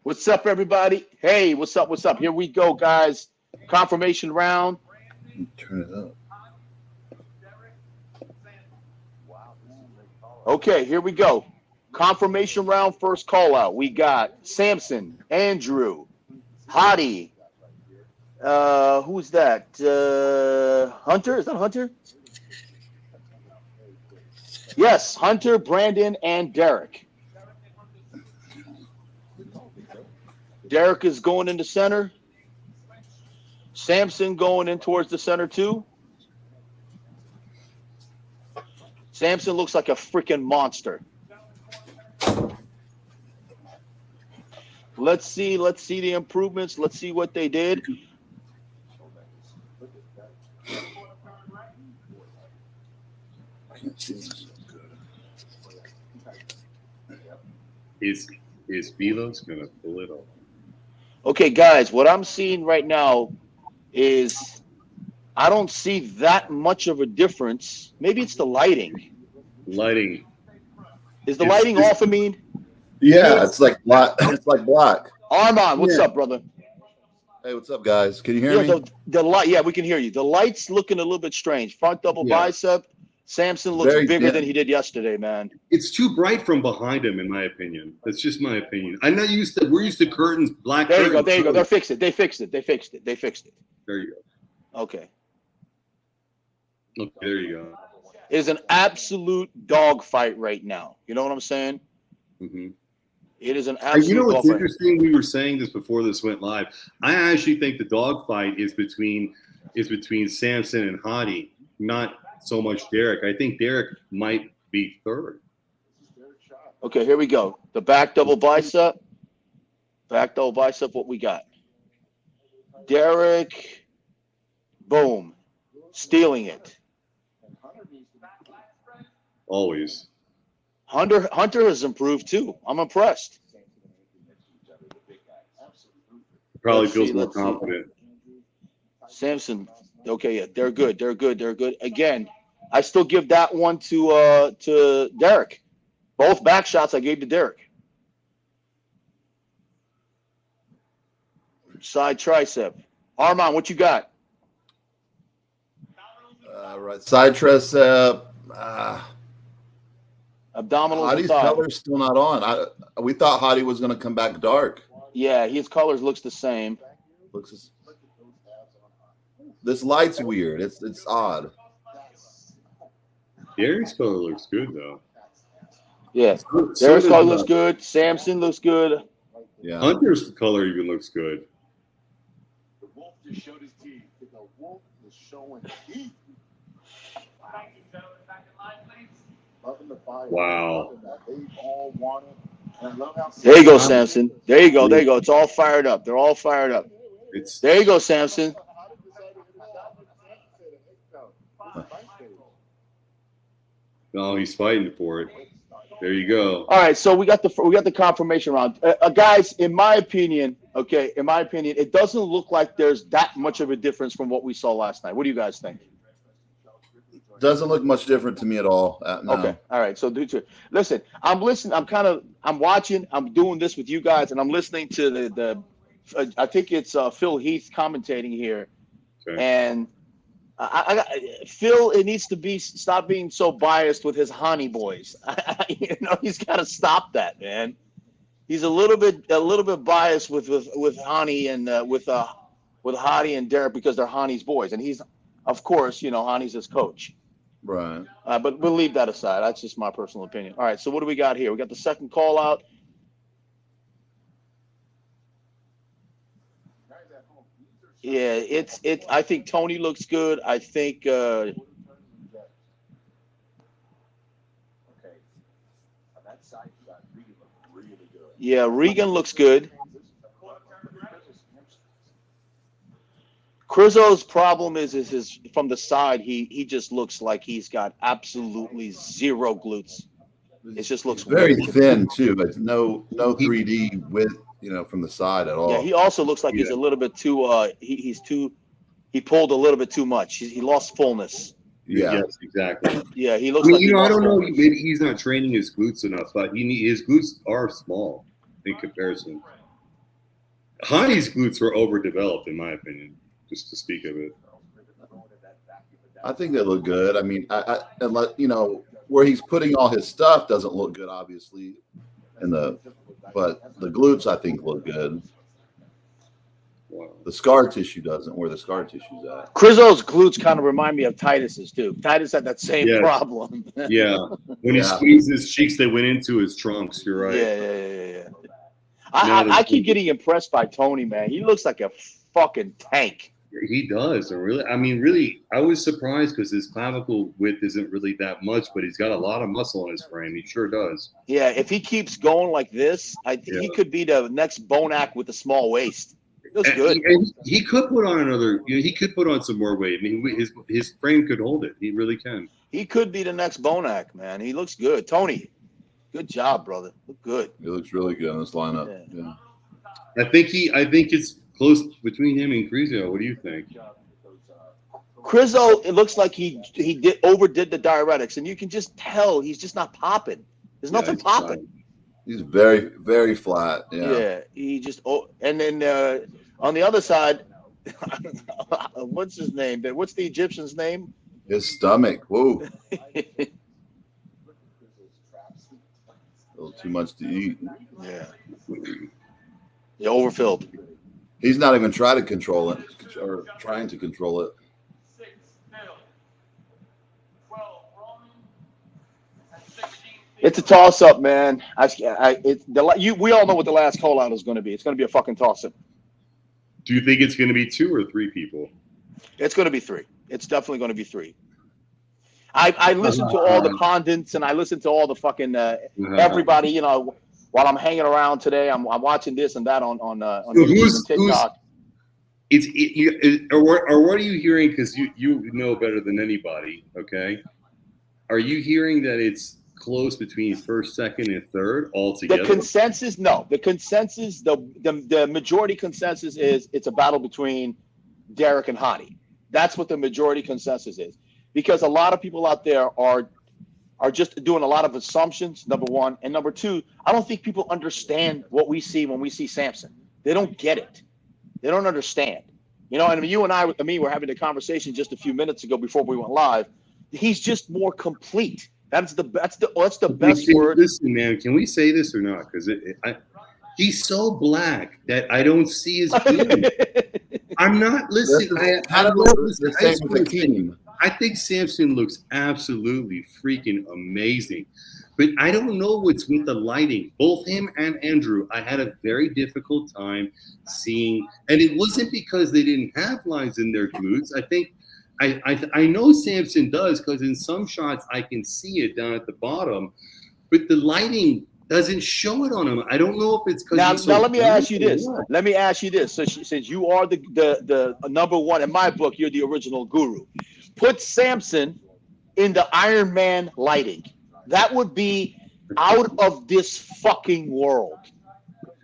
What's up, everybody? Hey, what's up? What's up? Here we go, guys. Confirmation round. Turn it up. Okay, here we go. Confirmation round, first call out. We got Samson, Andrew, Hadi. Who's that? Hunter? Is that Hunter? Yes, Hunter, Brandon, and Derek. Derek is going into center. Samson going in towards the center too. Samson looks like a freaking monster. Let's see the improvements. Let's see what they did. Is Velo's gonna pull it off? Okay, guys, what I'm seeing right now is I don't see that much of a difference. Maybe it's the lighting. Lighting. Is the lighting off, Ameen? Yeah, it's like black. It's like black. Armon, what's up, brother? Hey, what's up, guys? Can you hear me? The light, yeah, we can hear you. The light's looking a little bit strange. Front double bicep. Samson looks bigger than he did yesterday, man. It's too bright from behind him, in my opinion. That's just my opinion. I'm not used to. We're used to curtains, black. There you curtains. go. There you go. They fixed it. They fixed it. There you go. Okay. Okay, there you go. It is an absolute dogfight right now. You know what I'm saying? Mm-hmm. It is an absolute. You know what's dogfight. interesting? We were saying this before this went live. I actually think the dogfight is between Samson and Hadi, not so much Derek. I think Derek might be third. Okay, here we go. The back double bicep. Back double bicep, what we got? Derek, boom, stealing it. Always. Hunter has improved too. I'm impressed. Probably feels more confident. Samson, okay, yeah, they're good. They're good. Again, I still give that one to Derek. Both back shots I gave to Derek. Side tricep. Armon, what you got? Right, side tricep. Abdominals. Hadi's color's still not on. We thought Hadi was going to come back dark. Yeah, his colors looks the same. This light's weird. It's odd. Derek's color looks good though. Yeah, Derek's color looks good. Samson looks good. Yeah, Hunter's color even looks good. The wolf just showed his teeth. The wolf is showing teeth. Wow. There you go, Samson. There you go. It's all fired up. They're all fired up. There you go, Samson. No, he's fighting for it. There you go. All right, so we got the confirmation round, guys. In my opinion, it doesn't look like there's that much of a difference from what we saw last night. What do you guys think? Doesn't look much different to me at all. No. Okay, all right. So listen. I'm listening. I'm watching. I'm doing this with you guys, and I'm listening to the I think it's Phil Heath commentating here, Okay. and Phil, it needs to stop being so biased with his Hani boys. He's got to stop that, man. He's a little bit biased with Hani and with Hadi and Derek because they're Hani's boys, and he's, of course, Hani's his coach. Right. But we'll leave that aside. That's just my personal opinion. All right. So what do we got here? We got the second call out. Yeah, it's. I think Tony looks good. I think. Yeah, Regan looks good. Crizzo's problem is his from the side. He just looks like he's got absolutely zero glutes. It just looks very weird. thin too, but no 3D with from the side at all. Yeah, he also looks like he's a little bit too. He pulled a little bit too much. He lost fullness. Yeah. Yes, exactly. Yeah, he looks. I don't know. Maybe he's not training his glutes enough, but his glutes are small in comparison. Hadi's glutes were overdeveloped, in my opinion, just to speak of it. I think they look good. I mean, where he's putting all his stuff doesn't look good, obviously. But the glutes, I think, look good. Wow. The scar tissue doesn't. Where the scar tissue's at. Crizo's glutes kind of remind me of Titus's too. Titus had that same problem. Yeah, when he squeezed his cheeks, they went into his trunks. You're right. Yeah. I keep getting impressed by Tony, man. He looks like a fucking tank. He does. Really, I mean, really, I was surprised because his clavicle width isn't really that much, but he's got a lot of muscle in his frame. He sure does. Yeah, if he keeps going like this, he could be the next Bonac with a small waist. He looks good. And he could put on another. He could put on some more weight. I mean, his frame could hold it. He really can. He could be the next Bonac, man. He looks good. Tony, good job, brother. Look good. He looks really good in this lineup. Yeah. I think it's close between him and Krizo. What do you think? Krizo, it looks like he overdid the diuretics, and you can just tell he's just not popping. There's nothing popping. He's very, very flat. Yeah. He just and then on the other side, what's his name? What's the Egyptian's name? His stomach. Whoa. A little too much to eat. Yeah, overfilled. He's not even trying to control it, or trying to control it. It's a toss-up, man. We all know what the last call-out is going to be. It's going to be a fucking toss-up. Do you think it's going to be 2 or 3 people? It's going to be 3. It's definitely going to be 3. I listen to all the pundits and I listen to all the fucking everybody. You know, while I'm hanging around today, I'm watching this and that on YouTube and TikTok. Or what are you hearing? Because you know better than anybody. Okay, are you hearing that it's close between first, second, and third altogether? The consensus, no. The consensus, the majority consensus is it's a battle between Derek and Hadi. That's what the majority consensus is. Because a lot of people out there are just doing a lot of assumptions, number one. And number two, I don't think people understand what we see when we see Samson. They don't get it. They don't understand. You know, and you and I were having a conversation just a few minutes ago before we went live. He's just more complete. That's the best word. Listen, man, can we say this or not? Because he's so black that I don't see his feelings. I'm not listening. I think Samson looks absolutely freaking amazing. But I don't know what's with the lighting. Both him and Andrew, I had a very difficult time seeing. And it wasn't because they didn't have lines in their glutes. I think I know Samson does, because in some shots I can see it down at the bottom. But the lighting doesn't show it on him. I don't know if it's because now let me ask you this. Let me ask you this. So since you are the number one in my book, you're the original guru. Put Samson in the Iron Man lighting. That would be out of this fucking world.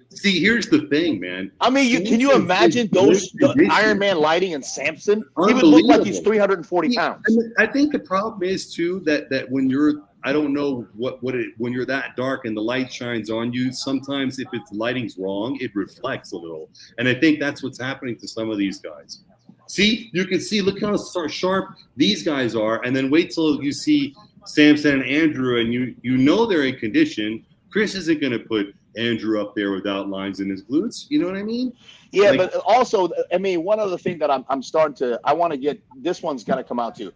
See, here's the thing, man. I mean, can you imagine the Iron Man lighting and Samson? He would look like he's 340 pounds. I think the problem is too that when you're, I don't know when you're that dark and the light shines on you, sometimes if it's lighting's wrong, it reflects a little. And I think that's what's happening to some of these guys. See, you can see, look how sharp these guys are, and then wait till you see Samson and Andrew, and you know they're in condition. Chris isn't going to put Andrew up there without lines in his glutes. You know what I mean? Yeah, but also, I mean, one other thing that I'm starting to, I want to get, this one's got to come out too.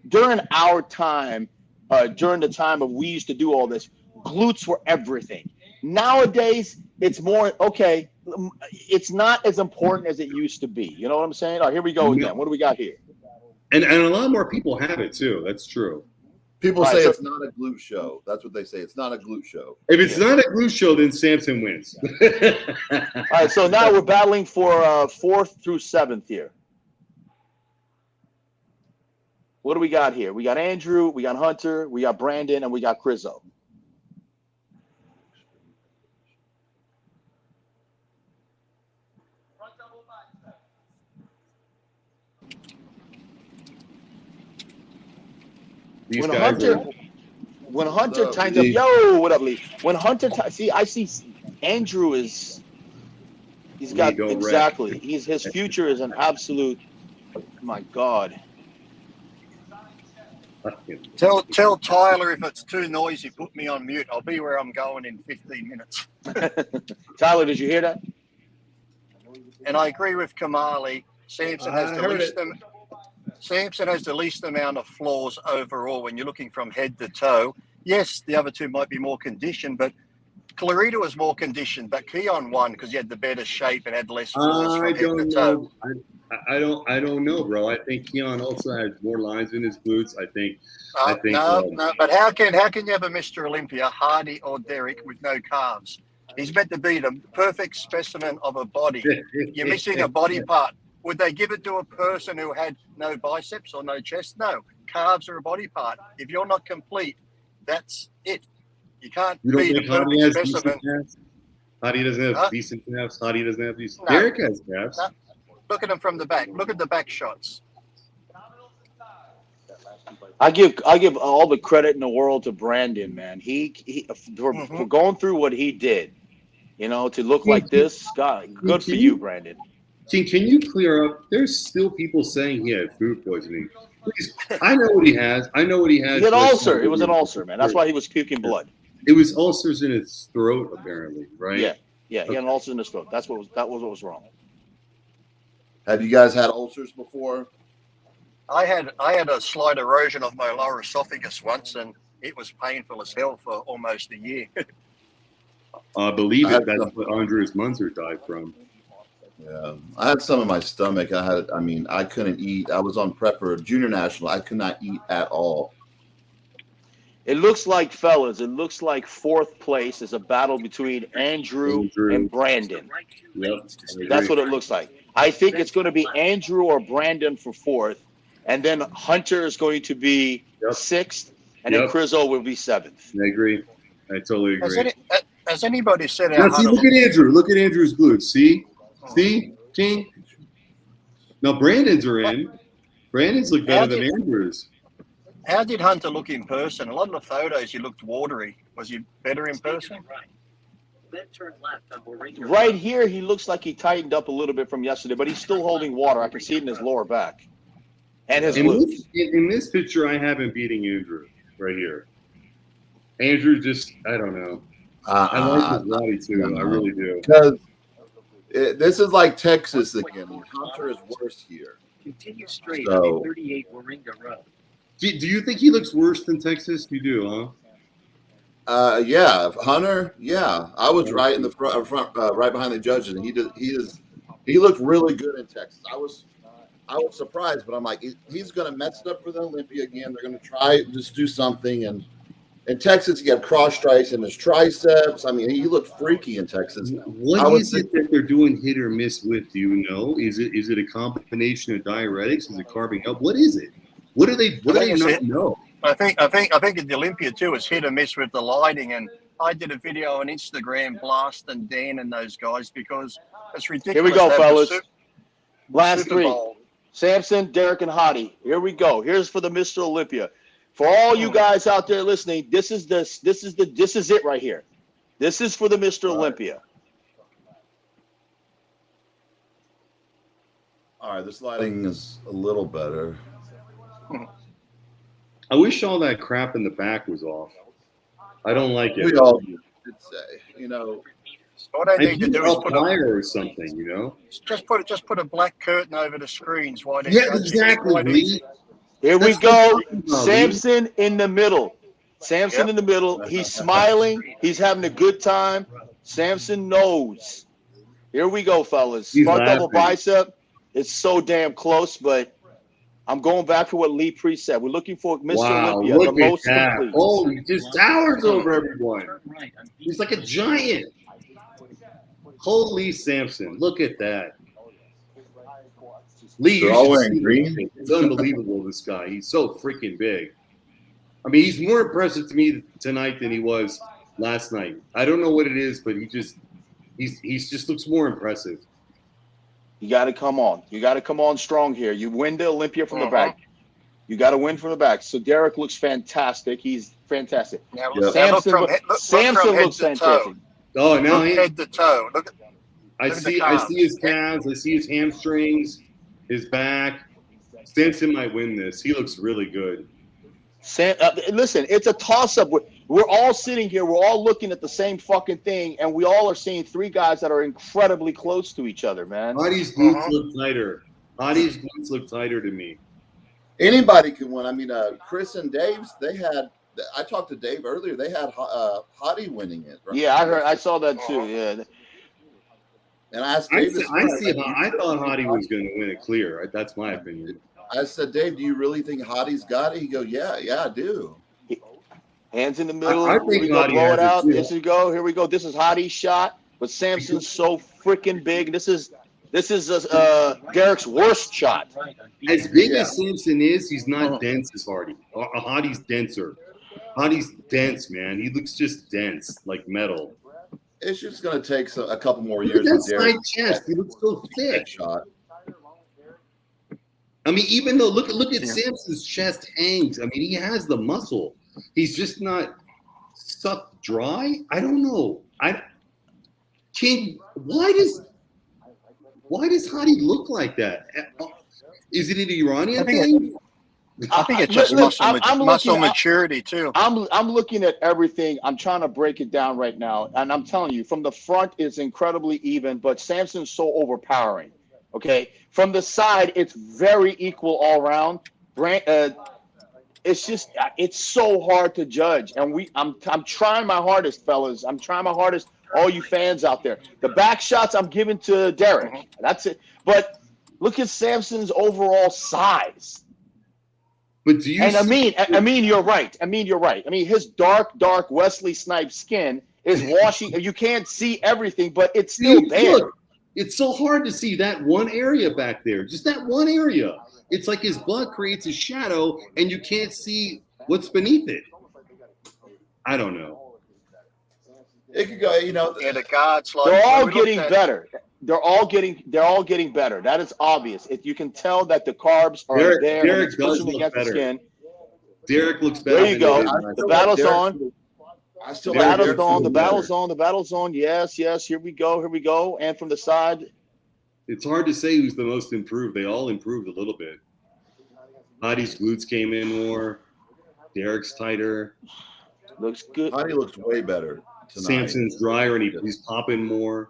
During our time, during the time of we used to do all this, glutes were everything. Nowadays, it's more, okay, it's not as important as it used to be. You know what I'm saying? All right, here we go again. What do we got here? And a lot more people have it too. That's true. People say it's not a glute show. That's what they say. It's not a glute show. If it's not a glute show, then Samson wins. All right, so now we're battling for 4th through 7th here. What do we got here? We got Andrew, we got Hunter, we got Brandon, and we got Krizo. When Hunter tightens up, yo, what up, Lee? When Hunter, see, I see Andrew is, He's got don't exactly. His future is an absolute. My God. Tell Tyler if it's too noisy, put me on mute. I'll be where I'm going in 15 minutes. Tyler, did you hear that? And I agree with Kamali. Samson has the least amount of flaws overall when you're looking from head to toe. Yes, the other two might be more conditioned, but Clarita was more conditioned, but Keon won because he had the better shape and had less flaws from head to toe. I don't know, bro. I think Keon also has more lines in his glutes. I think. No. But how can you have a Mr. Olympia, Hadi or Derek, with no calves? He's meant to be the perfect specimen of a body. You're missing a body part. Would they give it to a person who had no biceps or no chest? No. Calves are a body part. If you're not complete, that's it. You can't be the perfect specimen. Hadi doesn't have decent calves. Hadi doesn't have decent. Derek has calves. No. Look at him from the back. Look at the back shots. I give all the credit in the world to Brandon, man. He for going through what he did, to look like this. God, good for you, Brandon. Can you clear up? There's still people saying he had food poisoning. Please, I know what he has. He had an ulcer. It was an ulcer, man. That's why he was puking blood. It was ulcers in his throat, apparently, right? Yeah. He had an ulcer in his throat. That was what was wrong. Have you guys had ulcers before? I had a slight erosion of my lower esophagus once, and it was painful as hell for almost a year. I believe that's what Andres Munzer died from. Yeah, I had some in my stomach. I couldn't eat. I was on prep for junior national. I could not eat at all. It looks like, fellas, fourth place is a battle between Andrew and Brandon. Yep, that's what it looks like. I think it's going to be Andrew or Brandon for fourth, and then Hunter is going to be sixth, and then Crizzo will be seventh. I agree. I totally agree. Has anybody said now, see, look at Andrew. Look at Andrew's glutes. See, King. Now Brandon's are in. Brandon's look better than Andrew's. How did Hunter look in person? A lot of the photos, he looked watery. Was he better in person? Right here, he looks like he tightened up a little bit from yesterday, but he's still holding water. I can see it in his lower back and his glutes. In this picture, I have him beating Andrew right here. Andrew just, I don't know. I like his body too. I really do. Because this is like Texas again. Hunter is worse here. Continue straight on 38 Warringah Road. Do you think he looks worse than Texas? You do, huh? Yeah, Hunter. Yeah, I was right in the front, right behind the judges, and he looked really good in Texas. I was surprised, but I'm like, he's going to mess it up for the Olympia again. They're going to try just do something, and in Texas he had cross strikes in his triceps. I mean, he looked freaky in Texas. What is it that they're doing hit or miss with? Do you know? Is it a combination of diuretics? Is it carving up? What is it? What do they not know? I think at the Olympia too is hit or miss with the lighting, and I did a video on Instagram blasting Dan and those guys because it's ridiculous. Here we go, fellas. Last three: Samson, Derek, and Hadi. Here we go. Here's for the Mr. Olympia. For all you guys out there listening, this is it right here. This is for the Mr. Olympia. All right, this lighting is a little better. I wish all that crap in the back was off. I don't like it. We all did say, What I need to do is put or something, Just put a black curtain over the screens. Why? Yeah, exactly. Here we go. Samson in the middle. Samson in the middle. He's smiling. He's having a good time. Samson knows. Here we go, fellas. Front double bicep. It's so damn close, but I'm going back to what Lee Priest said. We're looking for Mr. Olympia, the most complete. Oh, he just towers over everyone. He's like a giant. Holy Samson. Look at that. Lee, they're all wearing green. It's unbelievable, this guy. He's so freaking big. I mean, he's more impressive to me tonight than he was last night. I don't know what it is, but he just looks more impressive. You got to come on. You got to come on strong here. You win the Olympia from the back. You got to win from the back. So Derek looks fantastic. He's fantastic. Now, Samson looks fantastic. Oh, now head to toe. I see his calves. I see his hamstrings, his back. Samson might win this. He looks really good. Listen, it's a toss-up. We're all sitting here. We're all looking at the same fucking thing, and we all are seeing three guys that are incredibly close to each other, man. Hadi's glutes look tighter. Hadi's glutes look tighter to me. Anybody can win. I mean, Chris and Dave's, they had – I talked to Dave earlier. They had Hadi winning it. Right? Yeah, I saw that too, yeah. And I asked Dave I thought Hadi was going to win it clear. That's my opinion. I said, Dave, do you really think Hadi's got it? He go, yeah, I do. Hands in the middle. I think blow it out. Here we go. This is Hadi's shot, but Samson's so freaking big. This is Derek's worst shot. As big as Samson is, he's not dense as Hadi. Hadi's denser. Hadi's dense, man. He looks just dense, like metal. It's just going to take a couple more years. Look at that side chest. He looks so thick. Shot. I mean, even though look at Samson's chest hangs. I mean, he has the muscle. He's just not sucked dry. I don't know. King, why does Hadi look like that? Is it an Iranian thing? I think it's just muscle maturity too. I'm looking at everything. I'm trying to break it down right now, and I'm telling you, from the front it's incredibly even, but Samson's so overpowering. Okay, from the side it's very equal all around. It's just it's so hard to judge, and I'm trying my hardest, fellas. I'm trying my hardest. All you fans out there, the back shots I'm giving to Derek. That's it. But look at Samson's overall size. But do you? And Ameen, you're right. You're right. I mean, his dark Wesley Snipes skin is washing. You can't see everything, but it's still there. Look, it's so hard to see that one area back there. Just that one area. It's like his blood creates a shadow, and you can't see what's beneath it. I don't know. It could go, And the guards, like, they're all getting better. They're all getting better. That is obvious. If you can tell that the carbs are there, Derek and does pushing look against better. the skin. Derek looks better. There you go. The battle's on. The battle's on. The battle's on. The battle's on. Yes. Here we go. And from the side. It's hard to say who's the most improved. They all improved a little bit. Hadi's glutes came in more. Derek's tighter. Looks good. Hadi looks way better tonight. Samson's drier and he's popping more.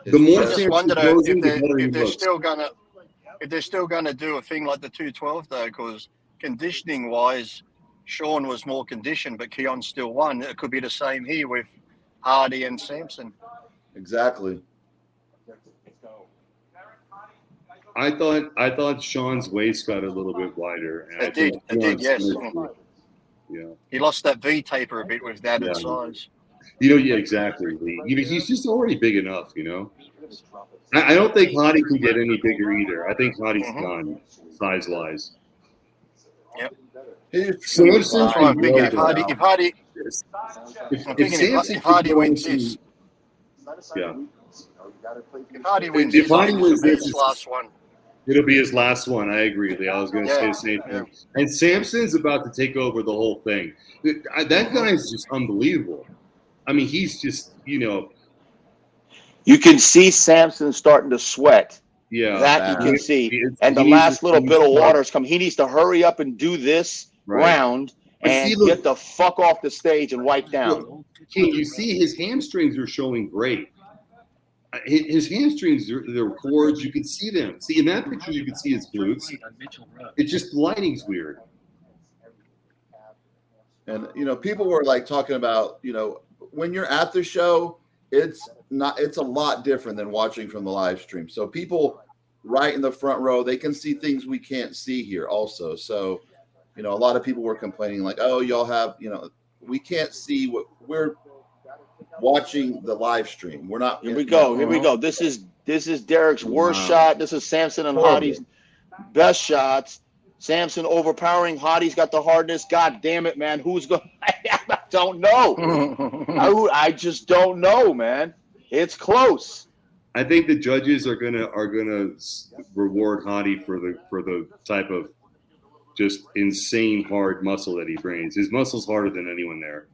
The more I just wonder if they're still gonna do a thing like the 212 though, because conditioning wise, Sean was more conditioned, but Keon still won. It could be the same here with Hadi and Samson. Exactly. I thought Sean's waist got a little bit wider. And It did, yes. Yeah. He lost that V taper a bit with that in size. Yeah, exactly. He's just already big enough, I don't think Hadi can get any bigger either. I think Hadi's done size-wise. Yep. Samson, I'm thinking if Hadi wins this, if Hadi wins this, last one. It'll be his last one. I agree. I was going to say the same thing. And Samson's about to take over the whole thing. That guy is just unbelievable. I mean, he's just, You can see Samson starting to sweat. Yeah. That you can see. And the last little bit of water's coming. He needs to hurry up and do this round and get the fuck off the stage and wipe down. King, you see his hamstrings are showing great. His hamstrings, they're cords. You can see them. See, in that picture, you can see his glutes. It's just lighting's weird. And, people were like talking about, when you're at the show, it's a lot different than watching from the live stream. So people right in the front row, they can see things we can't see here also. So, a lot of people were complaining like, oh, y'all have, we can't see what we're watching the live stream. We're not. Here we go. This is Derek's worst shot. This is Samson and Hadi's best shots. Samson overpowering. Hadi's got the hardness. God damn it, man. Who's going? I don't know. I just don't know, man. It's close. I think the judges are gonna reward Hadi for the type of just insane hard muscle that he brings. His muscle's harder than anyone there.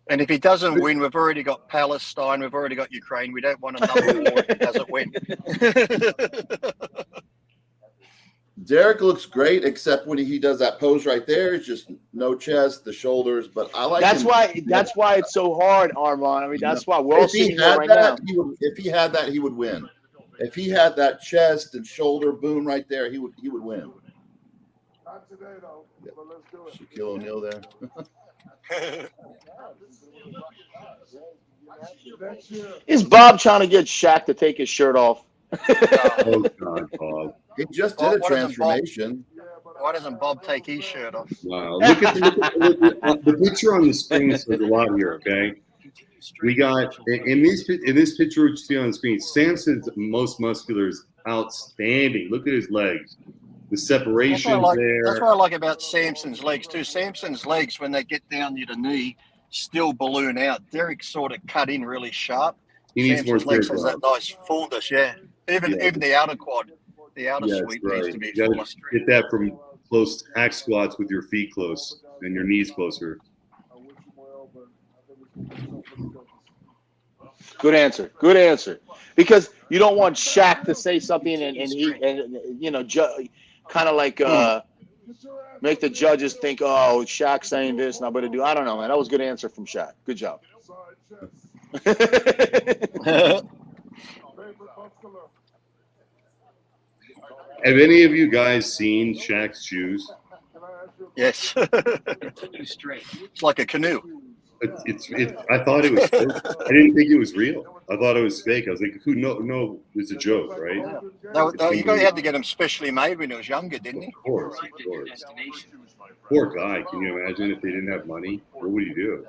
And if he doesn't win, we've already got Palestine, we've already got Ukraine. We don't want another war if he doesn't win. Derek looks great, except when he does that pose right there. It's just no chest, the shoulders. But I like. That's him. why. That's why it's so hard, Armon. I mean, that's why we're all sitting here right now. If he had that, he would win. If he had that chest and shoulder boom right there, he would win. Not today, though. But let's do it. Shaquille O'Neal there. Is Bob trying to get Shaq to take his shirt off? Oh God, Bob. He just did a transformation. Why doesn't Bob take his shirt off? Wow. Look at the picture on the screen says a lot here, okay? We got in this picture which you see on the screen, Samson's most muscular is outstanding. Look at his legs. The separation there. That's what I like about Samson's legs too. Samson's legs, when they get down near the knee, still balloon out. Derek's sort of cut in really sharp. He needs Samson's more legs has that nice fullness, yeah. Even the outer quad, the outer sweep needs to be you fuller. get that from close hack squats with your feet close and your knees closer. Good answer. Good answer. Because you don't want Shaq to say something and you know, kind of like make the judges think, oh, Shaq's saying this and I'm going to do. I don't know, man. That was a good answer from Shaq. Good job. Have any of you guys seen Shaq's shoes? Yes. It's like a canoe. I thought it was fake. I didn't think it was real. I thought it was fake. I was like, no, it's a joke, right? No, you had to get him specially made when he was younger, didn't he? Of course. Poor guy. Can you imagine if they didn't have money? What would he do?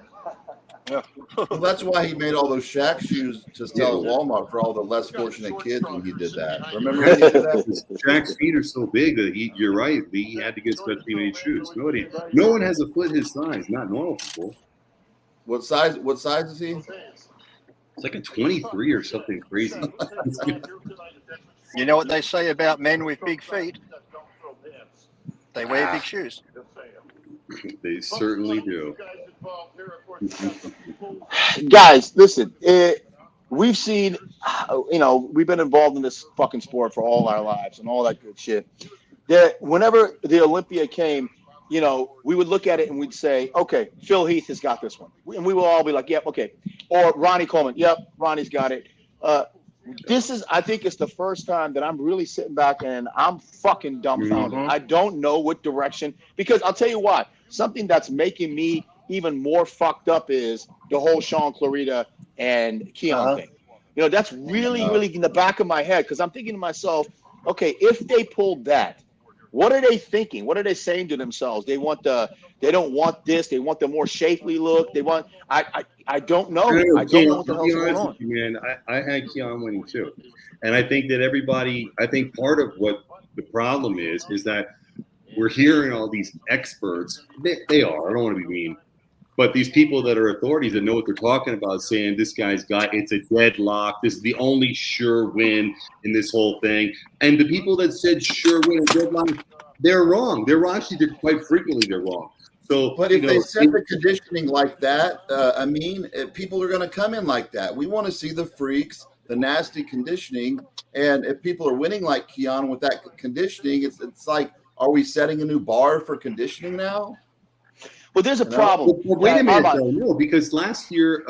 Yeah. Well, that's why he made all those Shaq shoes to sell at Walmart for all the less fortunate kids when he did that. Remember when he did that? Shaq's feet are so big that you're right. He had to get specially made shoes. No one has a foot his size. Not normal people. What size is he? It's like a 23 or something crazy. You know what they say about men with big feet? They wear big shoes. They certainly do. Guys, listen. We've seen, you know, we've been involved in this fucking sport for all our lives and all that good shit. Whenever the Olympia came, you know, we would look at it and we'd say, okay, Phil Heath has got this one. And we will all be like, yep, okay. Or Ronnie Coleman, yep, Ronnie's got it. I think it's the first time that I'm really sitting back and I'm fucking dumbfounded. I don't know what direction, because I'll tell you why. Something that's making me even more fucked up is the whole Sean Clarita and Keon thing. You know, that's really in the back of my head, because I'm thinking to myself, okay, if they pulled that, what are they thinking? What are they saying to themselves? They don't want this. They want the more shapely look. They want. I don't know. I don't know what the hell's going on. Man, I had Keon winning too, and I think that everybody. I think part of what the problem is that we're hearing all these experts. They are. I don't want to be mean, but these people that are authorities that know what they're talking about, saying this guy's got, it's a deadlock. This is the only sure win in this whole thing. And the people that said sure win and deadlock, they're wrong. They're quite frequently they're wrong. So, but if they set the conditioning like that, I mean, people are going to come in like that. We want to see the freaks, the nasty conditioning, and if people are winning like Keon with that conditioning, it's like, are we setting a new bar for conditioning now? Well, there's a problem. Well, wait a minute, though. No, because last year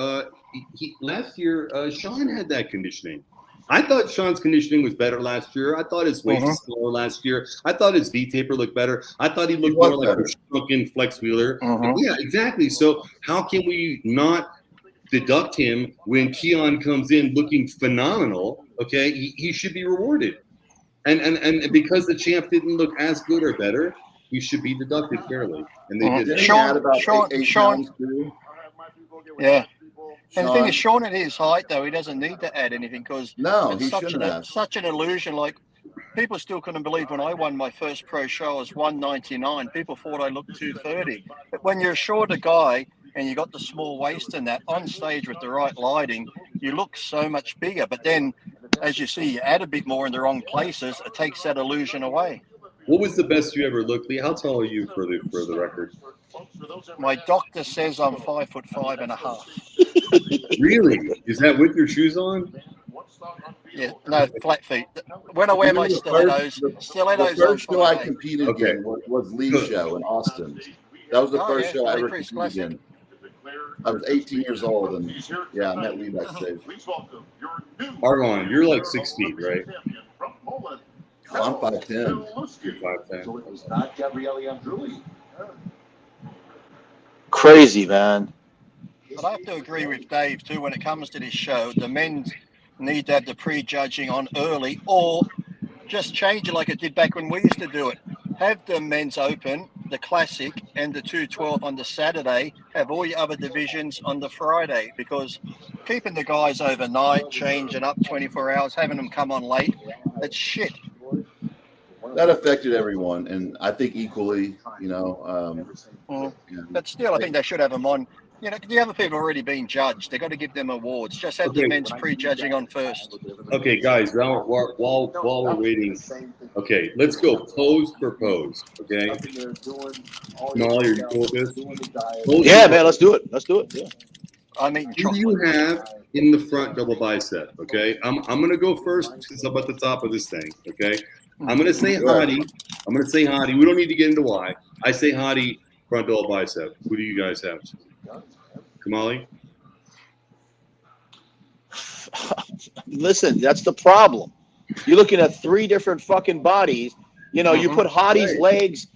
Sean had that conditioning. I thought Sean's conditioning was better last year. I thought his waist was smaller last year. I thought his V taper looked better. I thought he looked more like a shrunken flex wheeler. Yeah, exactly. So how can we not deduct him when Keon comes in looking phenomenal? Okay, he should be rewarded. And because the champ didn't look as good or better, he should be deducted fairly. And they did. Sean. Yeah. And the thing is, Sean at his height, though, he doesn't need to add anything, because it's such an illusion. Like, people still couldn't believe when I won my first pro show, I was 199. People thought I looked 230. But when you're a shorter guy and you got the small waist and that, on stage with the right lighting, you look so much bigger. But then, as you see, you add a bit more in the wrong places, it takes that illusion away. What was the best you ever looked? Lee, how tall are you for the record? My doctor says I'm 5'5.5". Really? Is that with your shoes on? Yeah, no, flat feet. When I wear my stilettos, The stilettos first on show I fine. competed Okay. in was Lee's show in Austin. That was the Oh, first yeah, show I Lee ever Priest competed Classic. in. I was 18 years old, and yeah, I met Lee backstage. Armon, you're like 6 feet, right? Oh, I'm 5'10". You're 5'10". It was not Gabriele Andrulli. Crazy, man. But I have to agree with Dave too. When it comes to this show, the men need to have the prejudging on early, or just change it like it did back when we used to do it. Have the men's open, the classic, and the 212 on the Saturday. Have all your other divisions on the Friday, because keeping the guys overnight, changing up 24 hours, having them come on late, it's shit. That affected everyone, and I think equally, you know. Yeah. But still, I think they should have them on. You know, the other people have already been judged. They've got to give them awards. Just have the men's prejudging on first. Okay, guys, now while we're waiting, okay, let's go pose for pose. Okay, Molly, are you cool with this? Pose Yeah, for man, pose. let's do it. Let's do it. Yeah. I'm eating Who do you chocolate. have in the front double bicep? Okay, I'm gonna go first since I'm at the top of this thing. Okay, I'm gonna say Hadi. I'm gonna say Hadi. We don't need to get into why. I say Hadi front double bicep. Who do you guys have? Kamali? Listen, that's the problem. You're looking at three different fucking bodies. You know, you put Hadi's legs,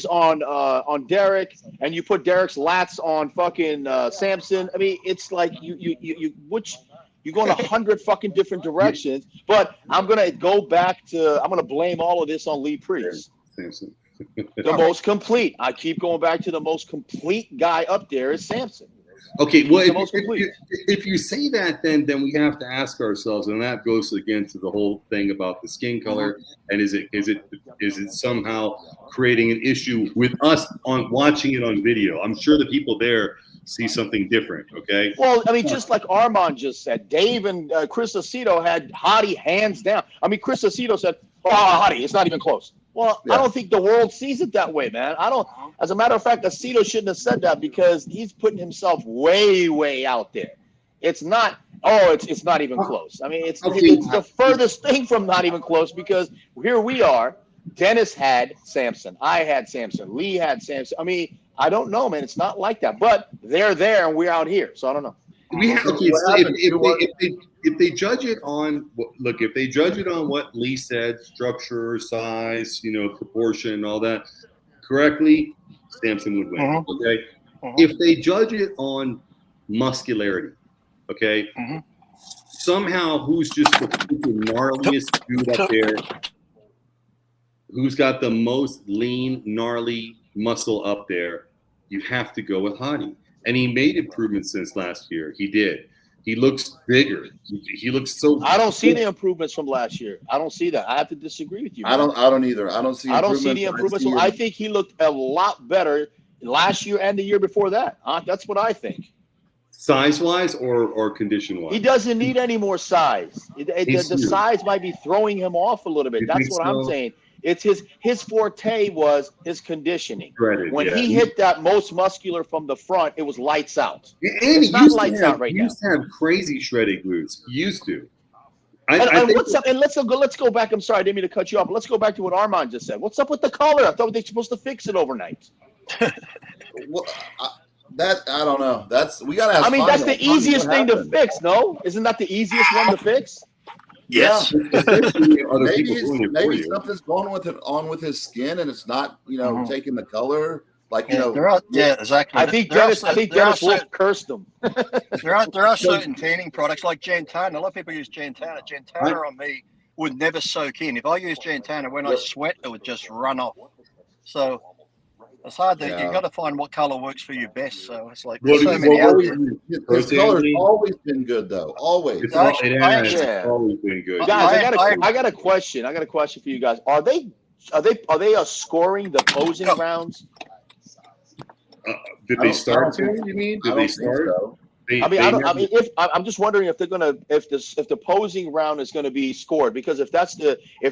on Derek, and you put Derek's lats on fucking Samson. I mean, it's like you're going 100 fucking different directions. But I'm gonna blame all of this on Lee Priest. Samson. The most complete. I keep going back to the most complete guy up there is Samson. Okay, well, The most complete. if you say that, then we have to ask ourselves, and that goes again to the whole thing about the skin color, and is it somehow creating an issue with us on watching it on video? I'm sure the people there see something different. Okay. Well, I mean, just like Armon just said, Dave and Chris Aceto had Hadi hands down. I mean, Chris Aceto said, "Oh, Hadi, it's not even close." Well, Yeah. I don't think the world sees it that way, man. I don't. As a matter of fact, Aceto shouldn't have said that because he's putting himself way, way out there. It's not. Oh, it's not even close. I mean, it's the furthest thing from not even close because here we are. Dennis had Samson. I had Samson. Lee had Samson. I mean, I don't know, man. It's not like that. But they're there and we're out here. So I don't know. If they judge it on what Lee said, structure, size, proportion, all that correctly, Samson would win. Okay. If they judge it on muscularity, okay, somehow who's just the gnarliest dude up there? Who's got the most lean, gnarly muscle up there? You have to go with Hadi. And he made improvements since last year. He did. He looks bigger. He looks so. I don't see the improvements from last year. I don't see that. I have to disagree with you, man. I don't either. I don't see the improvements. I think he looked a lot better last year and the year before that. That's what I think. Size-wise or condition-wise? He doesn't need any more size. The size might be throwing him off a little bit. That's what I'm saying. It's his forte was his conditioning. When he hit that most muscular from the front, it was lights out. And it's not lights out right now. He used to have crazy shredded glutes. He used to. What's up? And let's go back. I'm sorry, I didn't mean to cut you off. But let's go back to what Armon just said. What's up with the color? I thought they were supposed to fix it overnight. Well, I don't know. We gotta have. I mean, that's the easiest thing to fix. No, isn't that the easiest one to fix? Yes. Maybe something's going with his skin, and it's not taking the color. Exactly. I think Dennis Wolf cursed them. There are certain tanning products like Gentana. A lot of people use Gentana. Gentana on me would never soak in. If I use Gentana, when I sweat, it would just run off. So it's hard to. You've got to find what color works for you best. So it's like there's so many out there. His color's always been good, though. Always. It's always been good. Guys, I got a question. I got a question for you guys. Are they scoring the posing rounds? Did they start to? You mean? Did they start? So. I'm just wondering if the posing round is gonna be scored, because if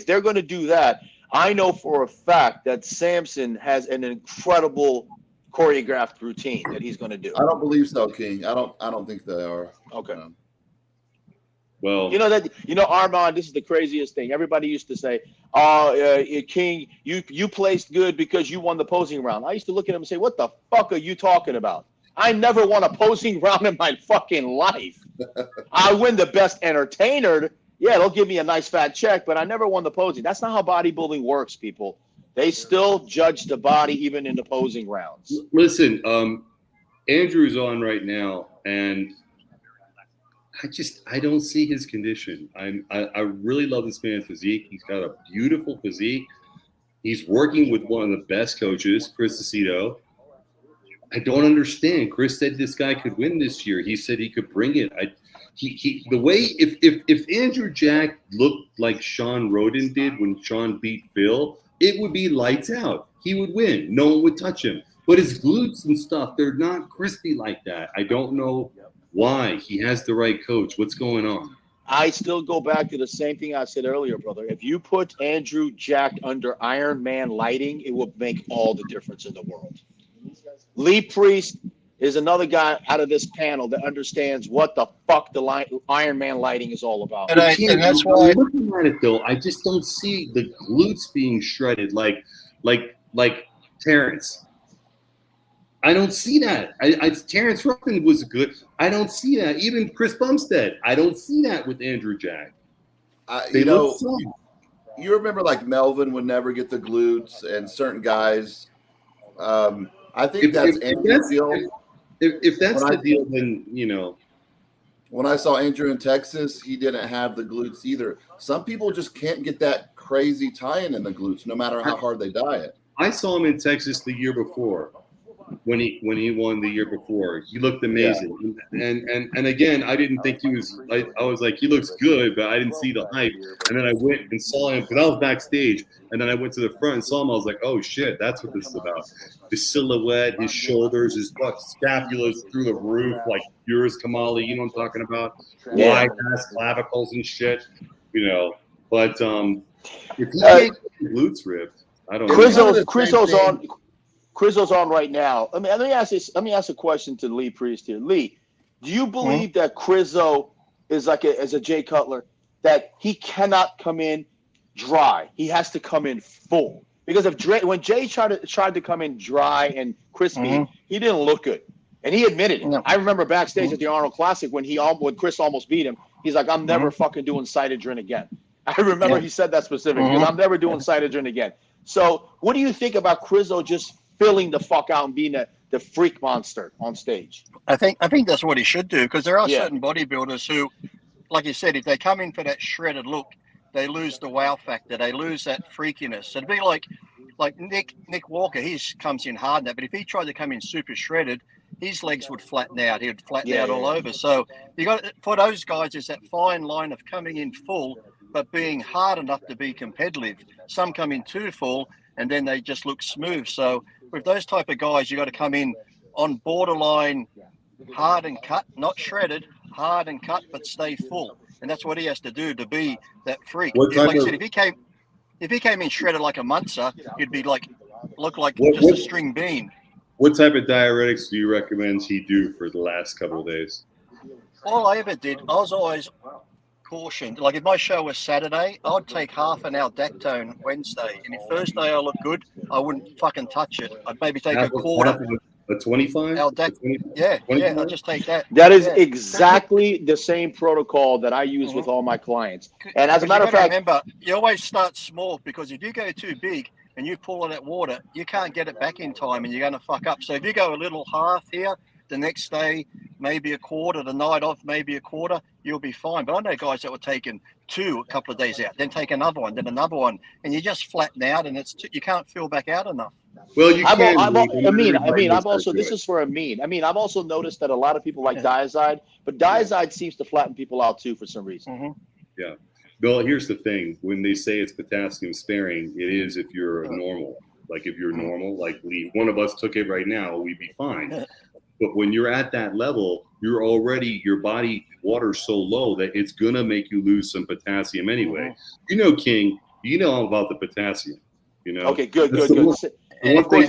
they're gonna do that, I know for a fact that Samson has an incredible choreographed routine that he's going to do. I don't believe so, King. I don't think they are. Okay. Well, Armon, this is the craziest thing. Everybody used to say, King, you placed good because you won the posing round. I used to look at him and say, what the fuck are you talking about? I never won a posing round in my fucking life. I win the best entertainer. Yeah, they'll give me a nice fat check, but I never won the posing. That's not how bodybuilding works, people. They still judge the body even in the posing rounds. Listen, Andrew's on right now, and I don't see his condition. I really love this man's physique. He's got a beautiful physique. He's working with one of the best coaches, Chris Aceto. I don't understand. Chris said this guy could win this year. He said he could bring it. If Andrew Jack looked like Sean Roden did when Sean beat Phil, it would be lights out. He would win. No one would touch him. But his glutes and stuff, they're not crispy like that. I don't know why. He has the right coach. What's going on? I still go back to the same thing I said earlier, brother. If you put Andrew Jack under Iron Man lighting, it will make all the difference in the world. Lee Priest is another guy out of this panel that understands what the fuck the Iron Man lighting is all about. And that's why, looking at it though, I just don't see the glutes being shredded like Terrence. I don't see that. Terrence Ruffin was good. I don't see that. Even Chris Bumstead, I don't see that with Andrew Jack. You remember like Melvin would never get the glutes, and certain guys. I think that's Andrew's deal. If that's the deal, then When I saw Andrew in Texas, he didn't have the glutes either. Some people just can't get that crazy tie-in in the glutes, no matter how hard they diet. I saw him in Texas the year before. When he won the year before, he looked amazing. Yeah. And again, I didn't think he was. I was like, he looks good, but I didn't see the hype. And then I went and saw him because I was backstage. And then I went to the front and saw him. I was like, oh shit, that's what this is about. The silhouette, his shoulders, his scapulas through the roof, like yours, Kamali. You know what I'm talking about? Yeah. Wide ass clavicles and shit. But if he can't get his glutes ripped, I don't know. Crizzo's on right now. Let me ask a question to Lee Priest here. Lee, do you believe that Crizzo is like as a Jay Cutler, that he cannot come in dry? He has to come in full. Because when Jay tried to come in dry and crispy, he didn't look good, and he admitted it. No. I remember backstage at the Arnold Classic when Chris almost beat him. He's like, "I'm never fucking doing Cytodrin again." I remember he said that specifically because I'm never doing Cytodrin again. So, what do you think about Crizzo just filling the fuck out and being the freak monster on stage? I think that's what he should do, because there are certain bodybuilders who, like you said, if they come in for that shredded look, they lose the wow factor. They lose that freakiness. It'd be like Nick Walker. He comes in hard now, but if he tried to come in super shredded, his legs would flatten out. He would flatten out all over. So you got for those guys, is that fine line of coming in full but being hard enough to be competitive. Some come in too full and then they just look smooth. So with those type of guys, you got to come in on borderline hard and cut, not shredded, hard and cut, but stay full. And that's what he has to do to be that freak. Like I said, if he came in shredded like a Munzer, he'd be look like just a string bean. What type of diuretics do you recommend he do for the last couple of days? All I ever did, I was always cautioned. Like if my show was Saturday, I'd take half an aldactone Wednesday. And if Thursday I looked good, I wouldn't fucking touch it. I'd maybe take a quarter. A 25? Yeah, I'll just take that. That is exactly the same protocol that I use with all my clients. And as a matter of fact, remember, you always start small, because if you go too big and you pull on that water, you can't get it back in time and you're going to fuck up. So if you go a little half here, the next day, maybe a quarter, the night off, maybe a quarter, you'll be fine. But I know guys that were taking two a couple of days out, then take another one, then another one, and you just flatten out, and you can't fill back out enough. Well, you can. I've also, this is for Ameen. I've also noticed that a lot of people like Diazide, but Diazide seems to flatten people out too for some reason. Yeah. Bill, here's the thing. When they say it's potassium sparing, it is if you're normal. Like if you're normal, like one of us took it right now, we'd be fine. But when you're at that level, you're already, your body water's so low that it's going to make you lose some potassium anyway. You know, King, you know all about the potassium. You know? Okay, good. And One thing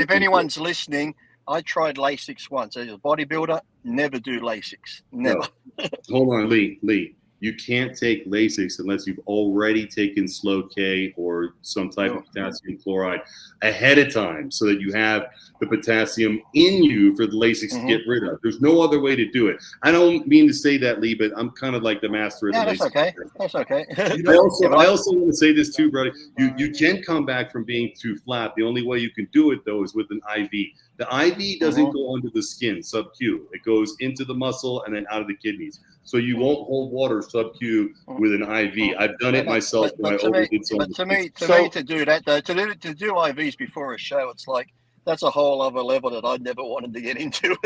if anyone's listening, I tried Lasix once. As a bodybuilder, never do Lasix. Never. No. Hold on, Lee. You can't take Lasix unless you've already taken Slow K or some type of potassium chloride ahead of time, so that you have the potassium in you for the Lasix to get rid of. There's no other way to do it. I don't mean to say that, Lee, but I'm kind of like the master of the Lasix. That's okay. I also want to say this too, brother. You can come back from being too flat. The only way you can do it though is with an IV. The IV doesn't go under the skin, sub-Q. It goes into the muscle and then out of the kidneys. So you won't hold water sub-Q with an IV. I've done it myself. But to me, to do that though, to do IVs before a show, it's like that's a whole other level that I never wanted to get into.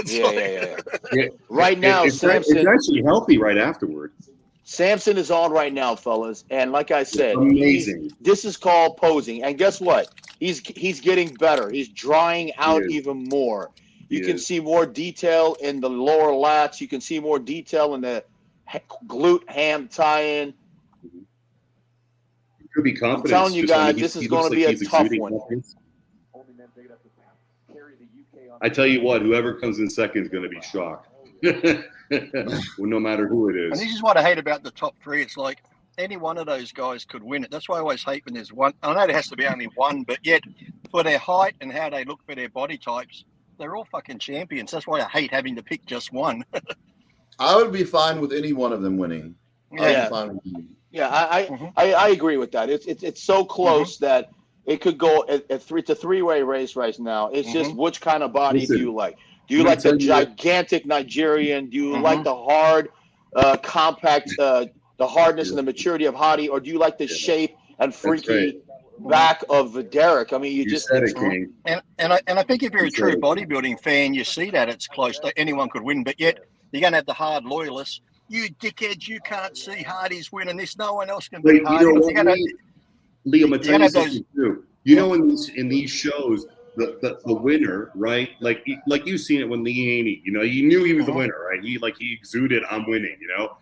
Right now, Samson, it's actually healthy right afterward. Samson is on right now, fellas, and like I said, amazing. This is called posing, and guess what? He's getting better. He's drying out even more. You can see more detail in the lower lats. You can see more detail in the glute ham tie-in. You could be confident. I'm telling you guys, this is going to be a tough one. I tell you what, whoever comes in second is going to be shocked. Well, no matter who it is. And this is what I hate about the top three. It's like any one of those guys could win it. That's why I always hate when there's one. I know there has to be only one, but yet for their height and how they look for their body types, they're all fucking champions. That's why I hate having to pick just one. I would be fine with any one of them winning. I agree with that. It's so close that it could go it's a three-way race right now. It's just which kind of body do you like? Do you like the gigantic Nigerian? Do you like the hard, compact, the hardness and the maturity of Hadi, or do you like the shape and freaky back of Derek? I mean, you just said it, King. And I think if you're a true bodybuilding fan, you see that it's close. That anyone could win, but yet you're going to have the hard loyalists. You dickheads, you can't see Hardy's winning this. No one else can beat Hardy. Lee, I'm going to tell you something too. You know, in these shows, the winner, right? Like you've seen it when Lee Haney, you know, you knew he was the winner, right? He exuded, I'm winning, you know.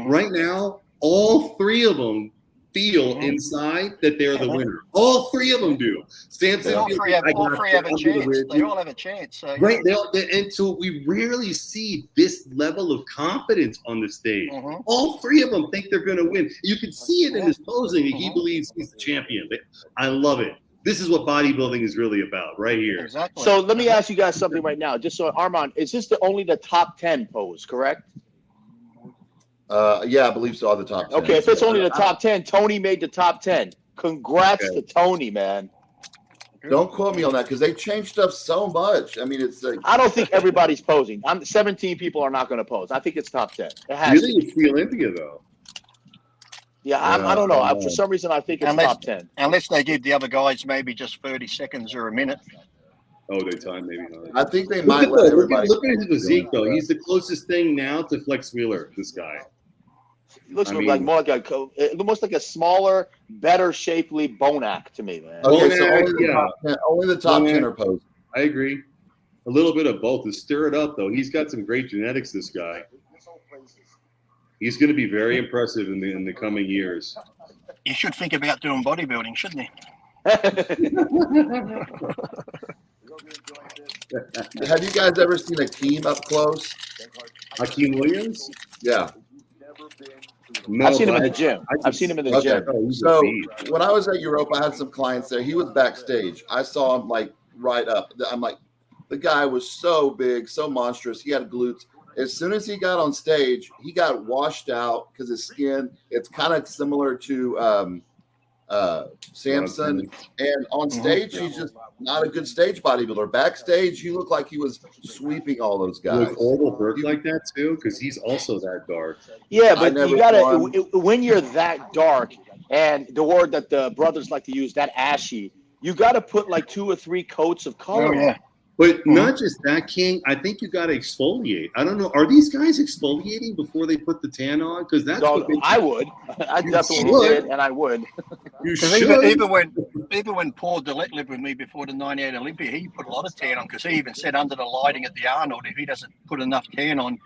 Right now, all three of them feel inside that they're the winner. All three of them do. Samson, all three have a chance. They all have a chance. So, right? And so we rarely see this level of confidence on the stage. All three of them think they're going to win. You can see it in his posing. He believes he's the champion. I love it. This is what bodybuilding is really about, right here. Exactly. So let me ask you guys something right now. Just so, Armon, is this only the top 10 pose, correct? Yeah, I believe so. The top 10. Okay, if it's only the top 10, Tony made the top 10. Congrats to Tony, man. Don't quote me on that because they changed stuff so much. I mean, it's like I don't think everybody's posing. 17 people are not going to pose. I think it's top 10. It has to. It's the Olympia, though. Yeah, I don't know. For some reason, I think it's top 10. Unless they give the other guys maybe just 30 seconds or a minute. Oh, they time maybe not. I think they might let everybody. Look at his physique, though. He's the closest thing now to Flex Wheeler, this guy. He looks almost like a smaller, better shapely Bonac to me, man. Okay, so only the top 10 are posing. I agree. A little bit of both. To stir it up, though. He's got some great genetics, this guy. He's going to be very impressive in the coming years. He should think about doing bodybuilding, shouldn't he? Have you guys ever seen Akeem up close? Akeem Williams? Yeah. No, I've seen him in the gym. I've seen him in the gym. So when I was at Europe, I had some clients there. He was backstage. I saw him like right up. I'm like, the guy was so big, so monstrous. He had glutes. As soon as he got on stage, he got washed out because his skin, it's kind of similar to Samson. And on stage, he's just not a good stage bodybuilder. Backstage, he looked like he was sweeping all those guys. Was Orville Burke like that too? Because he's also that dark. Yeah, but you gotta when you're that dark, and the word that the brothers like to use, that ashy, you gotta put like 2 or 3 coats of color on. But not just that, King. I think you got to exfoliate. I don't know. Are these guys exfoliating before they put the tan on? Because that's I would. I definitely would, and I would. You should. Even when Paul Dillette lived with me before the '98 Olympia, he put a lot of tan on because he even said under the lighting at the Arnold, if he doesn't put enough tan on,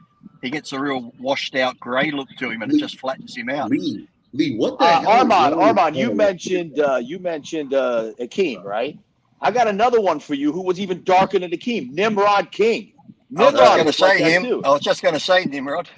he gets a real washed out grey look to him, and it just flattens him out. Lee, what the hell? Armon, you mentioned Akeem, right? I got another one for you who was even darker than Akeem, Nimrod King. I was just Nimrod going to was like say that him. too. I was just going to say Nimrod.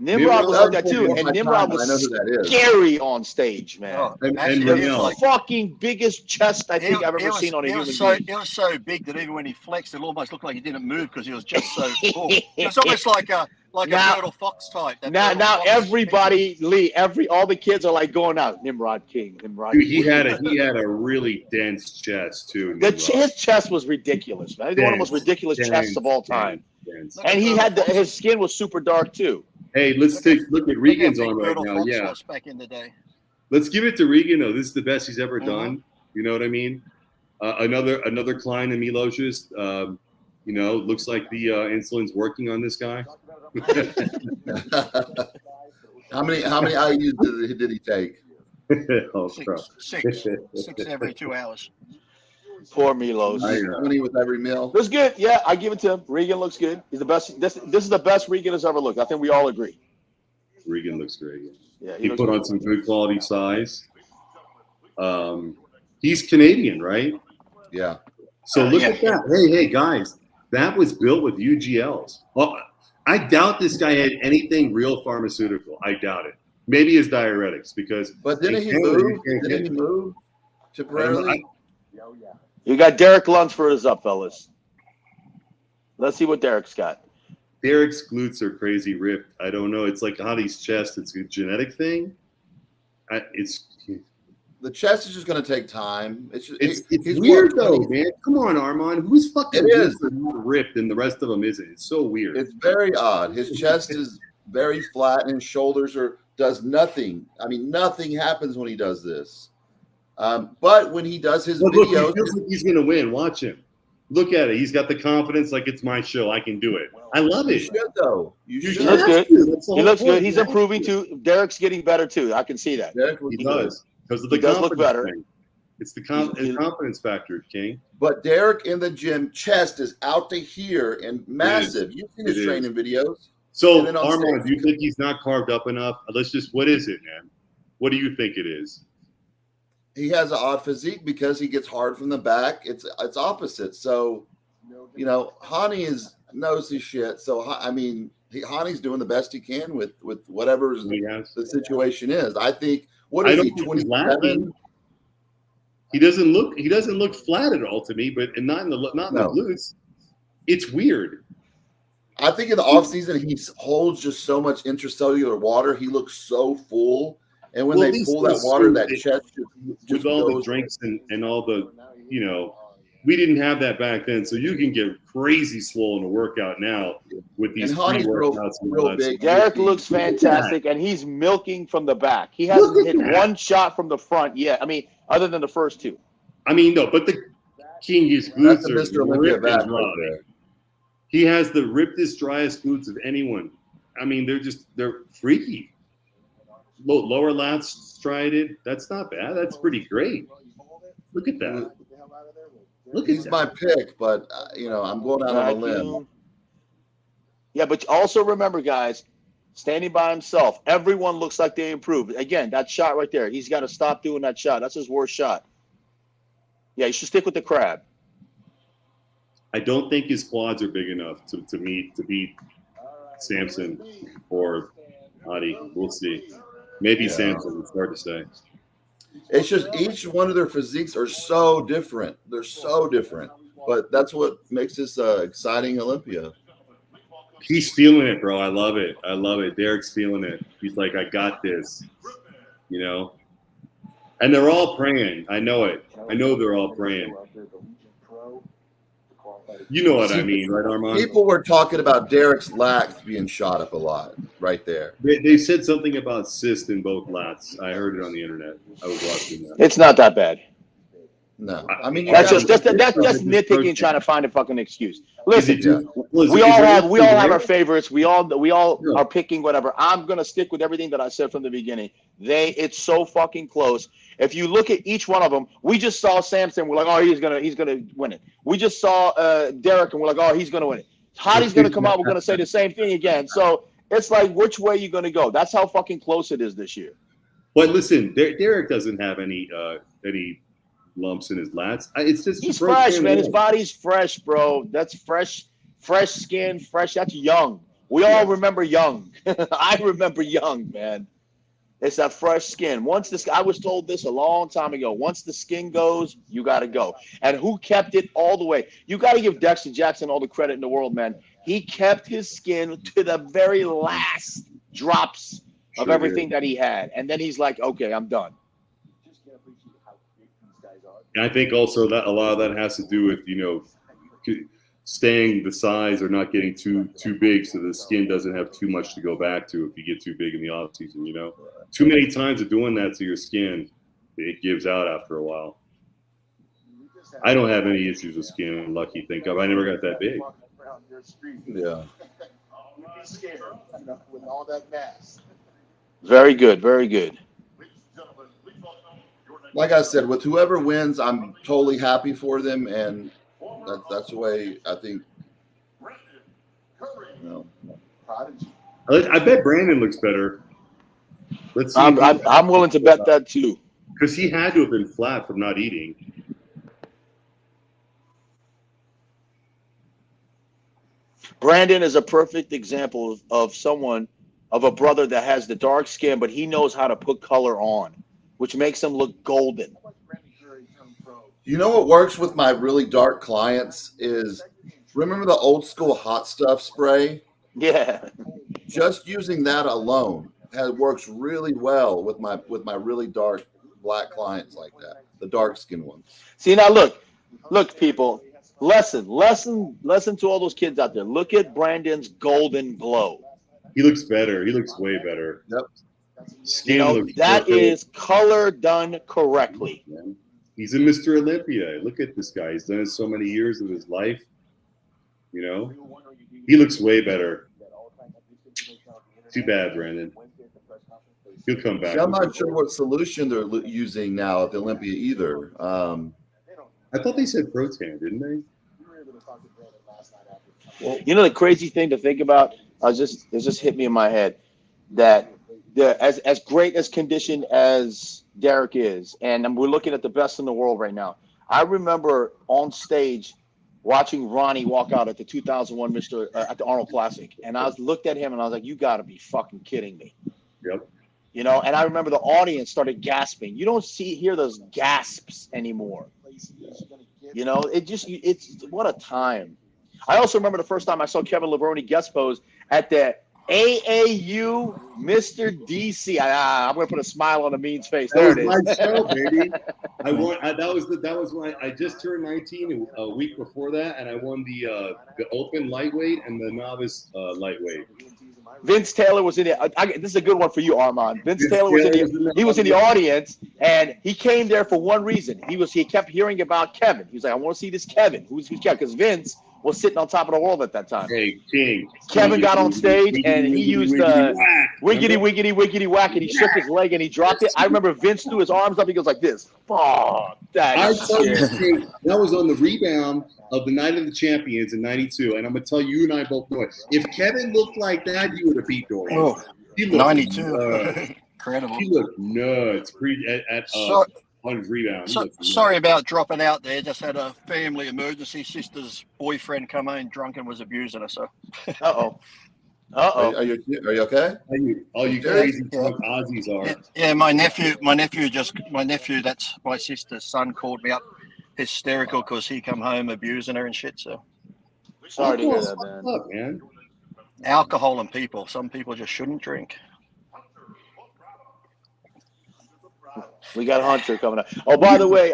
Nimrod was like that too, One and more Nimrod time, I know was who that is. scary on stage, man. Oh, And actually, The he was Ramel. like, fucking biggest chest I think I've he ever was- seen on a he human was so, being. He was so big that even when he flexed, it almost looked like he didn't move because he was just so full. It was almost like a Now- Bird or Fox type. that Now, Bird or now Fox everybody, Lee, all the kids are like going out. Nimrod King, Nimrod. Dude, King. he had a really dense chest too. His chest was ridiculous, man. One of the most ridiculous chests of all time. Dense. And he had his skin was super dark too. Hey, let's look at Look how Regan's big on right Bird or now. Fox Yeah, was back in the day. let's give it to Regan though. This is the best he's ever Mhm. done. You know what I mean? Another Klein and Milosh's. You know, looks like the insulin's working on this guy. How many IUs did he take? Oh, crap. Six every 2 hours. Poor Milos. I, How many with every meal? Looks good. Yeah, I give it to him. Regan looks good. He's the best. This is the best Regan has ever looked. I think we all agree. Regan looks great. Yeah, He looks put good. on some good quality size. He's Canadian, right? Yeah. So look yeah. at that. Hey, guys, that was built with UGLs. Well, I doubt this guy had anything real pharmaceutical. I doubt it. Maybe his diuretics because. But didn't he move? Didn't he move temporarily? You got Derek Lunsford is up, fellas. Let's see what Derek's got. Derek's glutes are crazy ripped. I don't know. It's like Hadi's chest. It's a genetic thing. The chest is just going to take time. It's he's weird what, though, 20 man. Come on, Armon. Who's fucking It is. glutes are more ripped and the rest of them isn't? It's so weird. It's very odd. His chest is very flat and his shoulders does nothing. I mean, nothing happens when he does this. But when he does his Look, he videos, feels like he's gonna win. Watch him. Look at it. He's got the confidence, like it's my show. I can do it. I love you it. should though. You He should. looks good. That's the He whole looks point. good. He's improving too. Derek's getting better too. I can see that. Derek He looks does because of the He does look confidence better. thing. It's the He- confidence factor, King. But Derek in the gym, chest is out to here and massive. You've seen his It is. training videos. So, And then on Armand, stage- do you think he's not carved up enough? What is it, man? What do you think it is? He has an odd physique because he gets hard from the back. It's opposite. So, you know, Hani knows his shit. So I mean, Hani's doing the best he can with whatever He has. the situation is. I think I is don't he think he's 27? lacking. He doesn't look flat at all to me, but and not in the No. glutes. It's weird. I think in the offseason he holds just so much intracellular water. He looks so full. And when Well, they these pull that guys water, do. that chest With just all the goes. drinks and all the, you know, we didn't have that back then. So you can get crazy swollen to work out now with these And Hani's real pre-workouts and real all that big. stuff. Derek looks fantastic, and he's milking from the back. He hasn't Look at hit that. one shot from the front yet. I mean, other than the first two. I mean, no, but the King, his That's glutes the are Mr. Olympia ripped back and right dry. there. He has the rippedest, driest glutes of anyone. I mean, they're freaky. Lower lats striated. That's not bad. That's pretty great. Look at that. Look at He's that. my pick, but you know, I'm going out on a limb. Vacuum. Yeah, but also remember, guys, standing by himself, everyone looks like they improved. Again, that shot right there, he's got to stop doing that shot. That's his worst shot. Yeah, you should stick with the crab. I don't think his quads are big enough to beat Samson or Hadi. We'll see. Maybe Yeah. Samson. It's hard to say. It's just each one of their physiques are so different. They're so different, but that's what makes this exciting Olympia. He's feeling it, bro. I love it. I love it. Derek's feeling it. He's like, I got this. You know? And they're all praying. I know it. I know they're all praying. You know what I mean, right, Armand? People were talking about Derek's lats being shot up a lot right there. They said something about cyst in both lats. I heard it on the internet. I was watching that. It's not that bad. No, I mean, That's you just gotta- that's nitpicking, trying to find a fucking excuse. Listen, Is it just- we all have our favorites. We all Yeah. are picking whatever. I'm gonna stick with everything that I said from the beginning. It's so fucking close. If you look at each one of them, we just saw Samson. We're like, oh, he's gonna win it. We just saw Derek, and we're like, oh, he's gonna win it. Hadi's gonna come out. We're gonna say the same thing again. So it's like, which way you gonna go? That's how fucking close it is this year. But listen, Derek doesn't have any lumps in his lats. It's just he's fresh, man. His body's fresh, bro. That's fresh skin, fresh. That's young. We all remember young. I remember young, man. It's that fresh skin. I was told this a long time ago. Once the skin goes, you got to go. And who kept it all the way? You got to give Dexter Jackson all the credit in the world, man. He kept his skin to the very last drops of everything that he had. And then he's like, okay, I'm done. And I think also that a lot of that has to do with, staying the size or not getting too big so the skin doesn't have too much to go back to if you get too big in the off season, Too many times of doing that to your skin, it gives out after a while. I don't have any issues with skin. I'm lucky, thank God. I never got that big. Yeah. With all that mass. Very good, very good. Like I said, with whoever wins, I'm totally happy for them, and that's the way I think. I bet Brandon looks better. Let's see. I'm willing to bet that too. Because he had to have been flat from not eating. Brandon is a perfect example of a brother that has the dark skin, but he knows how to put color on, which makes him look golden. You know what works with my really dark clients is, remember the old school hot stuff spray? Yeah. Just using that alone works really well with my really dark black clients like that, the dark skin ones. See, now look, people, lesson to all those kids out there. Look at Brandon's golden glow. He looks better. He looks way better. Yep. Skin that is color done correctly. He's a Mr. Olympia. Look at this guy. He's done it so many years of his life. He looks way better. Too bad, Brandon. He'll come back. I'm not sure what solution they're using now at the Olympia either. I thought they said protan, didn't they? Well, the crazy thing to think about, it just hit me in my head that as great as conditioned as Derek is, and we're looking at the best in the world right now. I remember on stage watching Ronnie walk out at the 2001 at the Arnold Classic, and I looked at him and I was like, "You got to be fucking kidding me!" Yep. And I remember the audience started gasping. You don't hear those gasps anymore. It's what a time. I also remember the first time I saw Kevin Levrone guest pose at the AAU Mr. DC. I'm going to put a smile on Ameen's face. There it is. My show, baby. That was when I just turned 19 a week before that, and I won the open lightweight and the novice lightweight. Vince Taylor was in it. This is a good one for you, Armon. Vince Taylor was in the audience, and he came there for one reason. He kept hearing about Kevin. He was like, "I want to see this Kevin." Who's Kevin? Because Vince was sitting on top of the world at that time. Hey, King. Kevin got on stage and he used wiggity whack, and he shook his leg and he dropped it. I remember Vince threw his arms up. He goes like this. Oh, that was on the rebound of the Night of the Champions in '92, and I'm gonna tell you and I both know it. If Kevin looked like that, you would have beat Dory. Oh, 92. Incredible. He looked nuts. On his rebound. Sorry about dropping out there. Just had a family emergency. Sister's boyfriend come home drunk and was abusing her. So. Are you okay? All you crazy Aussies are. Yeah, my nephew. That's my sister's son. Called me up, hysterical because he come home abusing her and shit. So. Sorry to hear that, man. Alcohol and people. Some people just shouldn't drink. We got Hunter coming up. Oh, by the way,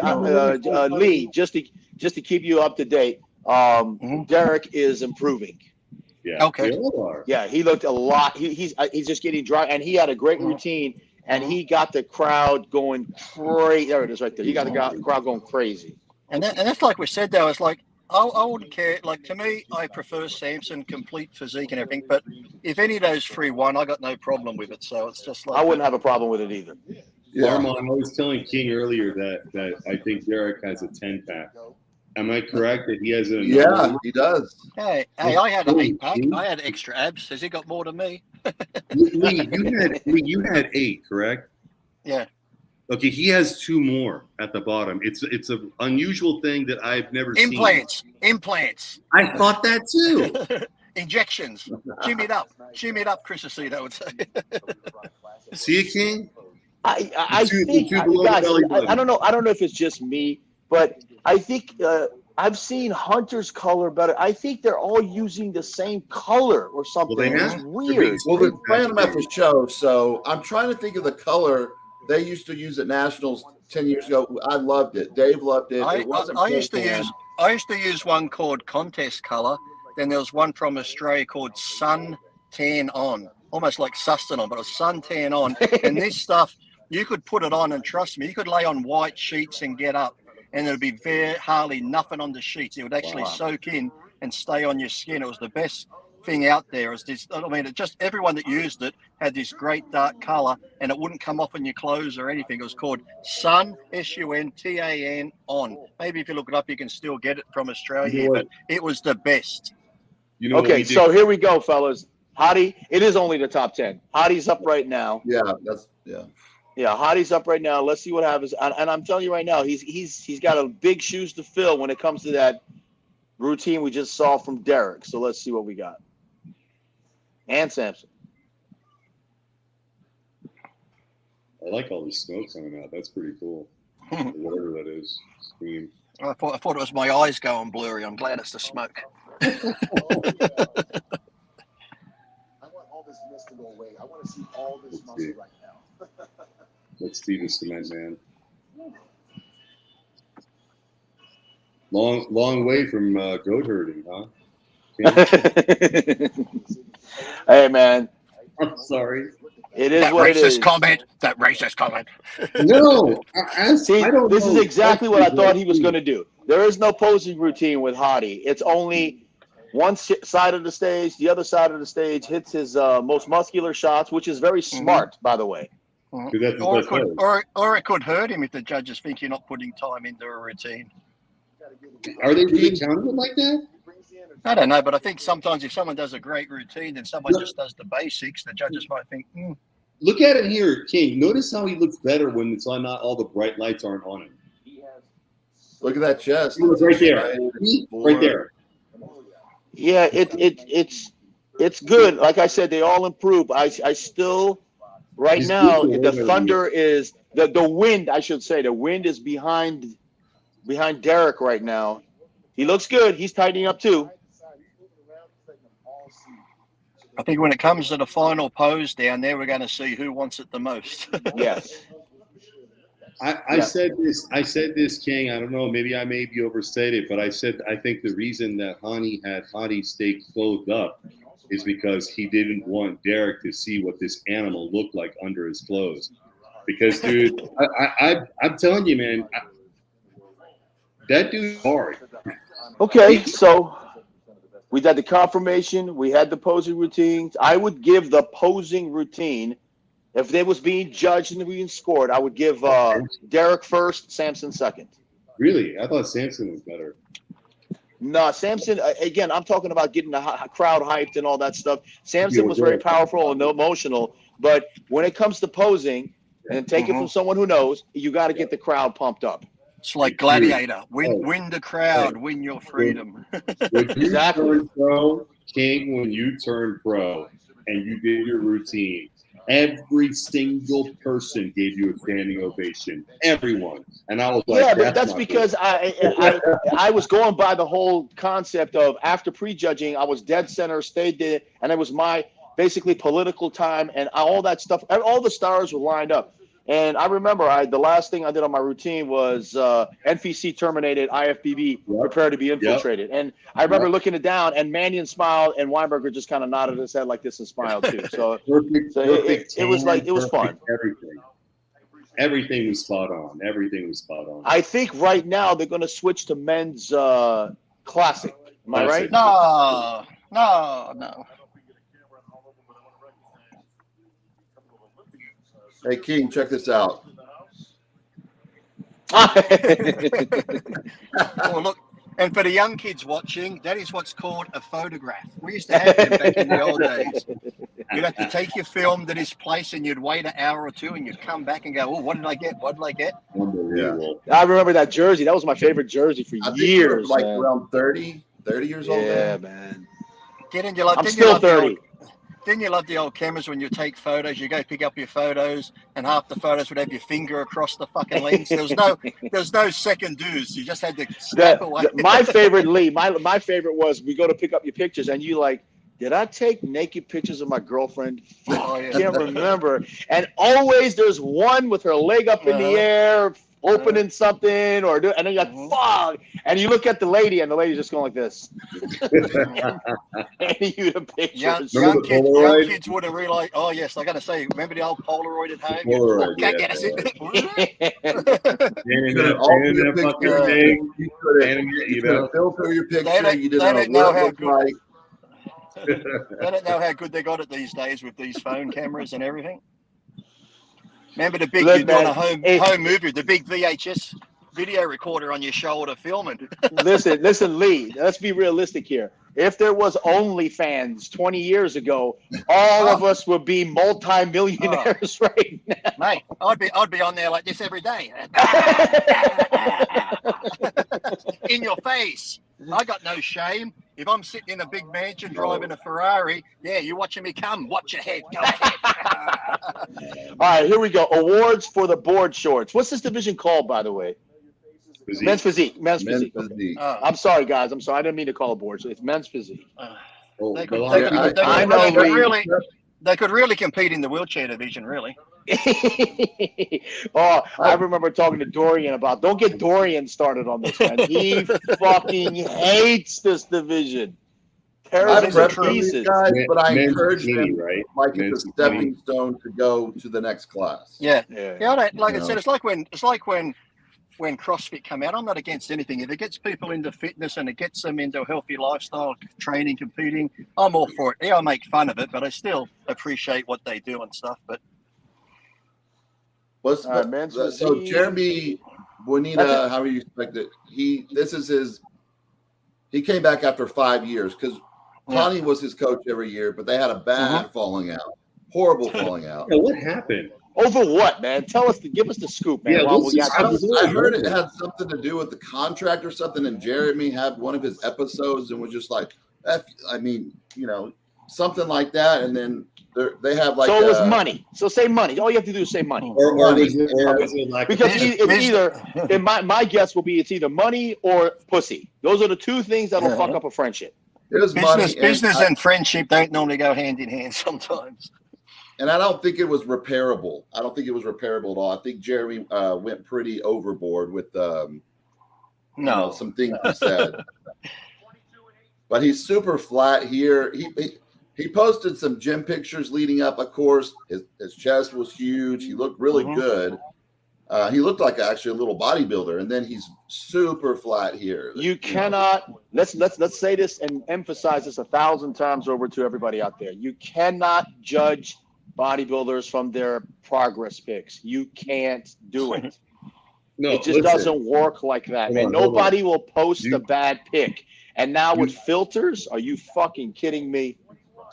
Lee, just to keep you up to date, Derek is improving. Yeah. Okay. Yeah, he looked a lot. He's just getting dry, and he had a great routine, and he got the crowd going crazy. There it is, right there. He got the crowd going crazy. And that's like we said, though. It's like I wouldn't care. Like to me, I prefer Samson, complete physique and everything. But if any of those three won, I got no problem with it. So it's just like I wouldn't have a problem with it either. Yeah. Armon, I was telling King earlier that I think Derek has a 10-pack. Am I correct that he has a? Yeah, he does. Hey, I had an 8-pack. I had extra abs. Has he got more than me? Lee, you had 8, correct? Yeah. Okay, he has 2 more at the bottom. It's an unusual thing that I've never seen. Implants. I thought that too. Injections. Shimmy it up, Chris Aceto would say. See it, King? I think, two below the guys, belly button. I don't know if it's just me, but I think I've seen Hunter's color better. I think they're all using the same color or something. Well, they It's have. weird. Well, they're playing them at the show, so I'm trying to think of the color they used to use at Nationals 10 years ago. I loved it. Dave loved it. It wasn't. I used to use one called Contest Color. Then there was one from Australia called Sun Tan On, almost like Sustanon, but it was Sun Tan On. And this stuff, you could put it on, and trust me, you could lay on white sheets and get up, and there'd be hardly nothing on the sheets. It would actually soak in and stay on your skin. It was the best thing out there. Is this? I mean, everyone that used it had this great dark color, and it wouldn't come off on your clothes or anything. It was called Sun Suntan On. Maybe if you look it up, you can still get it from Australia. But it was the best. Okay, so here we go, fellas. Hadi, it is only the top 10. Hadi's up right now. Yeah. Yeah, Hadi's up right now. Let's see what happens. And I'm telling you right now, he's got a big shoes to fill when it comes to that routine we just saw from Derek. So let's see what we got. And Samson. I like all the smoke coming out. That's pretty cool. Whatever that is. Scream. I thought it was my eyes going blurry. I'm glad it's the smoke. I want all this mist to go away. I want to see all this muscle right now. Let's see the cement, man. Long way from goat herding, huh? Hey, man. I'm sorry. It is That what it is. That racist comment. No. See, I don't this know. is exactly what I thought he was going to do. There is no posing routine with Hadi. It's only one side of the stage. The other side of the stage hits his most muscular shots, which is very smart, by the way. Or it could hurt him if the judges think you're not putting time into a routine. Are they really counting it like that? I don't know, but I think sometimes if someone does a great routine, then someone just does the basics, the judges might think, Look at it here, King. Notice how he looks better when it's on. Not all the bright lights aren't on him. Look at that chest. Right there. Right there. Yeah, it's good. Like I said, they all improve. I still right now the thunder is the wind. I should say the wind is behind Derek right now. He looks good. He's tightening up too. I think when it comes to the final pose down there, we're going to see who wants it the most. Yes. I said this, King. I don't know. Maybe I may be overstated, but I said I think the reason that Hani had Hadi stay clothed up is because he didn't want Derek to see what this animal looked like under his clothes. Because, dude, I'm telling you, man, that dude's hard. Okay, so we had the confirmation. We had the posing routines. I would give the posing routine, if they was being judged and being scored, I would give Derek first, Samson second. Really? I thought Samson was better. No, Samson, again, I'm talking about getting the crowd hyped and all that stuff. Samson was very powerful and emotional, but when it comes to posing, and take it from someone who knows, you got to get the crowd pumped up. It's like Gladiator. Win the crowd, win your freedom. Exactly. King, when you turned pro and you did your routine, every single person gave you a standing ovation. Everyone. And I was like, yeah, but that's because I was going by the whole concept of after prejudging, I was dead center, stayed there, and it was my basically political time and all that stuff. All the stars were lined up. And I remember the last thing I did on my routine was NPC terminated, IFBB prepared to be infiltrated. And I remember looking it down, and Mannion smiled, and Weinberger just kind of nodded his head like this and smiled too. So, it was like, it was fun. Everything was spot on. Everything was spot on. I think right now they're going to switch to men's classic. Am I right? No. Hey, King, check this out. Oh, look. And for the young kids watching, that is what's called a photograph. We used to have them back in the old days. you'd have to take your film to this place and you'd wait an hour or two and you'd come back and go, oh, what did I get? What did I get? Unbelievable. I remember that jersey. That was my favorite jersey for I think you were years. like man. around 30 years old. Yeah, Then. man. Didn't you love, I'm didn't still you love the 30. old, didn't you love the old cameras when you take photos? You go pick up your photos, and half the photos would have your finger across the fucking lens. There was no second do's. You just had to snap away. My favorite, Lee, my favorite was we go to pick up your pictures, and you like, did I take naked pictures of my girlfriend? Oh, yeah. Can't remember. And always there's one with her leg up in the air, opening something, and then you're like, fuck. And you look at the lady, and the lady's just going like this. Handing you the pictures. Young kids wouldn't realize. Oh yes, I got to say, remember the old Polaroid at home? Polaroid, Can't yeah. get us in. You could filter your picture. You They didn't don't know know what it how looked good. like. They don't know how good they got it these days with these phone cameras and everything. Remember the big, Look, you're doing man, a home movie, the big VHS video recorder on your shoulder filming. Listen, Lee, let's be realistic here. If there was OnlyFans 20 years ago, all of us would be multi-millionaires right now. Mate, I'd be on there like this every day. In your face. I got no shame. If I'm sitting in a big mansion driving a Ferrari, yeah, you're watching me come. Watch your head. Go ahead. All right, here we go. Awards for the board shorts. What's this division called, by the way? Physique. Men's physique. Men's Men's physique. physique. I'm sorry, guys. I'm sorry. I didn't mean to call it board. So it's men's physique. They could really compete in the wheelchair division, really. Oh, I remember talking to Dorian about. Don't get Dorian started on this, man. He fucking hates this division. Tears I've into read for these pieces. guys, but I Men's encourage bikini, them right? like it's Men's a stepping stone to go to the next class. Yeah. Yeah. Yeah, like You I said, it's like when CrossFit come out. I'm not against anything. If it gets people into fitness and it gets them into a healthy lifestyle, training, competing, I'm all for it. Yeah, I make fun of it, but I still appreciate what they do and stuff. But Men's so physique. Jeremy Bonita, how you expect it? He came back after 5 years because Connie was his coach every year, but they had a bad falling out, horrible falling out. Yeah, what happened? Over what, man? Give us the scoop, man. Yeah, While what's we this- got this. I heard it had something to do with the contract or something, and Jeremy had one of his episodes and was just like, something like that, and then they have like. So it was money. So say money. All you have to do is say money. Or was it like Because it's either, and my guess will be it's either money or pussy. Those are the two things that'll fuck up a friendship. It was business and friendship don't normally go hand in hand sometimes. And I don't think it was repairable. I don't think it was repairable at all. I think Jeremy went pretty overboard with some things he said. But he's super flat here. He posted some gym pictures leading up. Of course, his chest was huge. He looked really good. He looked like actually a little bodybuilder. And then he's super flat here. You cannot. Let's say this and emphasize this 1,000 times over to everybody out there. You cannot judge bodybuilders from their progress pics. You can't do it. No, it just doesn't work like that, man. Nobody will post a bad pic. And now with filters, are you fucking kidding me?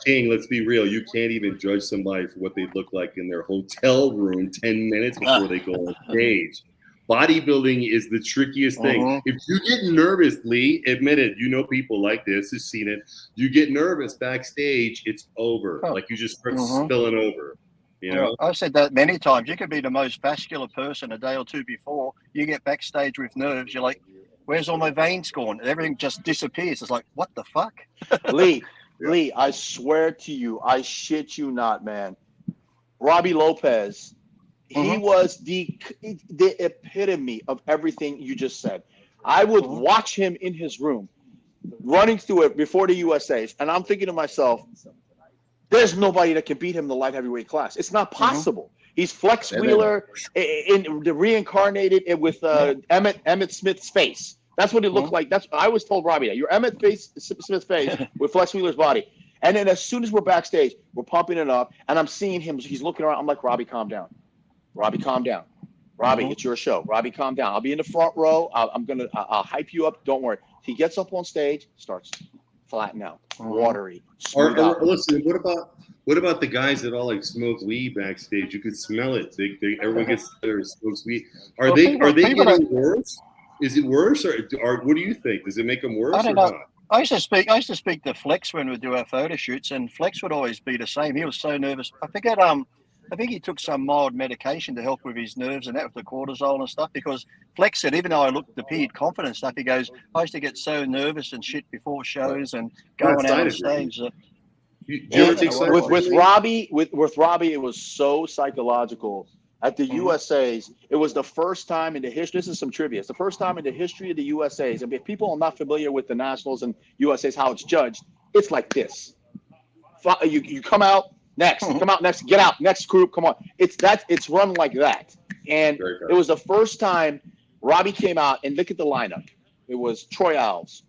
King, let's be real. You can't even judge somebody for what they look like in their hotel room 10 minutes before they go on stage. Bodybuilding is the trickiest thing. If you get nervous, Lee, admit it. You know people like this, who've seen it. You get nervous backstage, it's over. Like you just start spilling over. You know? I've said that many times. You could be the most vascular person a day or two before. You get backstage with nerves. You're like, where's all my veins gone? And everything just disappears. It's like, what the fuck? Lee, I swear to you, I shit you not, man. Robbie Lopez, he was the epitome of everything you just said. I would watch him in his room, running through it before the USAs, and I'm thinking to myself, there's nobody that can beat him in the light heavyweight class. It's not possible. He's Flex Wheeler in the reincarnated with Emmett Smith's face. That's what it looked like. I was told Robbie that. You're Emmett Smith's face with Flex Wheeler's body. And then as soon as we're backstage, we're pumping it up, and I'm seeing him. He's looking around. I'm like, Robbie, calm down. Robbie, calm down. Robbie, it's your show. Robbie, calm down. I'll be in the front row. I'll hype you up. Don't worry. He gets up on stage, starts flatten out, watery. Listen, what about What about the guys that all like smoke weed backstage? You could smell it. Everyone gets there and smokes weed. Are they getting worse? Is it worse, or what do you think? Does it make them worse? I don't or know. not? I used to speak to Flex when we do our photo shoots, and Flex would always be the same. He was so nervous. I think he took some mild medication to help with his nerves and that, with the cortisol and stuff. Because Flex said, even though I looked appeared confident and stuff, he goes, I used to get so nervous and shit before shows and going out on stage. Do you ever take with Robbie, it was so psychological. At the USA's, it was the first time in the history. This is some trivia. It's the first time in the history of the USA's. And if people are not familiar with the Nationals and USA's, how it's judged, it's like this. You come out next, come out next, get out, next group, come on. It's run like that. And it was the first time Robbie came out, and look at the lineup. It was Troy Alves,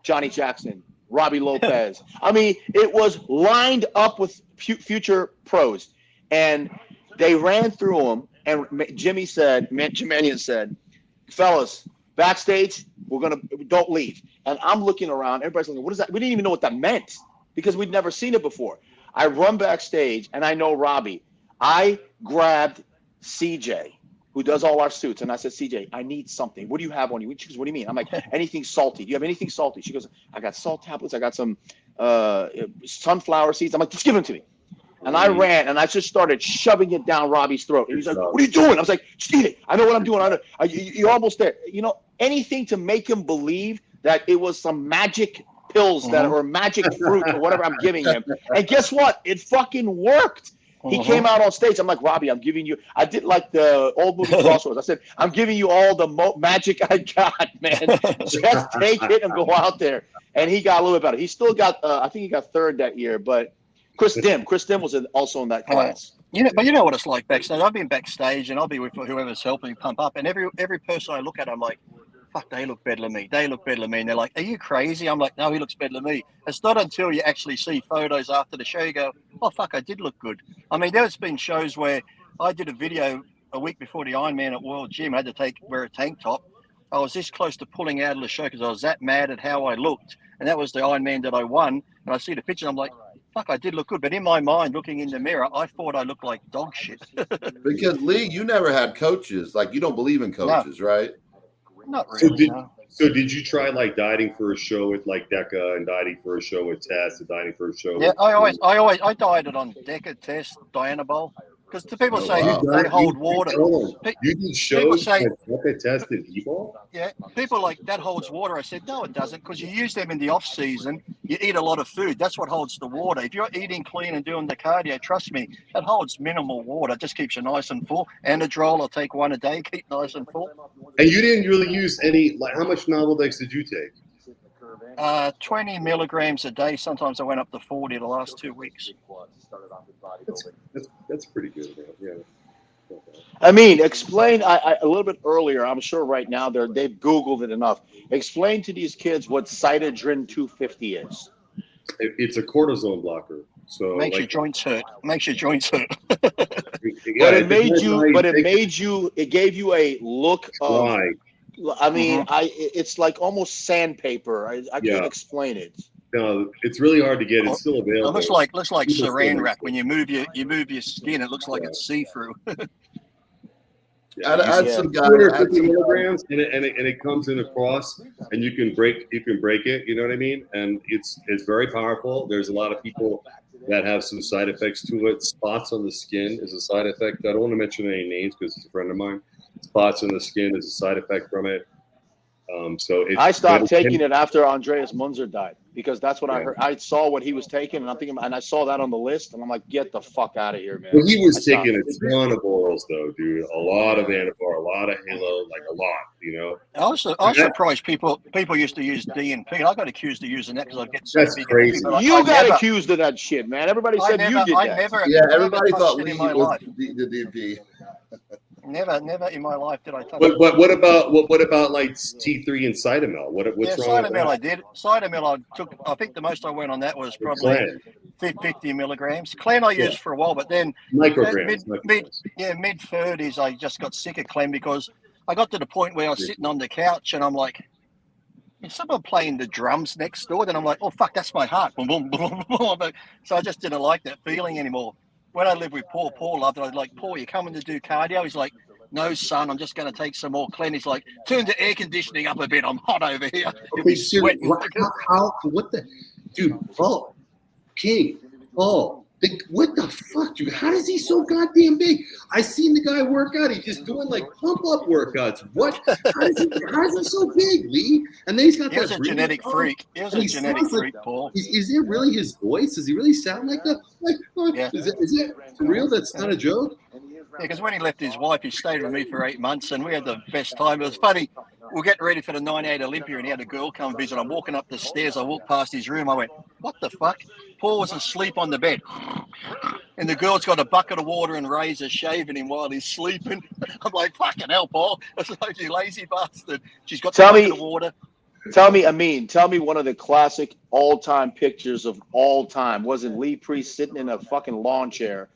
Johnny Jackson, Robbie Lopez. I mean, it was lined up with future pros. And they ran through them, and Jimmy Mannion said, fellas, backstage, don't leave. And I'm looking around, everybody's looking, what is that? We didn't even know what that meant because we'd never seen it before. I run backstage, and I know Robbie. I grabbed CJ, who does all our suits, and I said, CJ, I need something. What do you have on you? She goes, what do you mean? I'm like, anything salty. Do you have anything salty? She goes, I got salt tablets. I got some sunflower seeds. I'm like, just give them to me. And I ran, and I just started shoving it down Robbie's throat. And he's like, what are you doing? I was like, just eat it. I know what I'm doing. You're almost there. You know, anything to make him believe that it was some magic pills or magic fruit or whatever I'm giving him. And guess what? It fucking worked. He came out on stage. I'm like, Robbie, I'm giving you – I did like the old movie Crossroads. I said, I'm giving you all the magic I got, man. Just take it and go out there. And he got a little bit better. He still got I think he got third that year, but – Chris Dim was also in that class. But you know what it's like backstage. I've been backstage, and I'll be with whoever's helping pump up. And every person I look at, I'm like, fuck, they look better than me. They look better than me. And they're like, are you crazy? I'm like, no, he looks better than me. It's not until you actually see photos after the show, you go, oh, fuck, I did look good. I mean, there's been shows where I did a video a week before the Ironman at World Gym. I had to wear a tank top. I was this close to pulling out of the show because I was that mad at how I looked. And that was the Ironman that I won. And I see the picture, and I'm like, fuck, I did look good. But in my mind, looking in the mirror, I thought I looked like dog shit. Because, Lee, you never had coaches. Like, you don't believe in coaches, right? Not really, So did you try, like, dieting for a show with, like, Decca and dieting for a show with Tess and dieting for a show with... I dieted on Decca, Tess, Dianabol. Because the people say they hold water. You did shows with Decca, Tess, and Ebol? Yeah, people like, that holds water. I said, no, it doesn't, because you use them in the off-season. You eat a lot of food. That's what holds the water. If you're eating clean and doing the cardio, trust me, it holds minimal water. It just keeps you nice and full. Anadrol, I'll take one a day, keep nice and full. And you didn't really use any, like, how much Novodex did you take? 20 milligrams a day. Sometimes I went up to 40 the last 2 weeks. That's pretty good, man. Yeah. I mean, explain a little bit earlier. I'm sure right now they've Googled it enough. Explain to these kids what Cytodrin 250 is. It's a cortisone blocker. So makes your joints hurt. It gave you a look of. Right. I mean, it's like almost sandpaper. I can't explain it. No, it's really hard to get. It's still available. It looks like saran wrap. When you move your skin, it looks like it's see-through. I had some guy 250 milligrams, and it comes in a cross, and you can break it. You know what I mean? And it's very powerful. There's a lot of people that have some side effects to it. Spots on the skin is a side effect. I don't want to mention any names because it's a friend of mine. Spots on the skin is a side effect from it. I stopped taking it after Andreas Munzer died because that's what I heard. I saw what he was taking, and I'm thinking, and I saw that on the list, and I'm like, get the fuck out of here, man. Well, he was taking a ton of orals, though, dude. A lot of Anavar, a lot of Halo, like a lot, you know. I was surprised people used to use DNP. I got accused of using that because I get so that's crazy. You got accused of that shit, man. Everybody said you did that. Everybody thought Lee was the DNP. Never in my life did I touch it. But what about like T3 and Cytomel? What's wrong with that? I did. Cytomel I took. I think the most I went on that was probably 50 milligrams. Clen I used for a while, but then micrograms. Mid-30s, I just got sick of Clen because I got to the point where I was sitting on the couch and I'm like, someone playing the drums next door. Then I'm like, oh fuck, that's my heart. Boom, boom, boom, boom. So I just didn't like that feeling anymore. When I lived with Paul loved it. I was like, Paul, you coming to do cardio? He's like, no, son, I'm just going to take some more clean. He's like, turn the air conditioning up a bit. I'm hot over here. You'll be sweating. What the, dude? Paul, King, Paul. What the fuck, dude? How is he so goddamn big? I seen the guy work out. He's just doing like pump up workouts. What? How is he so big, Lee? And then he's got He was a genetic freak. He was a genetic freak, Paul. Is it really his voice? Does he really sound like that? Yeah. Is it for real? That's not a joke? Yeah, because when he left his wife, he stayed with me for 8 months, and we had the best time. It was funny. We're getting ready for the '98 Olympia, and he had a girl come visit. I'm walking up the stairs. I walked past his room. I went, what the fuck? Paul was asleep on the bed. And the girl's got a bucket of water and razor shaving him while he's sleeping. I'm like, fucking hell, Paul. I was like, you lazy bastard. She's got the bucket of water. Tell me, Ameen, tell me one of the classic all-time pictures of all time. Wasn't Lee Priest sitting in a fucking lawn chair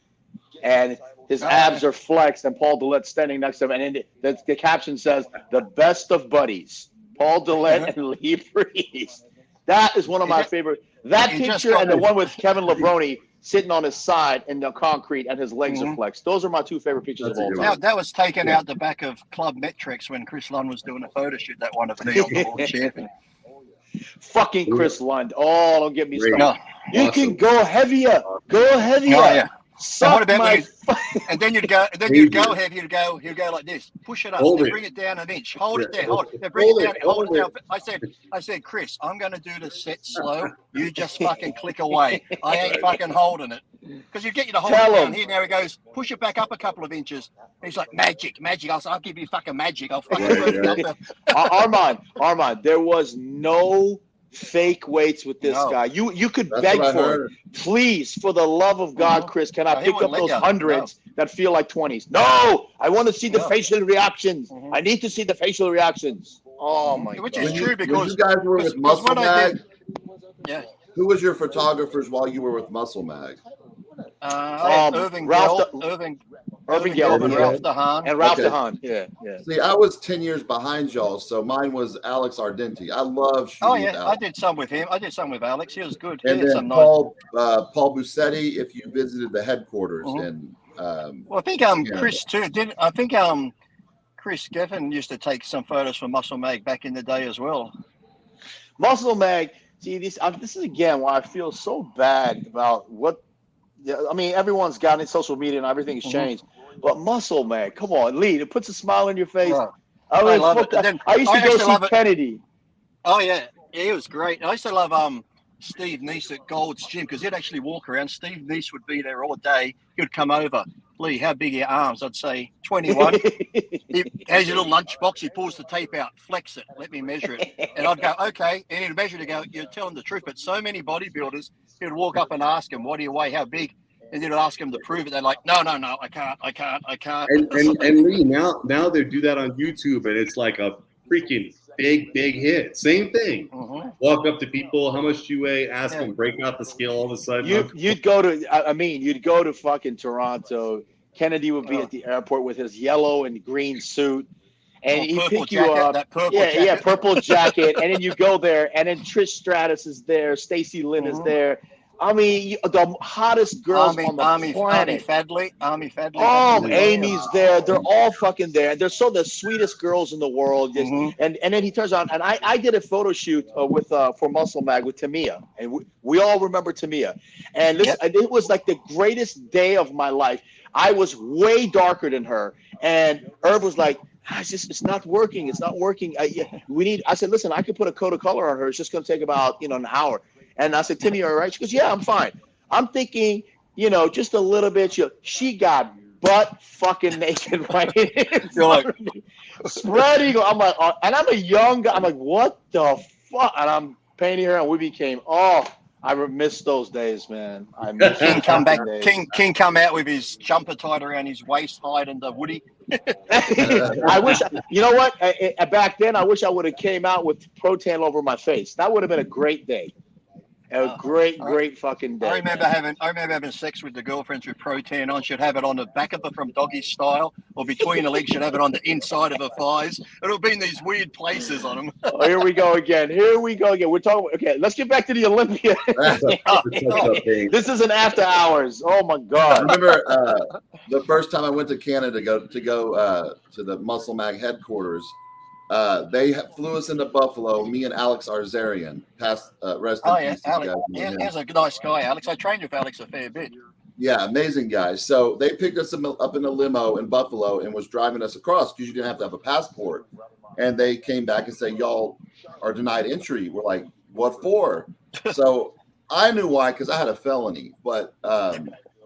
and his abs are flexed and Paul Dillette standing next to him, and the caption says, the best of buddies, Paul Dillette and Lee Priest. That is one of my favorite. That picture and the one with Kevin Levrone sitting on his side in the concrete and his legs are flexed. Those are my two favorite pictures of all time. That was taken out the back of Club Metrics when Chris Lund was doing a photo shoot, that one of me on the world champion. Fucking Chris Lund. Oh, don't get me started. You can go heavier. Go heavier. Oh, yeah. And what about and then you'd go heavy, he'd go like this. Push it up, then bring it down an inch. Hold it there, hold it. Then bring it down, hold it down. I said, Chris, I'm gonna do the set slow. You just fucking click away. I ain't fucking holding it. Because you get you to hold it down here. Now he goes, push it back up a couple of inches. And he's like, magic. I'll give you fucking magic. I'll fucking Armand, there was no fake weights with this guy. You could beg for it. Please, for the love of God, Chris, can I pick up those hundreds that feel like 20s? No! I want to see the facial reactions. I need to see the facial reactions. Oh my God. Which is true because you guys were with Muscle Mag. Who was your photographers while you were with Muscle Mag? Irving Gelb and Ralph DeHaan. And Ralph DeHaan. Yeah. See, I was 10 years behind y'all, so mine was Alex Ardenti. I love shooting with Alex. I did some with him. I did some with Alex. He was good. And then Paul Busetti, if you visited the headquarters. And well, I think Chris too. I think Chris Geffen used to take some photos for Muscle Mag back in the day as well. Muscle Mag. See, this is again why I feel so bad about what. Yeah, I mean, everyone's got it, social media and everything's changed. But Muscle Mag, come on, Lee, it puts a smile on your face. Yeah. I love it. I used to go see Kennedy. Oh yeah, he was great. I used to love Steve Neese at Gold's Gym because he'd actually walk around. Steve Neese would be there all day. He would come over. Lee, how big are your arms? I'd say 21. He has your little lunchbox. He pulls the tape out, flex it, let me measure it. And I'd go, okay. And he'd measure it and go, you're telling the truth. But so many bodybuilders, he would walk up and ask him, what do you weigh? How big? And then he'd ask him to prove it. They're like, no, I can't. And Lee, now they do that on YouTube, and it's like a freaking big hit. Same thing. Walk up to people, how much do you weigh? Ask them, break out the scale all of a sudden. You'd go to fucking Toronto. Kennedy would be at the airport with his yellow and green suit, and he'd pick you up. Purple jacket. And then you go there, and then Trish Stratus is there, Stacey Lynn is there. I mean, the hottest girls on the planet. Army Fadley. Oh, Amy's there. They're all fucking there. They're the sweetest girls in the world. And then he turns on, and I did a photo shoot for Muscle Mag with Tamia, and we all remember Tamia. And it was like the greatest day of my life. I was way darker than her, and Irv was like, it's not working. It's not working. I said, listen, I could put a coat of color on her. It's just going to take about an hour. And I said, Timmy, all right? She goes, yeah, I'm fine. I'm thinking, just a little bit. She got butt fucking naked right in front of me. Spreading. I'm like, and I'm a young guy. I'm like, what the fuck? And I'm painting her, and we became, I miss those days, man. I miss King come back. King come out with his jumper tied around his waist, hiding the Woody. I wish, what? Back then, I wish I would have came out with protein over my face. That would have been a great day. A great fucking day. I remember having sex with the girlfriends with protein on. She'd have it on the back of her from doggy style, or between the legs. She'd have it on the inside of her thighs. It'll be in these weird places on them. Oh, here we go again. We're talking. Okay, let's get back to the Olympia. This is an after hours. Oh my God. I remember the first time I went to Canada to go to the Muscle Mag headquarters. They flew us into Buffalo. Me and Alex Arzarian, past rest in peace. Alex. He's a nice guy, Alex. I trained with Alex a fair bit. Yeah, amazing guy. So they picked us up in a limo in Buffalo and was driving us across because you didn't have to have a passport. And they came back and said, "Y'all are denied entry." We're like, "What for?" So I knew why, because I had a felony. But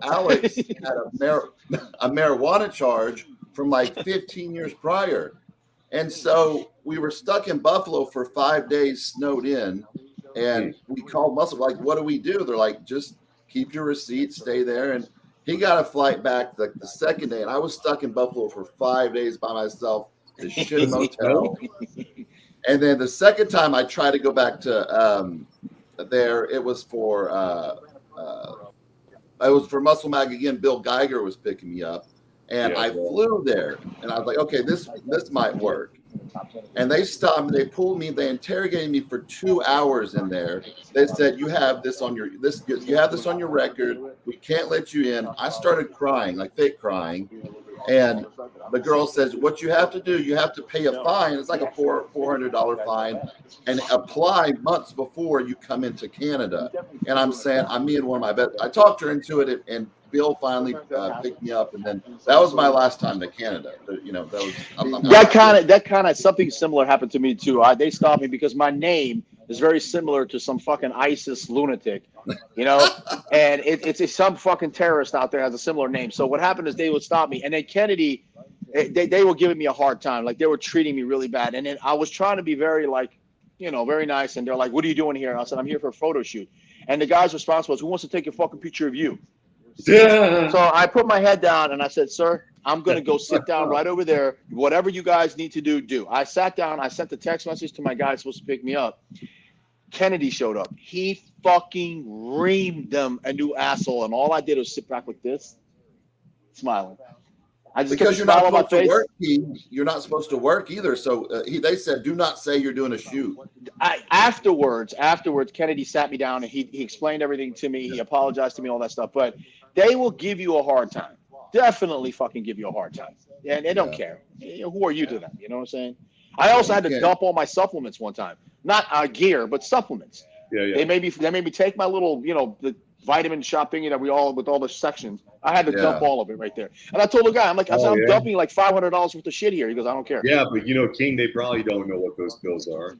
Alex had a marijuana charge from like 15 years prior. And so we were stuck in Buffalo for 5 days, snowed in, and we called Muscle. Like, what do we do? They're like, just keep your receipt, stay there. And he got a flight back the second day, and I was stuck in Buffalo for 5 days by myself in a shit motel. And then the second time I tried to go back to there, it was for Muscle Mag again. Bill Geiger was picking me up. And I flew there, and I was like, okay, this might work. And they stopped me. They pulled me. They interrogated me for 2 hours in there. They said, you have this on your record. We can't let you in. I started crying, like fake crying. And the girl says, what you have to do, you have to pay a fine. It's like a $400 fine, and apply months before you come into Canada. And I'm saying, I'm me and one of my best. I talked her into it, and Bill finally picked me up, and then that was my last time to Canada. You know, that kind of something similar happened to me too. They stopped me because my name is very similar to some fucking ISIS lunatic, you know, and it's some fucking terrorist out there has a similar name. So what happened is they would stop me, and then Kennedy, they were giving me a hard time, like they were treating me really bad, and then I was trying to be very very nice, and they're like, "What are you doing here?" And I said, "I'm here for a photo shoot," and the guy's response was, "Who wants to take a fucking picture of you?" Yeah. So I put my head down and I said, "Sir, I'm going to go sit down right over there. Whatever you guys need to do." I sat down. I sent the text message to my guy supposed to pick me up. Kennedy showed up. He fucking reamed them a new asshole. And all I did was sit back like this, smiling. I just because you're not supposed to work. You're not supposed to work either. So they said, do not say you're doing a shoot. Afterwards, Kennedy sat me down and he explained everything to me. He apologized to me, all that stuff. But they will give you a hard time. Definitely fucking give you a hard time. And they don't care. Who are you to them? You know what I'm saying? I also had to dump all my supplements one time. Not gear, but supplements. Yeah. They made me take my little, the vitamin shot thingy that with all the sections. I had to dump all of it right there. And I told the guy, I'm dumping like $500 worth of shit here. He goes, I don't care. Yeah, but King, they probably don't know what those pills are,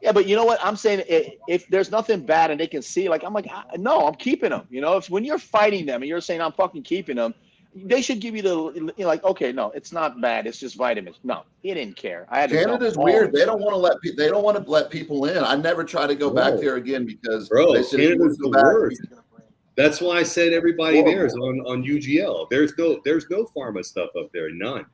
Yeah, but you know what? I'm saying if there's nothing bad and they can see, no, I'm keeping them. When you're fighting them and you're saying I'm fucking keeping them, they should give you okay, no, it's not bad. It's just vitamins. No, he didn't care. Canada's weird. They don't want to let people in. I never try to go back there again because they said Canada's the worst. That's why I said everybody there is on UGL. There's no pharma stuff up there. None.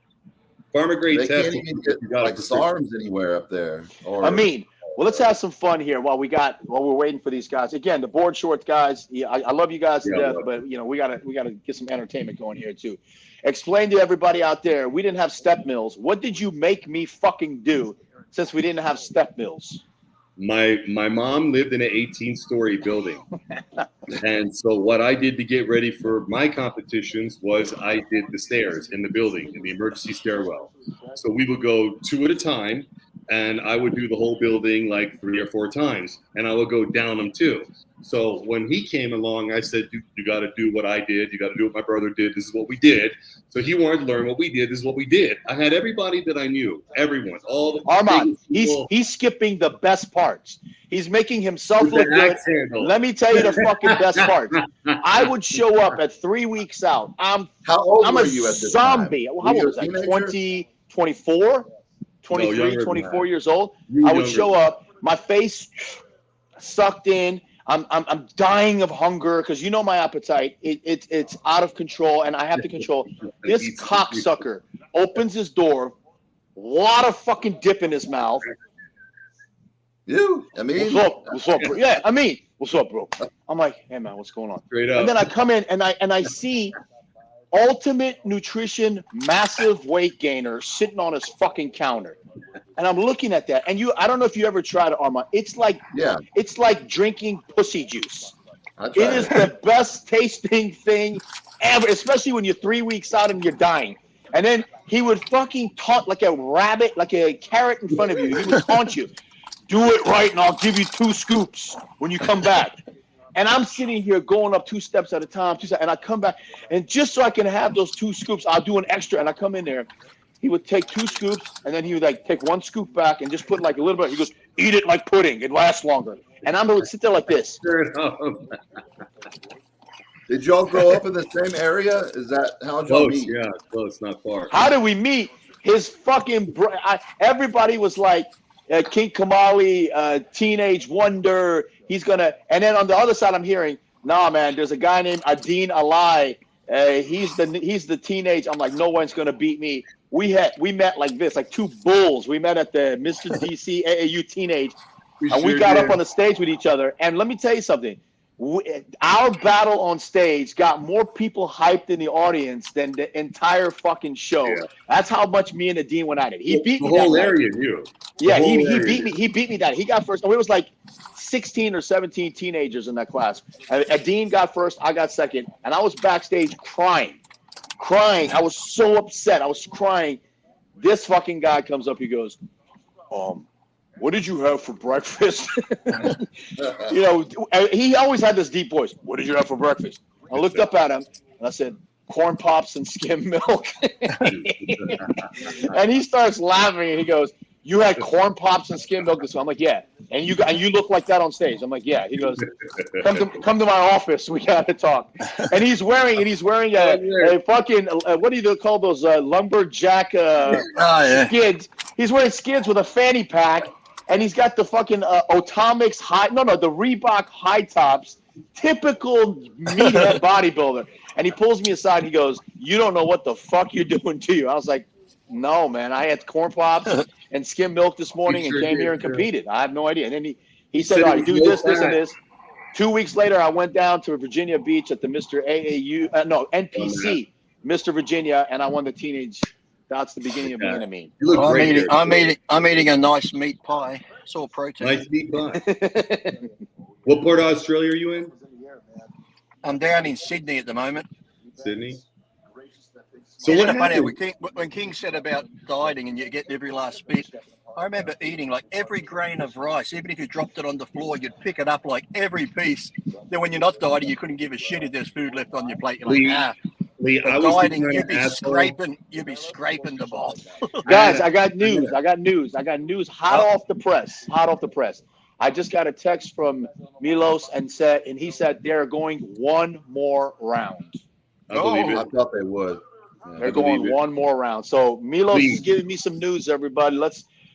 Pharma grade they tests. Can't even get SARMs anywhere up there. Well, let's have some fun here while we're waiting for these guys. Again, the board shorts guys. Yeah, I love you guys to death, but we gotta get some entertainment going here too. Explain to everybody out there. We didn't have step mills. What did you make me fucking do since we didn't have step mills? My mom lived in an 18-story building, and so what I did to get ready for my competitions was I did the stairs in the building, in the emergency stairwell. So we would go 2 at a time, and I would do the whole building like 3 or 4 times, and I would go down them too. So when he came along, I said, you got to do what I did. You got to do what my brother did. This is what we did. So he wanted to learn what we did. This is what we did. I had everybody that I knew, everyone, all the Armon, he's skipping the best parts. He's making himself look good. Let me tell you the fucking best part. I would show up at 3 weeks out. How old were you at this zombie. Time? How old was I? 20, 24, 23, 24 years old. I would show up, my face sucked in. I'm dying of hunger because my appetite. It's out of control, and I have to control. This cocksucker opens his door, a lot of fucking dip in his mouth, Ameen? What's up, bro? Yeah, Ameen. What's up, bro? I'm like, hey man, what's going on? Straight up. And then I come in and I see Ultimate Nutrition massive weight gainer sitting on his fucking counter. And I'm looking at that. And I don't know if you ever tried it, Armand. It's like drinking pussy juice. It is the best tasting thing ever, especially when you're 3 weeks out and you're dying. And then he would fucking taunt like a rabbit, like a carrot in front of you. He would taunt you. Do it right and I'll give you 2 scoops when you come back. And I'm sitting here going up 2 steps at a time, and I come back, and just so I can have those 2 scoops, I'll do an extra, and I come in there. He would take 2 scoops, and then he would like take 1 scoop back and just put like a little bit. He goes, eat it like pudding. It lasts longer. And I'm going to sit there like this. Did y'all grow up in the same area? Is that how y'all meet? Yeah, close, not far. How did we meet? His fucking everybody was like, King Kamali, teenage wonder. He's gonna, and then on the other side, I'm hearing, nah, man. There's a guy named Ameen Alai. He's the teenage. I'm like, no one's gonna beat me. We met like this, like 2 bulls. We met at the Mr. DC AAU teenage, and we got up on the stage with each other. And let me tell you something. Our battle on stage got more people hyped in the audience than the entire fucking show. Yeah. That's how much me and Adine went at it. He beat me. The whole area knew. Yeah, he beat me. He beat me that. He got first. It was like 16 or 17 teenagers in that class. Adine got first. I got second. And I was backstage crying. I was so upset. I was crying. This fucking guy comes up. He goes, what did you have for breakfast? You know, he always had this deep voice. What did you have for breakfast? I looked up at him and I said, corn pops and skim milk. And he starts laughing and he goes, you had corn pops and skim milk this one? I'm like, yeah. And you look like that on stage. I'm like, yeah. He goes, come to my office. We gotta talk. And he's wearing a fucking what do you call those lumberjack skids? He's wearing skids with a fanny pack. And he's got the fucking Atomics the Reebok high tops, typical meathead bodybuilder. And he pulls me aside and he goes, you don't know what the fuck you're doing to you. I was like, no, man, I had corn pops and skim milk this morning and came here and competed. I have no idea. And then he said, all right, do this, and this. 2 weeks later, I went down to Virginia Beach at the Mr. NPC, Mr. Virginia, and I won the teenage. That's the beginning of being Ameen. You look great. I'm eating a nice meat pie. It's all protein. Nice meat pie. What part of Australia are you in? I'm down in Sydney at the moment. Sydney. So Isn't what it funny happened? when King said about dieting and you get every last bit? I remember eating like every grain of rice. Even if you dropped it on the floor, you'd pick it up like every piece. Then when you're not dieting, you couldn't give a shit if there's food left on your plate. You're like, Lee, I was dieting, you'd be scraping the ball. Guys, I got news. Hot off the press. I just got a text from Milos and he said they're going 1 more round. I believe it. I thought they would. Yeah, they're going 1 more round. So Milos is giving me some news, everybody.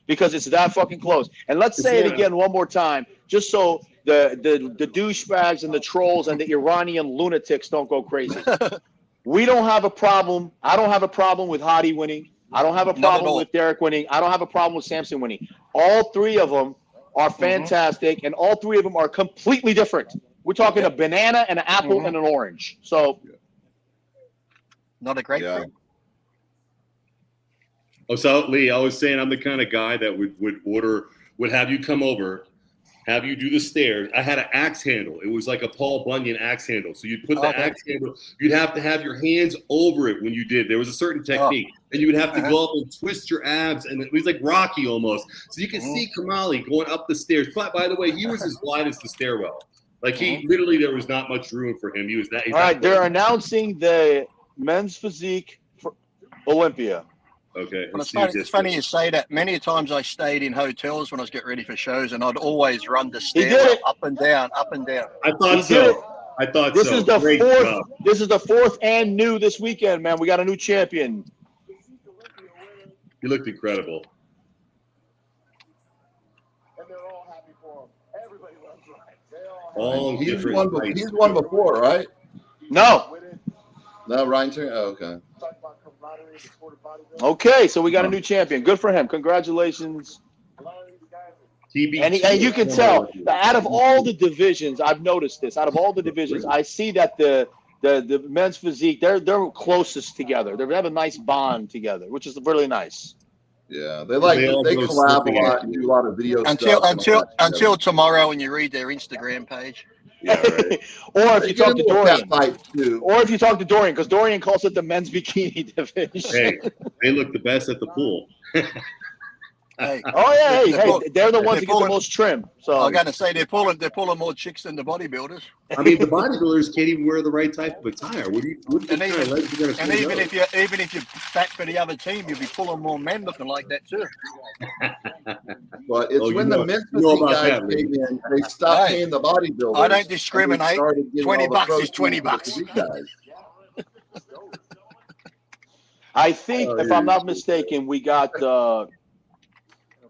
Because it's that fucking close. And let's say it again 1 more time, just so the douchebags and the trolls and the Iranian lunatics don't go crazy. We don't have a problem. I don't have a problem with Hadi winning. I don't have a problem with Derek winning. I don't have a problem with Samson winning. All 3 of them are fantastic, and all 3 of them are completely different. We're talking a banana, and an apple, and an orange. So, not a grapefruit. Yeah. Oh, so Lee, I was saying I'm the kind of guy that would have you come over, have you do the stairs. I had an axe handle. It was like a Paul Bunyan axe handle. So you'd put the axe handle. You'd have to have your hands over it when you did. There was a certain technique. And you would have to go up and twist your abs. And it was like Rocky almost. So you can see Kamali going up the stairs. But by the way, he was as wide as the stairwell. Like he literally, there was not much room for him. He was that. All right, they're announcing the men's physique for Olympia. Okay. Well, it's funny you say that. Many times I stayed in hotels when I was getting ready for shows, and I'd always run the stairwell up and down, up and down. I thought so. This is the 4th. This is the 4th and new this weekend, man. We got a new champion. You looked incredible. And they're all happy for him. Everybody loves Ryan. He's won before, right? No, Ryan Turner. Oh, okay. Okay, so we got a new champion. Good for him. Congratulations. And you can tell that out of all the divisions, I've noticed this. Out of all the divisions, I see that the men's physique, they're closest together. They have a nice bond together, which is really nice. Yeah, they collab a lot and do a lot of video stuff until tomorrow when you read their Instagram page. Yeah, right. Or if you talk to Dorian, because Dorian calls it the men's bikini division. Hey, they look the best at the pool. Hey, they're the ones that get the most trim. So I gotta say they're pulling more chicks than the bodybuilders. I mean, the bodybuilders can't even wear the right type of attire. Even if you're back for the other team, you'll be pulling more men looking like that too. But it's when the men's guys came in, they stopped paying the bodybuilders. I don't discriminate. $20 is $20. I think, if I'm not mistaken, we got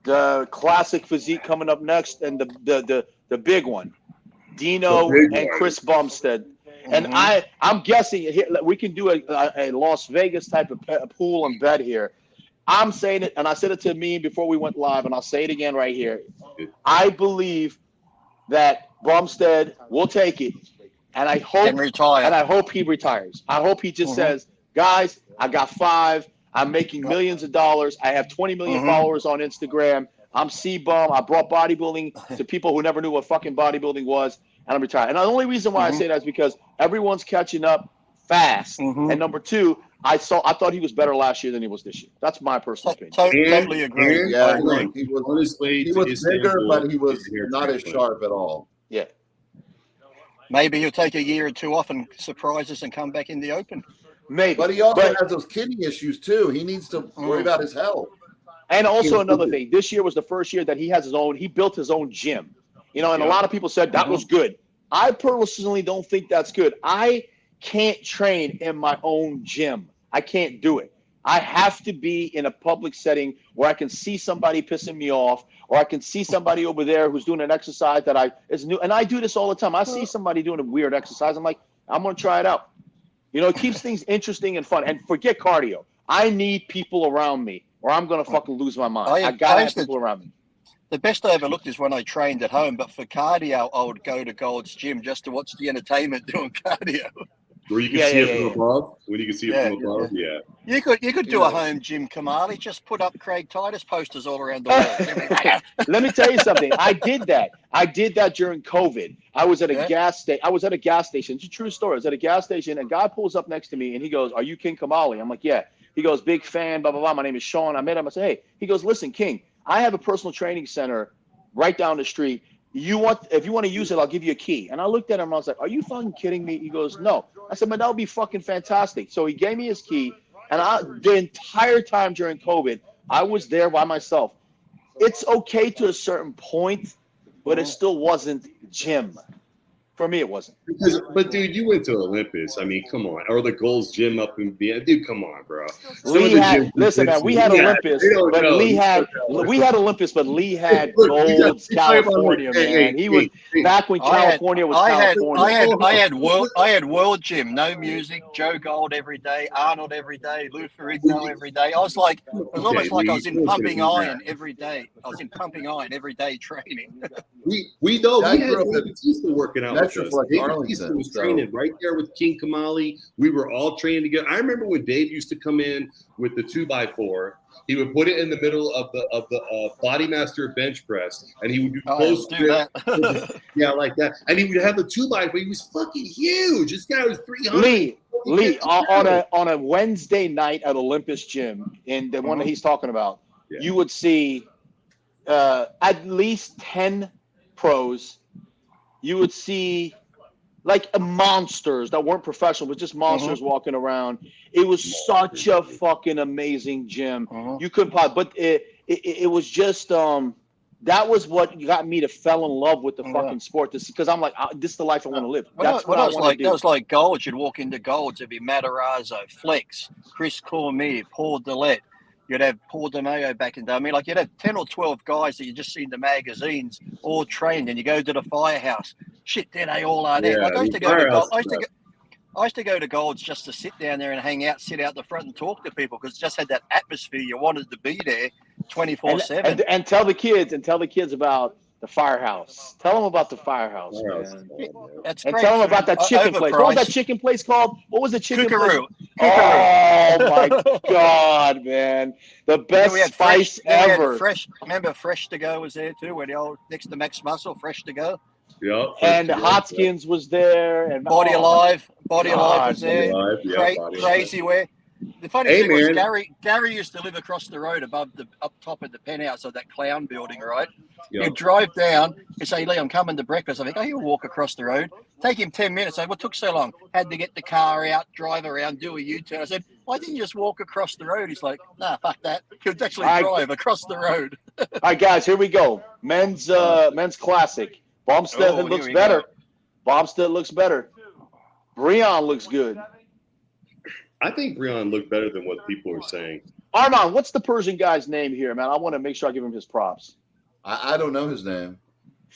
the classic physique coming up next, and the big one, Dino and Chris Bumstead. And I'm guessing we can do a Las Vegas type of pool and bed here. I'm saying it, and I said it to me before we went live, and I'll say it again right here. I believe that Bumstead will take it, and I hope he retires. I hope he just says, guys, I got 5. I'm making millions of dollars. I have 20 million followers on Instagram. I'm C-Bum. I brought bodybuilding to people who never knew what fucking bodybuilding was, and I'm retired. And the only reason why I say that is because everyone's catching up fast. And number 2, I thought he was better last year than he was this year. That's my personal opinion. Totally agree. Yeah, he was bigger, but he was not as sharp at all. Yeah. Maybe he'll take a year or 2 off and surprise us and come back in the open. Maybe. But he also has those kidney issues too. He needs to worry about his health. And also another thing, this year was the first year that he built his own gym. And a lot of people said that was good. I personally don't think that's good. I can't train in my own gym. I can't do it. I have to be in a public setting where I can see somebody pissing me off, or I can see somebody over there who's doing an exercise that is new. And I do this all the time. I see somebody doing a weird exercise. I'm like, I'm going to try it out. It keeps things interesting and fun. And forget cardio. I need people around me, or I'm going to fucking lose my mind. I got to have people around me. The best I overlooked is when I trained at home, but for cardio, I would go to Gold's Gym just to watch the entertainment doing cardio. Where you can see it from above? When you can see it from above? Yeah. You could do a home gym, Kamali. Just put up Craig Titus posters all around the world. Let me tell you something. I did that during COVID. I was at a gas station. It's a true story. I was at a gas station, and a guy pulls up next to me, and he goes, "Are you King Kamali?" I'm like, "Yeah." He goes, "Big fan, blah, blah, blah. My name is Sean." I met him. I said, "Hey." He goes, "Listen, King, I have a personal training center right down the street. If you want to use it, I'll give you a key." And I looked at him, and I was like, "Are you fucking kidding me?" He goes, "No." I said, "Man, that would be fucking fantastic." So he gave me his key, and the entire time during COVID, I was there by myself. It's okay to a certain point, but it still wasn't gym. For me, it wasn't. But dude, you went to Olympus. I mean, come on. Or the Gold's Gym up in Vienna. Dude, come on, bro. We had Olympus, but Lee had Olympus, but Lee had Gold's California, man. He was back when California was California. I had World Gym, no music, Joe Gold every day, Arnold every day, Lou Ferrigno every day. It was almost like I was in pumping iron every day. I was in pumping iron every day training. We know we had Batista working out. Batista was training right there with King Kamali. We were all training together. I remember when Dave used to come in with the 2x4. He would put it in the middle of the Bodymaster bench press, and he would do close grip. Yeah, like that. And he would have the 2x4. He was fucking huge. This guy was 300. Lee, on a Wednesday night at Olympus Gym, in the one that he's talking about, you would see at least 10 pros. You would see like monsters that weren't professional, but just monsters walking around. It was such a fucking amazing gym. You couldn't but it was just that was what got me to fell in love with the fucking sport. Because I'm like, this is the life I want to live. That's what I want to do. That was like Gold's. You'd walk into Gold's, it'd be Matarazzo, Flex, Chris Cormier, Paul Dillette. You'd have Paul DeMeo back in the day. I mean, like, you'd have 10 or 12 guys that you just see in the magazines, all trained, and you go to the firehouse. Shit, there they all are there. Yeah, like, I used to go to Gold's just to sit down there and hang out, sit out the front and talk to people, because it just had that atmosphere. You wanted to be there 24/7. And tell the kids about the firehouse. Tell them about the firehouse, man. That's And great tell them food. about that chicken place. What was that Overpriced. chicken place called? What was the chicken Kookaroo. place? Oh my God, man! The Then best we had spice ever. Remember Fresh to Go was there too, where the old next to Max Muscle, Fresh to Go. Yeah. And Hotskins was there, and Body Alive was there. Alive, yeah, Crazy where. The funny Hey, thing was man. Gary used to live across the road up top of the penthouse of that clown building, right? Yeah. He'd drive down and say, Lee, I'm coming to breakfast. I think, he'll walk across the road. Take him 10 minutes. I said, what took so long? Had to get the car out, drive around, do a U-turn. I said, why didn't you just walk across the road? He's like, nah, fuck that. He'll actually drive across the road. All right, guys, here we go. Men's classic. Bumstead looks better. Bumstead looks better. Breon looks good. I think Breon looked better than what people are saying. Armon, what's the Persian guy's name here, man? I want to make sure I give him his props. I don't know his name.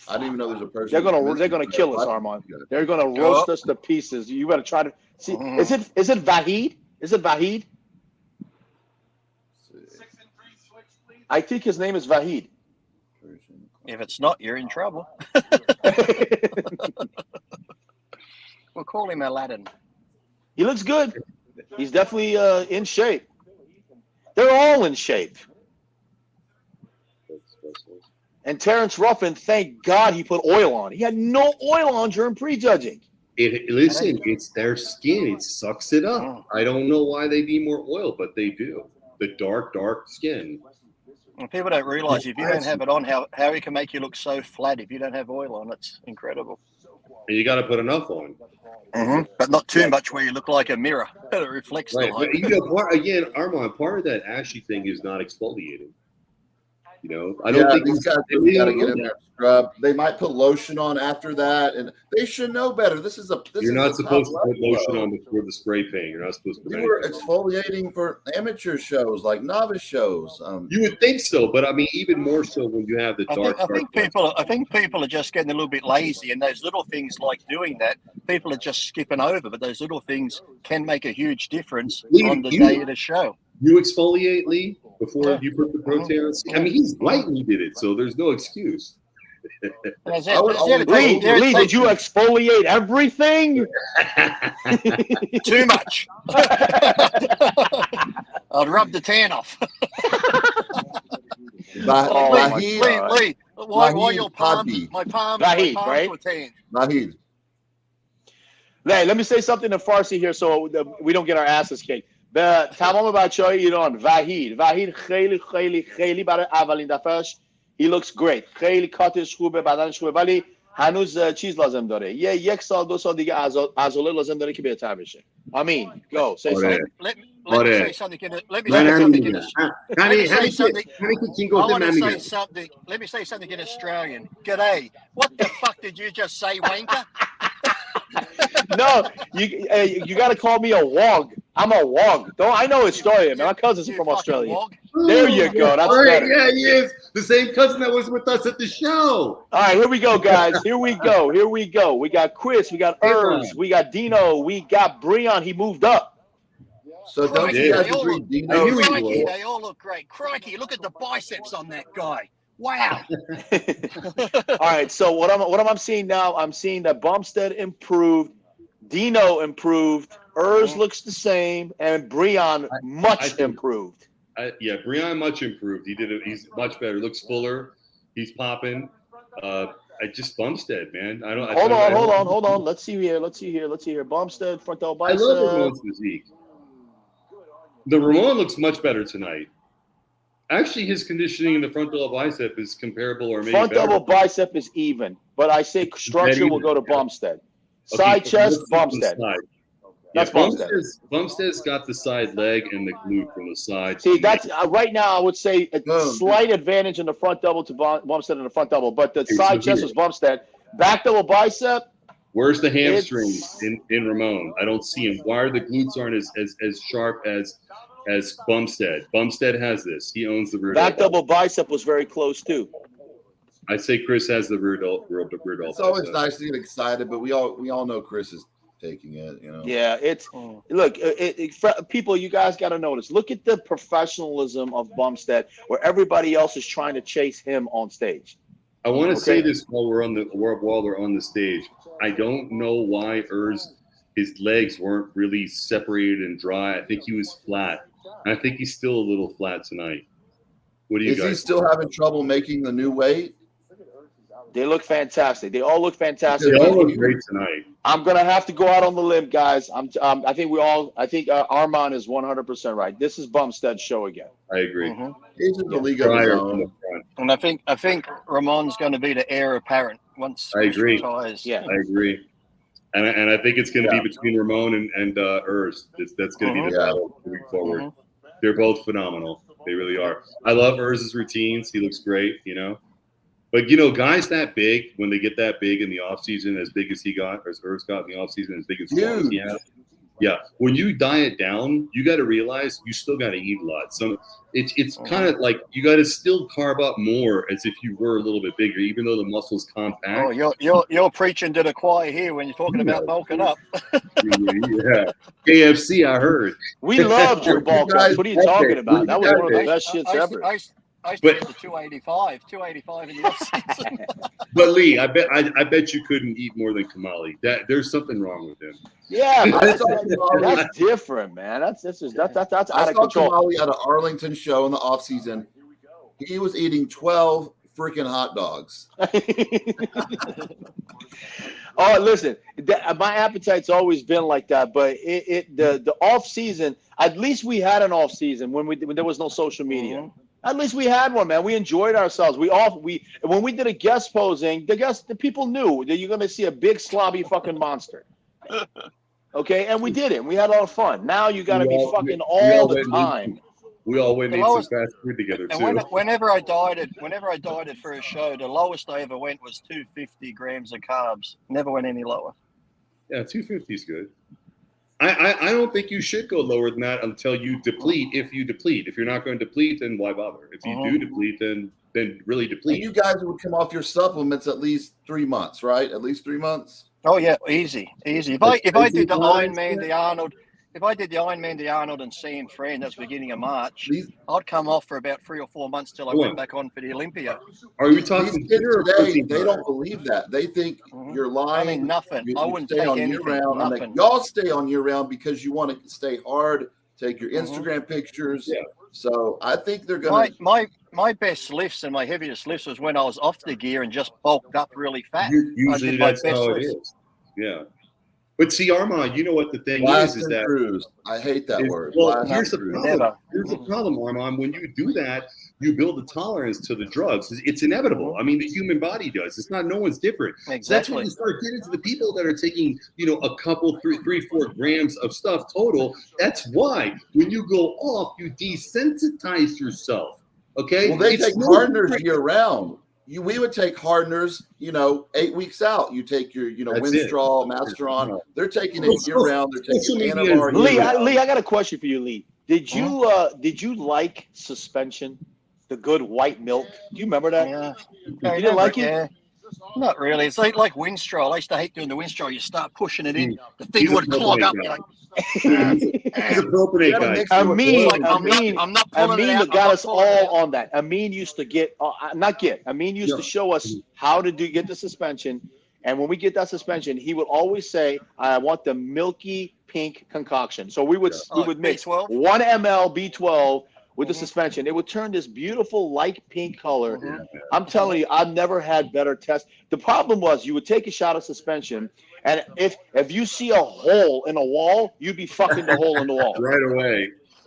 I didn't even know there's a person. They're gonna kill us, Armon. They're gonna roast us to pieces. You better try to see. Is it Vahid? Is it Vahid? I think his name is Vahid. If it's not, you're in trouble. We'll call him Aladdin. He looks good. He's definitely in shape. They're all in shape. And Terrence Ruffin, thank God he put oil on. He had no oil on during prejudging. Listen, it's their skin. It sucks it up. I don't know why they need more oil, but they do. The dark skin. And people don't realize if you don't have it on, how it can make you look so flat if you don't have oil on. It's incredible. And you got to put enough on. But not too much where you look like a mirror. It reflects the light. But Armand, part of that ashy thing is not exfoliating. I don't think these guys really got to get in there, scrub. They might put lotion on after that, and they should know better. You're not supposed to put lotion on before the spray paint. You're not supposed to. We were exfoliating for amateur shows, like novice shows. You would think so, but I mean, even more so when you have the dark. I think people are just getting a little bit lazy, and those little things like doing that, people are just skipping over. But those little things can make a huge difference on the day of the show. You exfoliate, Lee, before you put the protein on. I mean, he's white when he did it, so there's no excuse. Lee, did you exfoliate everything? Too much. I'll rub the tan off. Lee, why your palms? My palms were tan. Vahid. Let me say something in Farsi here so we don't get our asses kicked. به تمام بچهای ایران وحید خیلی خیلی خیلی برای اولین دفعهش he looks great. خیلی کاتش خوبه، بدنش خوبه، ولی هنوز چیز لازم داره. یک سال 2 سال دیگه عضله لازم داره که بهتر بشه. Ameen, go say something. Let me say something. Let me say something in Australian. G'day. What the fuck did you just say, wanker? No, you got to call me a wog. I'm a wog. I know Australia, man. My cousin's from Australia. Wog. There you go. That's better. Yeah, he is. The same cousin that was with us at the show. All right, here we go, guys. Here we go. We got Chris. We got Urs. We got Dino. We got Breon. He moved up. So don't you guys agree, Dino? Crikey, they all look great. Crikey, look at the biceps on that guy. Wow. All right, so what I'm seeing now, I'm seeing that Bumstead improved, Dino improved, Urs looks the same, and Breon much improved. Breon much improved. He's much better. Looks fuller. He's popping. Just Bumstead, man. Hold on. Let's see here. Bumstead, frontal bicep. I love Ramon's physique. The Ramon looks much better tonight. Actually, his conditioning in the front double bicep is comparable or maybe front better. Double bicep is even, but I say structure will go to Bumstead. Side chest, Bumstead. That's Bumstead. Bumstead's got the side leg and the glute from the side. See, that's right now. I would say a slight advantage in the front double to Bumstead in the front double, but the side chest was Bumstead. Back double bicep. Where's the hamstrings in Ramon? I don't see him. Why are the glutes aren't as sharp as Bumstead? Bumstead has this. He owns the rear. Back double bicep was very close too. I say Chris has the rear delta. It's always nice to get excited, but we all know Chris is taking it. You know. Yeah, it's look, people. You guys got to notice. Look at the professionalism of Bumstead, where everybody else is trying to chase him on stage. I want to say this while they're on the stage. I don't know why his legs weren't really separated and dry. I think he was flat. And I think he's still a little flat tonight. What do you guys? Is he still having trouble making the new weight? They look fantastic. They all look fantastic. They all look great tonight. I'm gonna have to go out on the limb, guys. I think Armon is 100% right. This is Bumstead's show again. I agree. He's in the league of his own. And I think Ramon's going to be the heir apparent once I agree. he retires. Yeah, I agree. And I think it's going to be between Ramon and Urs. That's going to be the battle moving forward. They're both phenomenal. They really are. I love Urs's routines. He looks great, you know. But, you know, guys that big, when they get that big in the offseason, as big as he got, or as Urs got in the offseason, as big as he has, yeah. When you diet down, you got to realize you still got to eat a lot. So it's kind of like you got to still carb up more as if you were a little bit bigger, even though the muscle's compact. Oh, you're preaching to the choir here when you're talking about bulking up. Yeah, KFC, I heard. we loved your bulk ups. What are you talking about? That was one of the best shits ever. I used to get to 285 in the offseason. But Lee, I bet you couldn't eat more than Kamali. There's something wrong with him. Yeah, but that's different, man. That's out of control. Kamali at an Arlington show in the off season. He was eating 12 freaking hot dogs. Oh, listen, my appetite's always been like that. But the off season, at least we had an off season when there was no social media. At least we had one, man. We enjoyed ourselves. When we did a guest posing, the people knew that you're gonna see a big slobby fucking monster. Okay, and we did it. We had a lot of fun. Now you got to be fucking all the time. We all went and ate some fast food together too. Whenever I dieted for a show, the lowest I ever went was 250 grams of carbs. Never went any lower. Yeah, 250 is good. I don't think you should go lower than that until you deplete. If you deplete, if you're not going to deplete, then why bother? If you do deplete, then really deplete. And you guys would come off your supplements at least 3 months, right? At least 3 months. Oh yeah, easy. If I did the Ironman, the Arnold, if I did the Ironman, the Arnold, and San Fran, that's beginning of March, I'd come off for about 3 or 4 months till I went back on for the Olympia. Are we talking today? They don't believe that. They think you're lying. I mean, nothing. I wouldn't stay take on anything. year-round. Nothing. Y'all stay on year-round because you want to stay hard, take your Instagram pictures. Yeah. So I think they're going to. My best lifts and my heaviest lifts was when I was off the gear and just bulked up really fat. Usually that's how it is. Yeah. But see, Armand, you know what the thing is that cruise. I hate that word. Well, here's the problem. Here's the problem, Armand. When you do that, you build a tolerance to the drugs. It's inevitable. I mean, the human body does. It's not. No one's different. Exactly. So that's when you start getting to the people that are taking, a couple, 3-4 grams of stuff total. That's why when you go off, you desensitize yourself. Okay. Well, they take hardeners year round. We would take hardeners, 8 weeks out. You take your, Winstrol, Masteron. They're taking it year round. They're taking Anavar. Lee, I got a question for you, Lee. Did you like suspension, the good white milk? Do you remember that? Yeah. You didn't like it? Yeah. Not really. It's like Winstrol. I used to hate doing the Winstrol. You start pushing it in, the thing would clog up. You're like, he's a propionate guy. Ameen got us all on that. Ameen used to Ameen used to show us how to get the suspension. And when we get that suspension, he would always say, I want the milky pink concoction. So we would mix B12? 1 ml B12 with the suspension. It would turn this beautiful light pink color. I'm telling you, I've never had better tests. The problem was you would take a shot of suspension, and if you see a hole in a wall, you'd be fucking the hole in the wall.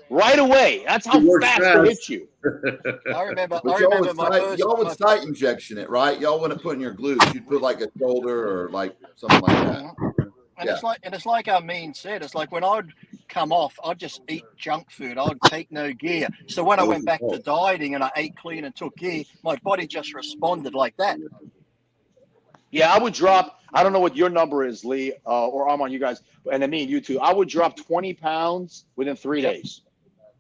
Right away. That's how fast it hits you. I remember y'all would site injection it, right? Y'all wouldn't put in your glutes. You'd put like a shoulder or like something like that. And it's like Ameen said, it's like when I'd come off, I'd just eat junk food. I'd take no gear. So when I went back to dieting and I ate clean and took gear, my body just responded like that. Yeah, I would drop, I don't know what your number is, Lee, or Armand, you guys, and Ameen, you too. I would drop 20 pounds within 3 days.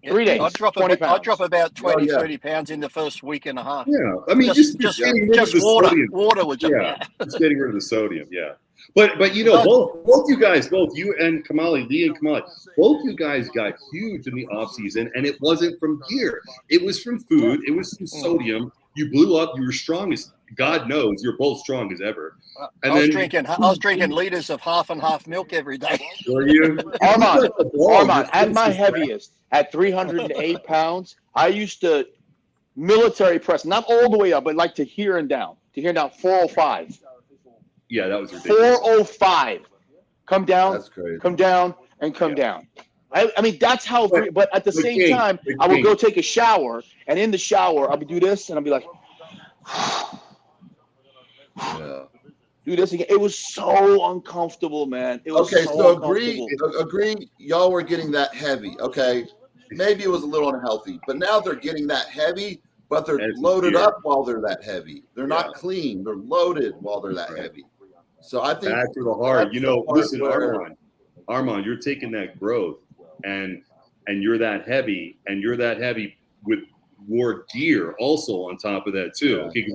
3 days, I drop 20 I drop pounds. about 20, yeah. 30 pounds in the first week and a half. Yeah, I mean, just getting rid of the water. sodium. Water was just, Yeah, just getting rid of the sodium. Yeah, but you know, No. both you guys, both you and Kamali, Lee and Kamali, both you guys got huge in the off season, and it wasn't from gear. It was from food. It was from sodium. You blew up. You were strong as God knows. You're both strong as ever. And I was drinking liters of half and half milk every day. Were you? Armand, at my heaviest, at 308 pounds, I used to military press, not all the way up, but like to here and down, 405. Yeah, that was ridiculous. 405. Come down, That's crazy. come down, and come down. I mean, that's how, but at the same time, I would go take a shower, and in the shower, I would do this, and I'd be like, Yeah. do this again. It was so uncomfortable, man. It was Okay, so uncomfortable. agree. Y'all were getting that heavy. Okay, maybe it was a little unhealthy, but now they're getting that heavy, but they're loaded up while they're that heavy. They're not clean. They're loaded while they're that heavy. So I think back to the heart. You know, listen, Armand, you're taking that growth, and you're that heavy, with more gear also on top of that too. Okay, because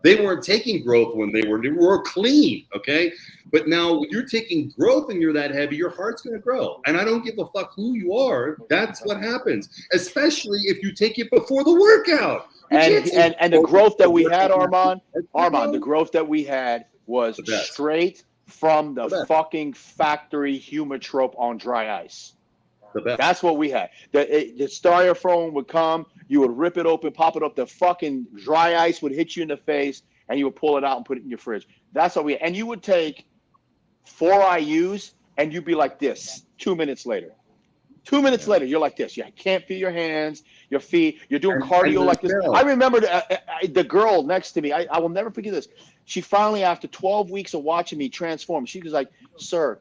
they weren't taking growth when they were clean. Okay, but now when you're taking growth and you're that heavy, your heart's gonna grow. And I don't give a fuck who you are. That's what happens, especially if you take it before the workout. And the growth that we had, Armand, the growth that we had was straight from the fucking factory humatrope on dry ice. That's what we had. The styrofoam would come, you would rip it open, pop it up, the fucking dry ice would hit you in the face, and you would pull it out and put it in your fridge. That's what and you would take 4 IUs, and you'd be like this 2 minutes later. 2 minutes later, you're like this. You can't feel your hands, your feet. You're doing cardio like this. I remember the girl next to me. I will never forget this. She finally, after 12 weeks of watching me transform, she was like, "Sir,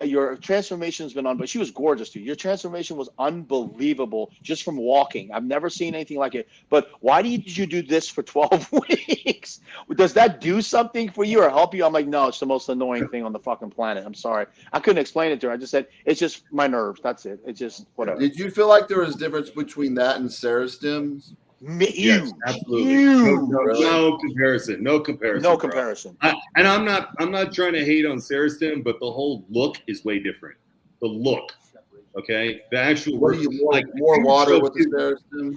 your transformation has been on," but she was gorgeous too. Your transformation was unbelievable just from walking. I've never seen anything like it. But why did you do this for 12 weeks? Does that do something for you or help you? I'm like, no, it's the most annoying thing on the fucking planet. I'm sorry. I couldn't explain it to her. I just said, it's just my nerves. That's it. It's just whatever. Did you feel like there was a difference between that and Cerastims? Yes, absolutely. No comparison. No comparison. And I'm not trying to hate on Cerastim, but the whole look is way different. The look, okay. The actual what do you more water with the Cerastim?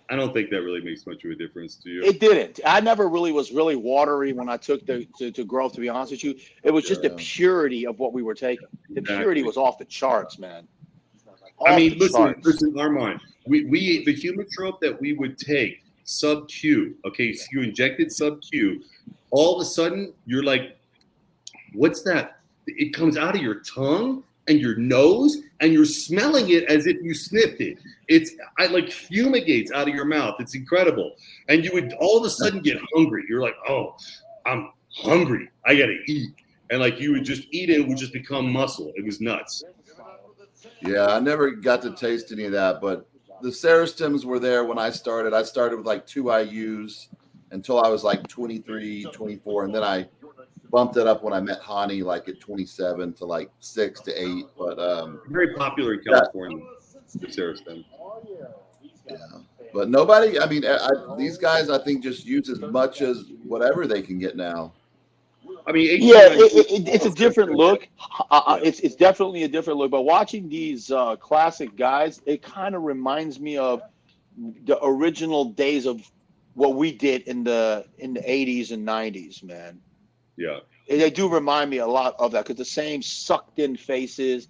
I don't think that really makes much of a difference to you. It didn't. I never really was really watery when I took to growth. To be honest with you, it was just the purity of what we were taking. The purity was off the charts, man. I mean, listen, Armand. We the humatrope that we would take sub-Q. Okay, so you injected sub-Q. All of a sudden, you're like, "What's that?" It comes out of your tongue and your nose, and you're smelling it as if you sniffed it. It's like fumigates out of your mouth. It's incredible. And you would all of a sudden get hungry. You're like, "Oh, I'm hungry. I gotta eat." And like you would just eat it, it would just become muscle. It was nuts. Yeah, I never got to taste any of that, but the Cerastims were there when I started. I started with like 2 IUs until I was like 23, 24, and then I bumped it up when I met Hadi like at 27 to like 6 to 8. But very popular in California, the Cerastim. Yeah, but nobody. I mean, these guys I think just use as much as whatever they can get now. I mean, it's a different look. It's definitely a different look. But watching these classic guys, it kind of reminds me of the original days of what we did in the 80s and 90s, man. Yeah, they do remind me a lot of that because the same sucked-in faces.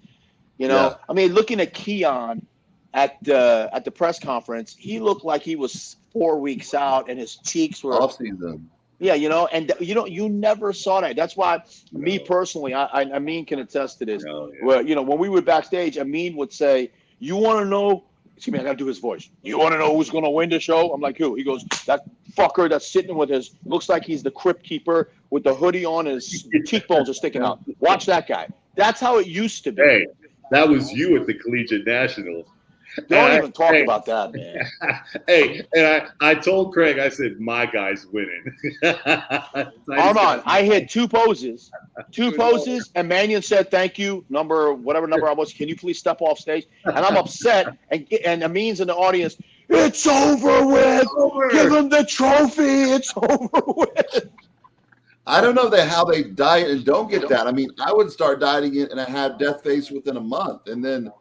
You know, yeah. I mean, looking at Keon at the press conference, he looked like he was 4 weeks out, and his cheeks were off season. Yeah, you know, and you never saw that. That's why me personally, Ameen can attest to this. Where when we were backstage, Ameen would say, "You want to know?" Excuse me, I got to do his voice. "You want to know who's going to win the show?" I'm like, "Who?" He goes, "That fucker that's sitting with his looks like he's the crypt keeper with the hoodie on, his cheekbones are sticking out. Watch that guy." That's how it used to be. Hey, that was you at the Collegiate Nationals. Don't even talk about that, man. Hey, and I told Craig, I said, my guy's winning. Armon, I hit two poses, and Mannion said, thank you, whatever number I was, can you please step off stage? And I'm upset, and Ameen's in the audience, it's over with. Give him the trophy. It's over with. I don't know how they diet and don't get that. I mean, I would start dieting it and I have death face within a month. And then,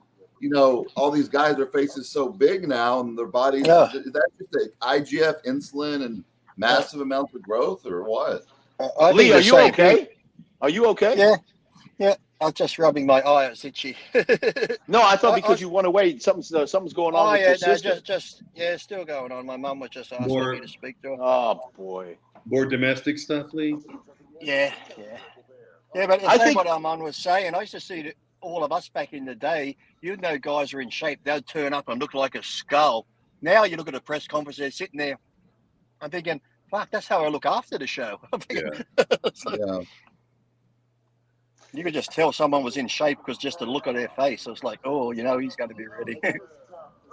all these guys, their faces so big now and their bodies, is that just the IGF, insulin, and massive amounts of growth or what? Lee, are you okay? Are you okay? Yeah. I'm just rubbing my eye. It's itchy. No, I thought because you went away, something's going on with your sister. Still going on. My mum was just asking me to speak to her. Oh, boy. More domestic stuff, Lee? Yeah, but the same what Armand was saying. I used to see all of us back in the day, guys are in shape. They'd turn up and look like a skull. Now you look at a press conference, they're sitting there. I'm thinking, fuck, that's how I look after the show. Yeah. You could just tell someone was in shape because just the look of their face. It was like, oh, he's going to be ready.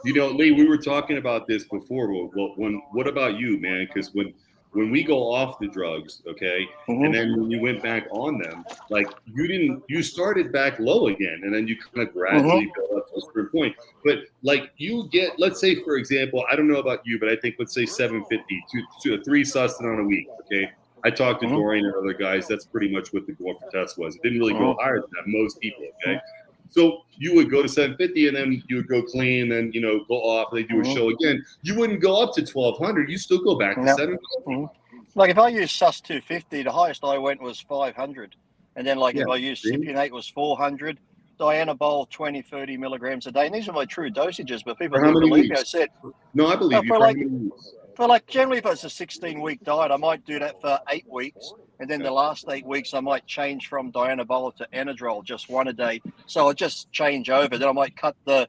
Lee, we were talking about this before. Well, what about you, man? Because when we go off the drugs, okay, and then when you went back on them, like you started back low again, and then you kind of gradually built up to a certain point. But like you get, let's say, for example, I don't know about you, but I think let's say 750 to 3 sustenance on a week, okay. I talked to Dorian and other guys. That's pretty much what the goal for test was. It didn't really go higher than that, most people, okay. So you would go to 750 and then you would go clean, and then go off. And they do a show again. You wouldn't go up to 1200. You still go back to 750. Like if I used Sus 250, the highest I went was 500, and then if I used Cypionate, it was 400. Dianabol 20-30 milligrams a day, and these are my true dosages. But people don't believe me. I said no. I believe you. For generally, if it's a 16-week diet, I might do that for 8 weeks, and then the last 8 weeks I might change from Dianabol to Anadrol, just one a day. So I just change over. Then I might cut the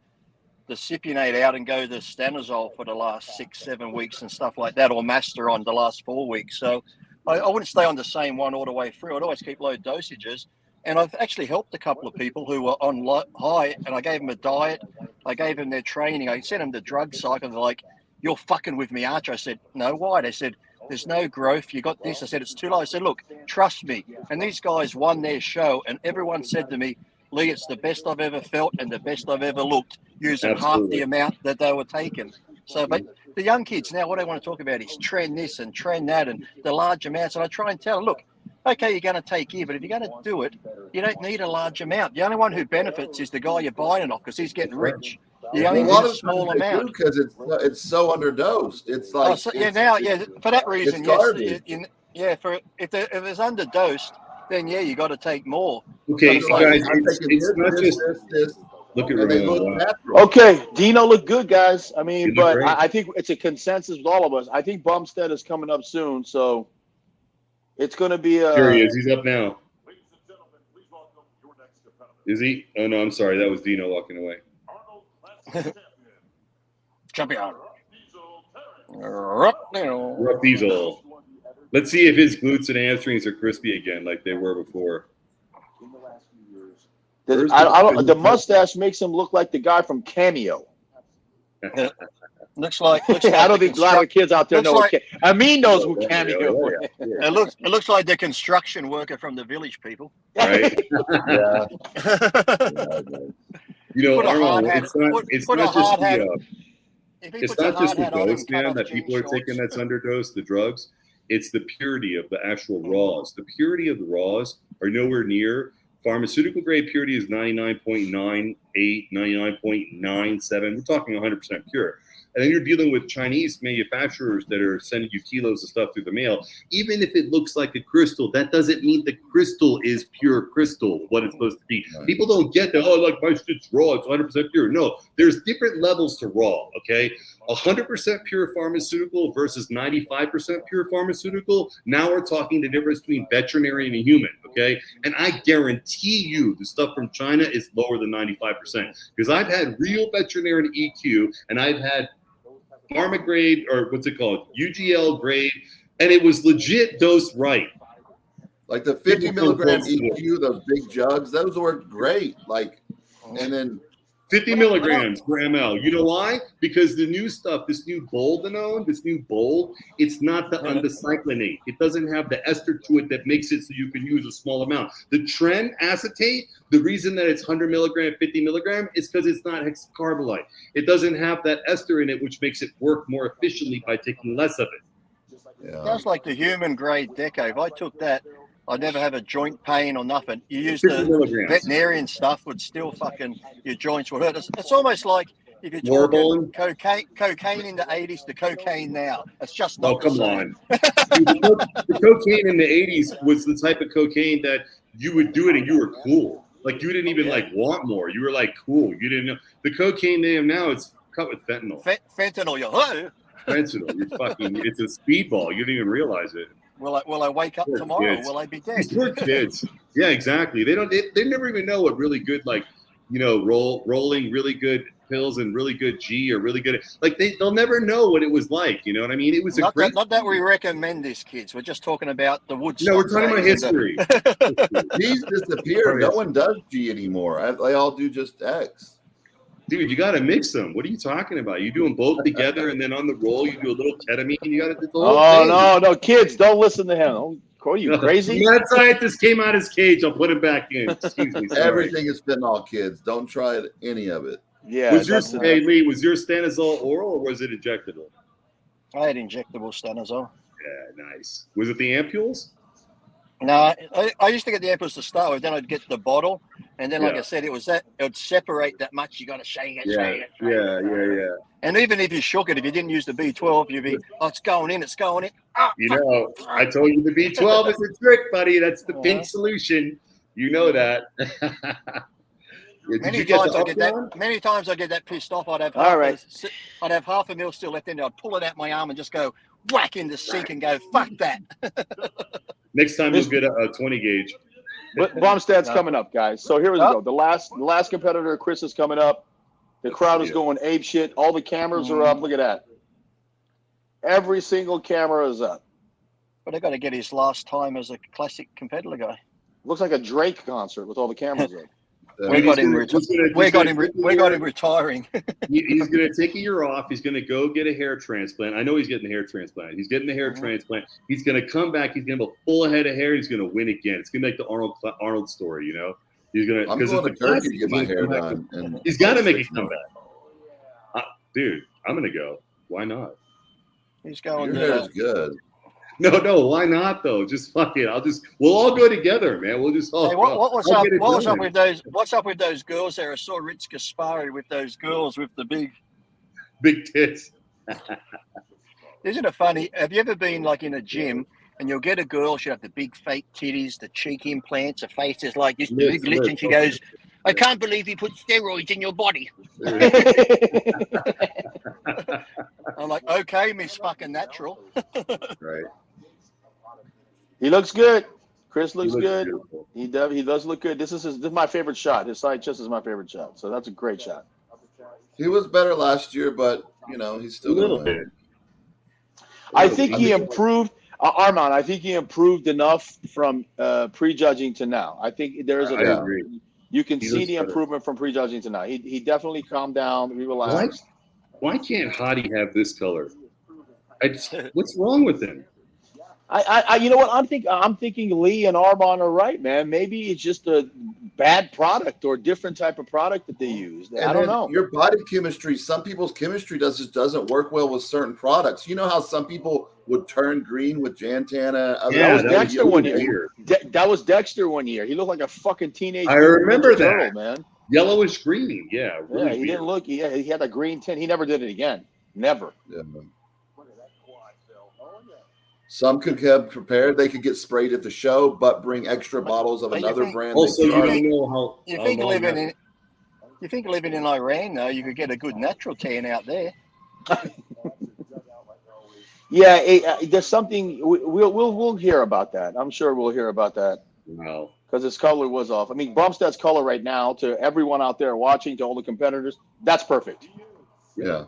Cypionate out and go the Stanozol for the last 6-7 weeks and stuff like that, or Masteron the last 4 weeks. So I wouldn't stay on the same one all the way through. I'd always keep low dosages. And I've actually helped a couple of people who were on high, and I gave them a diet. I gave them their training. I sent them the drug cycle. They're like, you're fucking with me, aren't you? I said, no, why? They said, there's no growth. You got this. I said, it's too low. I said, look, trust me. And these guys won their show, and everyone said to me, Lee, it's the best I've ever felt and the best I've ever looked, using half the amount that they were taking. So, but the young kids now, what they want to talk about is trend this and trend that and the large amounts. And I try and tell them, look, okay, you're going to take here, but if you're going to do it, you don't need a large amount. The only one who benefits is the guy you're buying it off because he's getting rich. You only need a small amount because it's so underdosed. It's like for that reason, yes. If it's underdosed, then you got to take more. Okay, guys, it's not just this. Look at Ramon. Okay, Dino looked good, guys. I mean, but I think it's a consensus with all of us. I think Bumstead is coming up soon, so it's going to be. Here he is. He's up now. Is he? Oh no, I'm sorry. That was Dino walking away. Champion. Rough Diesel. Let's see if his glutes and hamstrings are crispy again, like they were before. The mustache makes him look like the guy from Cameo. Looks like I don't think a lot of kids out there know. Like, Ameen knows who Cameo is. It looks like the construction worker from the Village People. Right? It's not just the dose, man, that people are taking that's underdosed, the drugs. It's the purity of the actual raws. The purity of the raws are nowhere near. Pharmaceutical grade purity is 99.98, 99.97. We're talking 100% pure. And then you're dealing with Chinese manufacturers that are sending you kilos of stuff through the mail. Even if it looks like a crystal, that doesn't mean the crystal is pure crystal, what it's supposed to be. Right. People don't get that, like my shit's raw, it's 100% pure. No, there's different levels to raw, okay? 100% pure pharmaceutical versus 95% pure pharmaceutical. Now we're talking the difference between veterinary and a human, okay? And I guarantee you the stuff from China is lower than 95% because I've had real veterinary EQ and I've had pharma grade, or what's it called, UGL grade, and it was legit dosed right. Like the 50 milligram EQ, those big jugs, those worked great. Like, and then 50 milligrams per ml. You know why? Because the new stuff, this new boldenone, it's not the undecyclinate. It doesn't have the ester to it that makes it so you can use a small amount. The tren acetate, the reason that it's 100 milligram, 50 milligram is because it's not hexacarbolite. It doesn't have that ester in it, which makes it work more efficiently by taking less of it. Yeah. Sounds like the human grade Deco. If I took that, I'd never have a joint pain or nothing. You use the veterinarian stuff, would still fucking, your joints would hurt. It's almost like if you're talking cocaine in the 80s to cocaine now. It's just not the same. The cocaine in the 80s was the type of cocaine that you would do it and you were cool. Like you didn't even like want more. You were like cool. You didn't know. The cocaine they have now, it's cut with fentanyl. Fentanyl, you're Fentanyl, it's a speedball. You didn't even realize it. Will I wake up tomorrow? Will I be dead? These poor kids. Yeah, exactly. They never even know what really good, like, you know, rolling really good pills and really good G or really good, like they'll never know what it was like. You know what I mean? It was not that we recommend this, kids. We're just talking about the Woodstock. No, we're talking about history. G's disappeared. No one does G anymore. They all do just X. Dude, you got to mix them. What are you talking about? You do them both together, and then on the roll, you do a little ketamine. You got to do the whole thing. No, kids, don't listen to him. Are you crazy? Mad scientist came out his cage. I'll put him back in. Excuse me. Sorry. Everything is fentanyl, kids. Don't try any of it. Yeah. Was your stanozol oral or was it injectable? I had injectable stanozol. Yeah, nice. Was it the ampules? No, I used to get the ampules to start with. Then I'd get the bottle, and then, like I said, it would separate that much. You got to shake it. Yeah. And even if you shook it, if you didn't use the B12, you'd be, it's going in. Oh, you know, I told you the B12 is a trick, buddy. That's the pink solution. You know that. Many times I get that pissed off. I'd have half a mil still left in there. I'd pull it out my arm and just go whack in the sink and go, fuck that. Next time you'll get a 20 gauge. Bromstad's coming up, guys. So here we go. The last competitor, Chris, is coming up. The crowd is going ape shit. All the cameras are up. Look at that. Every single camera is up. But I got to get his last time as a classic competitor guy. Looks like a Drake concert with all the cameras up. We got him retiring. He's going to take a year off. He's going to go get a hair transplant. I know he's getting the hair transplant. He's getting the hair transplant. He's going to come back. He's going to have a full head of hair. He's going to win again. It's going to be like the Arnold story, you know? He's going to. I'm going to Turkey to get my hair done. And he's got to make a comeback. Dude, I'm going to go. Why not? He's going. Your hair is good. No, why not though? Just fuck it. We'll all go together, man. We'll just all. Hey, what's up with those? What's up with those girls there? I saw Rich Gaspari with those girls with the big tits. Isn't it funny? Have you ever been like in a gym and you'll get a girl? She'll have the big fake titties, the cheek implants, her face is like this big glitch, and she goes, "I can't believe you put steroids in your body." I'm like, okay, Miss Fucking Natural. Right. He looks good. Chris looks good. Beautiful. He does look good. This is my favorite shot. His side chest is my favorite shot. So that's a great shot. He was better last year, but you know he's still a little bit. I think he improved. Armon, I think he improved enough from prejudging to now. I think there is I agree. You can see the improvement from prejudging to now. He definitely calmed down, relaxed. Why can't Hadi have this color? What's wrong with him? You know what? I'm thinking Lee and Armon are right, man. Maybe it's just a bad product or a different type of product that they use. I don't know. Your body chemistry, some people's chemistry doesn't work well with certain products. You know how some people would turn green with Jantana? That was Dexter one year. That was Dexter one year. He looked like a fucking teenage. I remember that, turtle, man. Yellowish green, yeah. Really he didn't look. He had a green tint. He never did it again. Never. Yeah. Some could get prepared. They could get sprayed at the show, but bring extra bottles of another brand. Also, you don't know how. You think living in Iran, though, you could get a good natural tan out there. Yeah, there's something we'll hear about that. I'm sure we'll hear about that. Wow. Because his color was off. I mean, Bromstad's color right now, to everyone out there watching, to all the competitors, that's perfect. Yeah.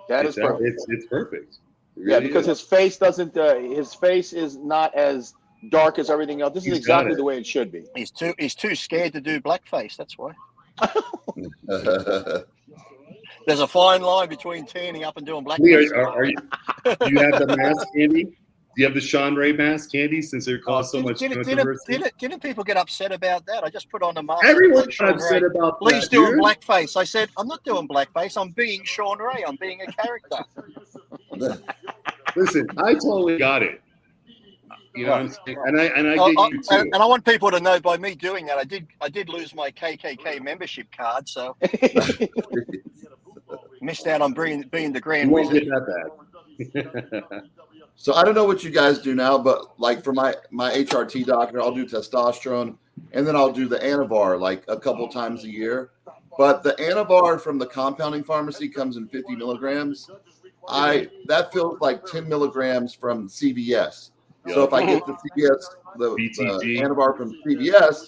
That is perfect. It's perfect. It really because his face doesn't. His face is not as dark as everything else. This is exactly the way it should be. He's too scared to do blackface. That's why. There's a fine line between tanning up and doing Lee, blackface. do you have the mask, Candy? Do you have the Sean Ray mask, Candy? Since it caused so much controversy. Didn't people get upset about that? I just put on a mask. Everyone Sean got upset Ray. about Lee's that, doing dude. blackface. I said, I'm not doing blackface. I'm being Sean Ray. I'm being a character. Listen, I totally got it. You know what I'm saying? And I get you too. And I want people to know by me doing that, I did lose my KKK membership card, so missed out on being the Grand You won't Wizard. get that back. So I don't know what you guys do now, but like for my HRT doctor, I'll do testosterone, and then I'll do the Anavar like a couple times a year. But the Anavar from the compounding pharmacy comes in 50 milligrams. That feels like 10 milligrams from CVS. So if I get the CVS, the Anavar from CVS,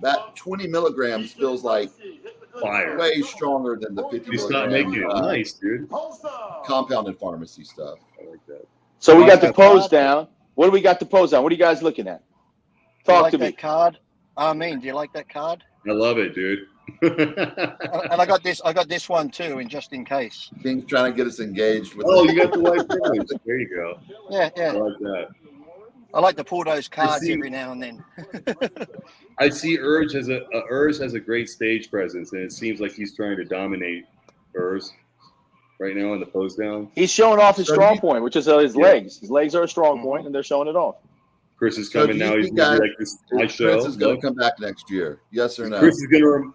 that 20 milligrams feels like Fire. way stronger than the 50 You start making it nice, dude. compounded pharmacy stuff. I like that. So we got the pose down. What do we got the pose down? What are you guys looking at? Talk to me. That card? Ameen, do you like that card? I love it, dude. And I got this one too, and just in case. King's trying to get us engaged with. Oh, you got the white privilege. There you go. Yeah. I like that. I like to pull those cards every now and then. I see Urge has a great stage presence, and it seems like he's trying to dominate Urge right now in the pose down. He's showing off his strong point, which is his legs. His legs are a strong point, and they're showing it off. Chris is coming now. He's going to be like this high show. Chris is going to come back next year. Yes or no?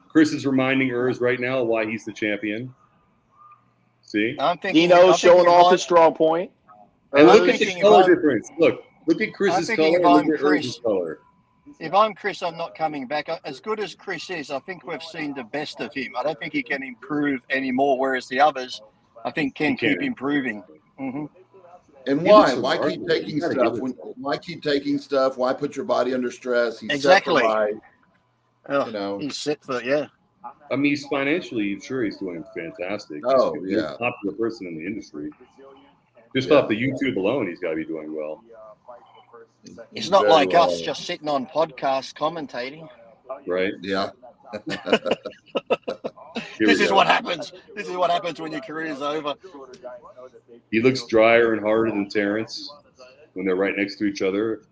Chris is reminding Urge right now why he's the champion. See? He knows showing off his strong point. And look at the color difference. Look at Chris's color and look at Urge's color. If I'm Chris, I'm not coming back. As good as Chris is, I think we've seen the best of him. I don't think he can improve anymore, whereas the others, I think, can keep improving. Mm-hmm. And why? Why keep taking stuff? Why keep taking stuff? Why put your body under stress? He's exactly. You know, he's set for I mean, he's financially, sure, he's doing fantastic. Oh, he's a popular person in the industry. Just off the YouTube alone, he's got to be doing well. It's not like us just sitting on podcasts commentating. Right? Yeah. This is what happens. This is what happens when your career's over. He looks drier and harder than Terrence when they're right next to each other.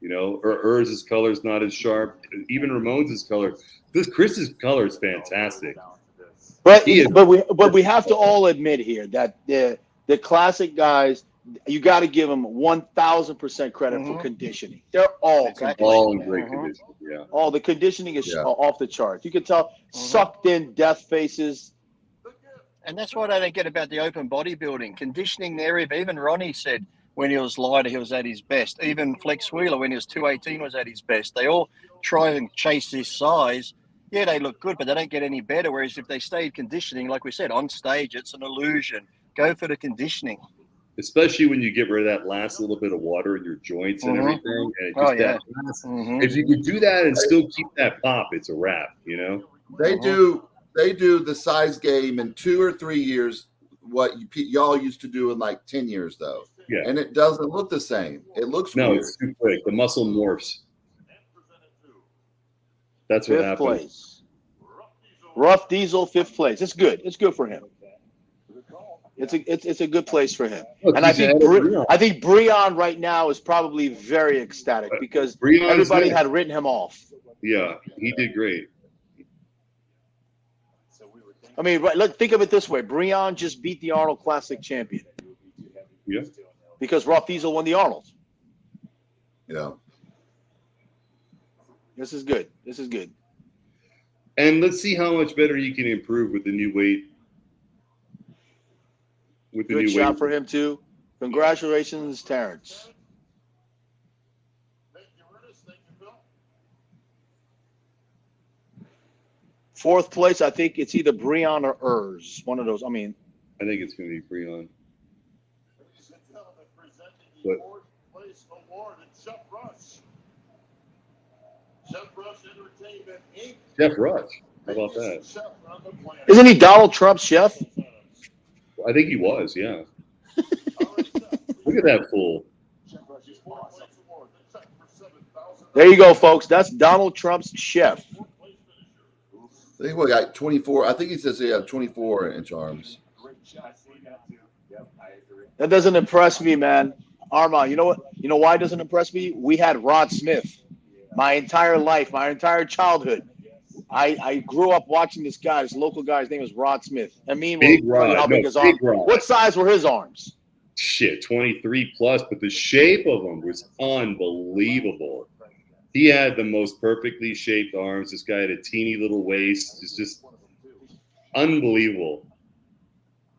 You know, Urz's color is not as sharp. Even Ramon's color. Chris's color is fantastic. But we have to all admit here that the classic guys, you got to give them 1,000% credit for conditioning. They're all in great condition. Yeah. All the conditioning is off the charts. You can tell sucked in death faces. And that's what I don't get about the open bodybuilding conditioning there. Even Ronnie said when he was lighter, he was at his best. Even Flex Wheeler, when he was 218, was at his best. They all try and chase this size. Yeah, they look good, but they don't get any better. Whereas if they stayed conditioning, like we said, on stage, it's an illusion. Go for the conditioning. Especially when you get rid of that last little bit of water in your joints and everything. And if you could do that and still keep that pop, it's a wrap, you know? They do the size game in 2 or 3 years, what y'all used to do in like 10 years, though. Yeah. And it doesn't look the same. It looks weird. It's too quick. The muscle morphs. That's what happens. 5th place. Rough Diesel, 5th place. It's good. It's good for him. It's a good place for him. Look, and I think Breon right now is probably very ecstatic because everybody had written him off. Yeah, he did great. I mean, look, think of it this way: Breon just beat the Arnold Classic champion. Yeah. Because Rough Diesel won the Arnold. Yeah. This is good. This is good. And let's see how much better he can improve with the new weight. Good shot for him too. Congratulations, Terrence. Fourth place, I think it's either Breon or Urs. One of those. I mean, I think it's going to be Breon. Jeff Rush. How about that? Isn't he Donald Trump's chef? I think he was, yeah. Look at that fool. There you go, folks. That's Donald Trump's chef. I think we got 24. I think he says he have 24-inch arms. That doesn't impress me, man. Armon, you know what? You know why it doesn't impress me? We had Rod Smith my entire life, my entire childhood. I grew up watching this guy, this local guy. His name was Rod Smith. Ameen will tell you how big his arms. What size were his arms? Shit, 23 plus, but the shape of them was unbelievable. He had the most perfectly shaped arms. This guy had a teeny little waist. It's just unbelievable.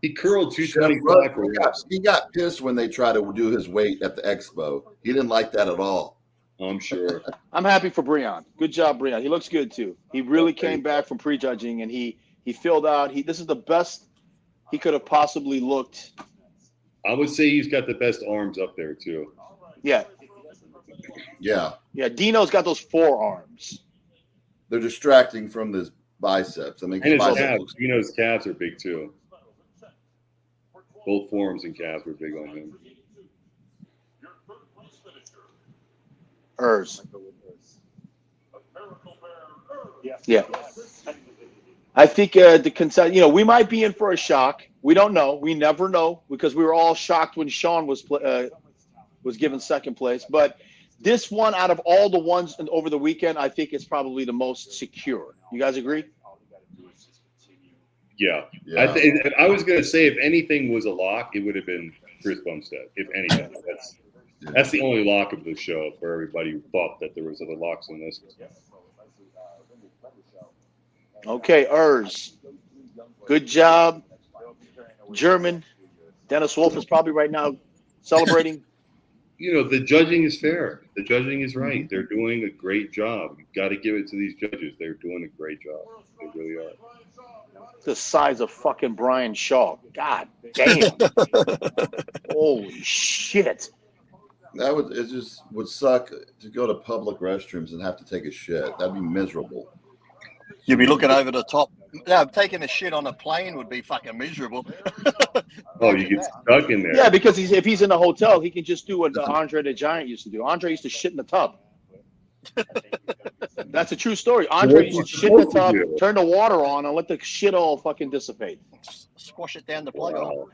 He curled 225 for reps. He got pissed when they tried to do his weight at the expo. He didn't like that at all. I'm sure. I'm happy for Breon. Good job, Breon. He looks good too. He really came back from prejudging, and he filled out. This is the best he could have possibly looked. I would say he's got the best arms up there too. Yeah. Yeah. Yeah. Dino's got those forearms. They're distracting from his biceps. I mean, and his calves. Dino's calves are big too. Both forearms and calves were big on him. Yeah. I think the consent, we might be in for a shock. We don't know. We never know because we were all shocked when Sean was given second place. But this one, out of all the ones over the weekend, I think it's probably the most secure. You guys agree? Yeah. I was going to say, if anything was a lock, it would have been Chris Bumstead. If anything, that's the only lock of the show for everybody who thought that there was other locks in this. Okay, good job. German. Dennis Wolf is probably right now celebrating. The judging is fair. The judging is right. They're doing a great job. You've got to give it to these judges. They're doing a great job. They really are. The size of fucking Brian Shaw. God damn. Holy shit. It just would suck to go to public restrooms and have to take a shit. That'd be miserable. You'd be looking over the top. Yeah, taking a shit on a plane would be fucking miserable. Oh, you get stuck in there. Yeah, because if he's in a hotel, he can just do what Andre the Giant used to do. Andre used to shit in the tub. That's a true story. Andre used to shit in the tub, turn the water on, and let the shit all fucking dissipate. Squash it down the plug hole.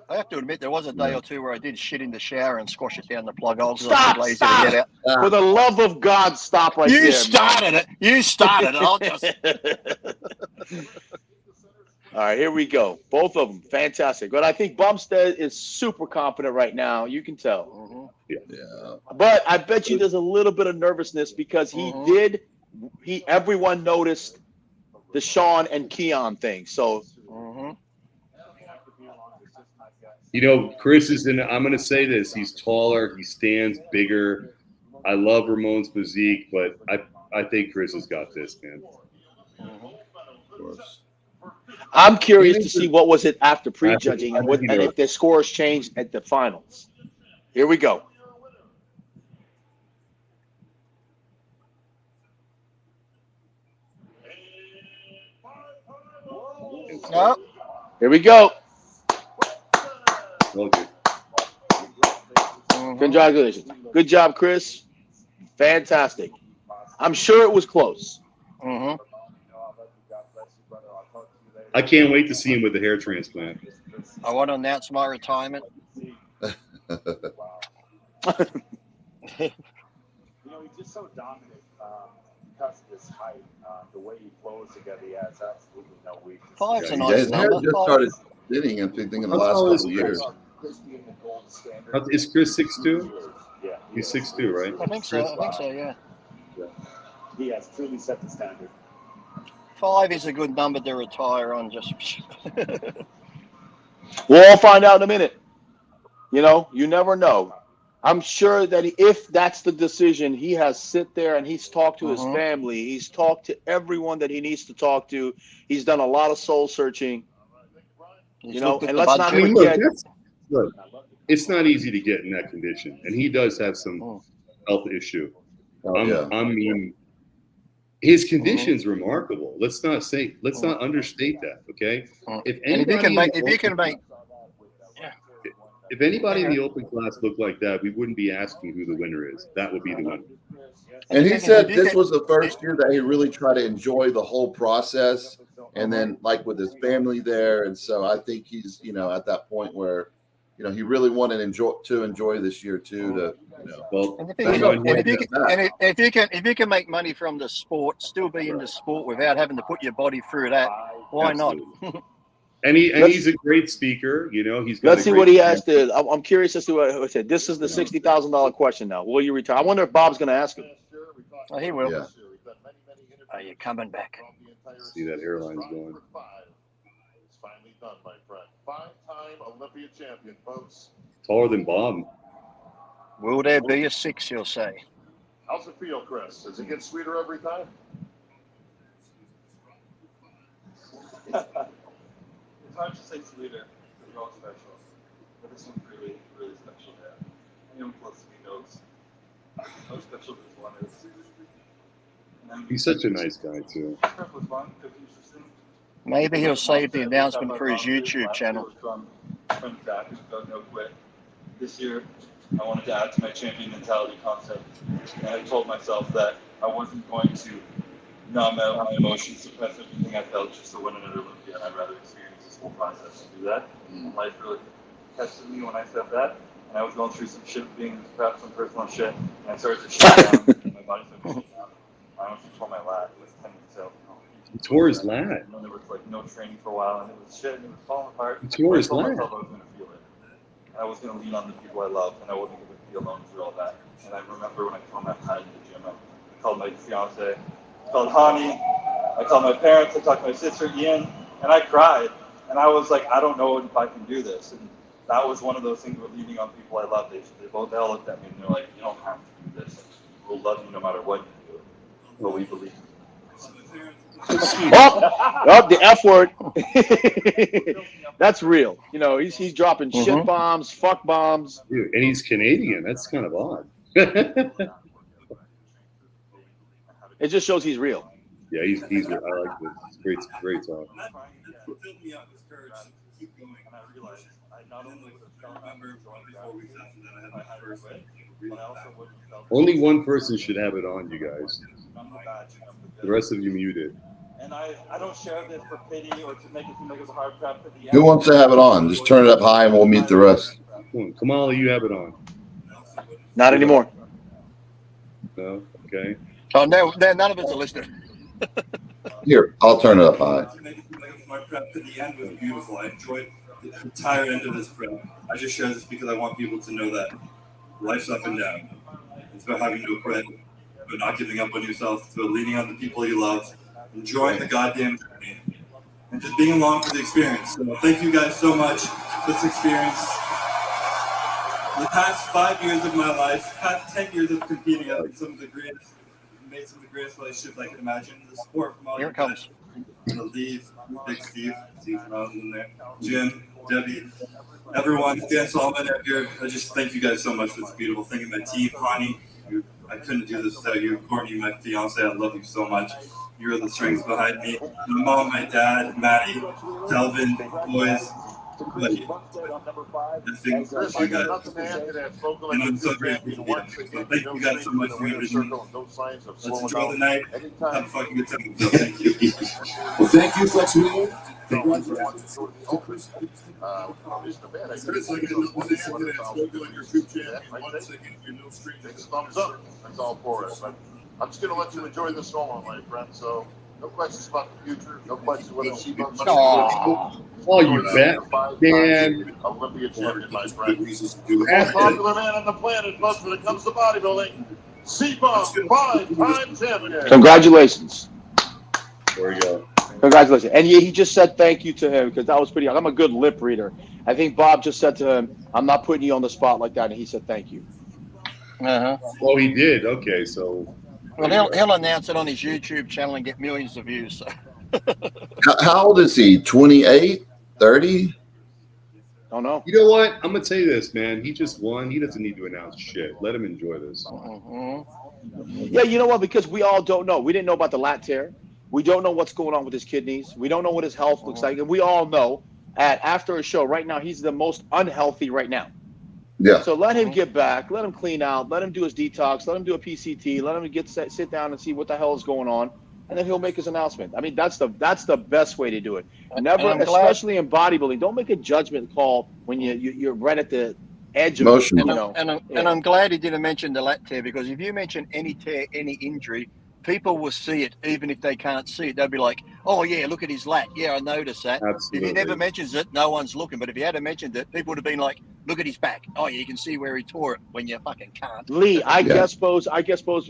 I have to admit, there was a day or two where I did shit in the shower and squash it down the plug hole. Stop! To get out. For the love of God, stop right there. You started it. You started it. I'll just. All right, here we go. Both of them, fantastic. But I think Bumstead is super confident right now. You can tell. Yeah. But I bet you there's a little bit of nervousness because everyone noticed the Sean and Keon thing. So. Chris is I'm going to say this. He's taller. He stands bigger. I love Ramon's physique, but I think Chris has got this, man. Of course. I'm curious to see what was it after prejudging and if the scores changed at the finals. Here we go. No. Here we go. Okay. Congratulations. Good job, Chris. Fantastic. I'm sure it was close. I can't wait to see him with the hair transplant. I want to announce my retirement. He's just so dominant because of his height. The way he flows together, he has absolutely no weakness. 5's a nice His hair number. just started thinning and thinking in the last couple of years. Is Chris 6'2"? Yeah. He's 6'2", right? I think so, yeah. He has truly set the standard. 5 is a good number to retire on. Just. We'll all find out in a minute. You never know. I'm sure that if that's the decision, he has sit there and he's talked to his family. He's talked to everyone that he needs to talk to. He's done a lot of soul searching. And let's not forget. Look, it's not easy to get in that condition, and he does have some health issue. I mean, his condition's remarkable. Let's not understate that. Okay, if you can make If anybody in the open class looked like that, we wouldn't be asking who the winner is. That would be the winner. And he said this was the first year that he really tried to enjoy the whole process, and then like with his family there. And so I think he's, you know, at that point where, you know, he really wanted to enjoy this year too. To, you know, Well, And if you can make money from the sport, still be in the sport without having to put your body through that, why not? And he's a great speaker. You know, he's got. Let's see what he has to. I'm curious as to what he said. This is the $60,000 question now. Will you retire? I wonder if Bob's going to ask him. Oh, he will. Yeah. Are you coming back? See that airline's going. It's finally done, my friend. 5-time Olympia champion, folks. Taller than Bob. Will there be a 6, you'll say? How's it feel, Chris? Does it get sweeter every time? It's hard to say sweeter because they're all special. But this one's really, really special. Yeah. Anyone close to me knows how special this one is. He's such a nice guy too. Prep was fun because interesting. Maybe he'll save the announcement for his YouTube channel. From Zach, who's got no quit. This year, I wanted to add to my champion mentality concept, and I told myself that I wasn't going to numb out my emotions, suppress everything I felt just to win another Olympia, and I'd rather experience this whole process to do that. And life really tested me when I said that, and I was going through some shit, being perhaps some personal shit, and I started to shut down, and my body started to shut down. I almost tore my lat, it was 10 minutes out. He tore his lat. And then there was like no training for a while, and it was shit, and it was falling apart. He tore his I told lat. myself I was going to feel it. I was going to lean on the people I love, and I wasn't going to be alone through all that. And I remember when I told my Hadi in the gym, I called my fiance, I called Hani, I called my parents, I talked to my sister Ian, and I cried. And I was like, I don't know if I can do this. And that was one of those things with leaning on people I love. They all looked at me and they're like, you don't have to do this. We'll love you no matter what you do. But we believe. Oh, the F word. That's real. You know, he's dropping shit bombs, fuck bombs. Dude, and he's Canadian. That's kind of odd. It just shows he's real. Yeah, he's. I like this. It's great talk. And I realized I not only would have felt remember 4 weeks after that I had my first but I also would have felt Only one person should have it on, you guys. I'm the bad, I'm the good. The rest of you muted. And I don't share this for pity or to make it seem like it's a hard prep for the end. Who wants to have it on? Just turn it up high and we'll mute the rest. Kamali, you have it on. Not anymore. No? Okay. Oh, no, none of us are listening. Here, I'll turn it up high. My prep to the end was beautiful. I enjoyed the entire end of this prep. I just share this because I want people to know that life's up and down. It's about having no quit, but not giving up on yourself. It's about leaning on the people you love, enjoying the goddamn journey, and just being along for the experience. So thank you guys so much for this experience. The past 5 years of my life, past 10 years of competing, I've been made some of the greatest relationships I can imagine. The support from all Here you it comes. guys. Leave, Big Steve in there, Jim, Debbie, everyone, Dan Solomon out here. I just thank you guys so much for this beautiful thing. And my team, Hani, I couldn't do this without you. Courtney, my fiance, I love you so much. You're the strength behind me. My mom, my dad, Maddie, Delvin, boys. I think you guys. And I'm so grateful to be here. So thank you guys so much for everything. Let's enjoy the night. Have a fucking good time. So thank you. Well, thank you, Flexibility. Thumbs up. That's all for us. But I'm just going to let you enjoy this solo, my friend. So, no questions about the future. No questions whether C-Bum's Oh, you bet. Man. Olympia champion, my friend. The most popular man on the planet, folks, when it comes to bodybuilding. C-Bum, 5-time champion. Congratulations. There we go. Congratulations. And he just said thank you to him because that was pretty. I'm a good lip reader. I think Bob just said to him, I'm not putting you on the spot like that. And he said thank you. Oh, he did. Okay, so. Well, he'll announce it on his YouTube channel and get millions of views. So. How old is he? 28? 30? Don't know. You know what? I'm going to tell you this, man. He just won. He doesn't need to announce shit. Let him enjoy this. Yeah, you know what? Because we all don't know. We didn't know about the lat tear. We don't know what's going on with his kidneys. We don't know what his health looks like. And we all know after a show right now, he's the most unhealthy right now. Yeah. So let him get back. Let him clean out. Let him do his detox. Let him do a PCT. Let him sit down and see what the hell is going on, and then he'll make his announcement. I mean, that's the best way to do it. Never, especially in bodybuilding, don't make a judgment call when you're right at the edge of Motion. it. And I'm glad he didn't mention the lat tear, because if you mention any tear, any injury, people will see it even if they can't see it. They'll be like, "Oh yeah, look at his lat. Yeah, I noticed that." Absolutely. If he never mentions it, no one's looking. But if he had mentioned it, people would have been like, "Look at his back. Oh yeah, you can see where he tore it," when you fucking can't. Lee, I guest posed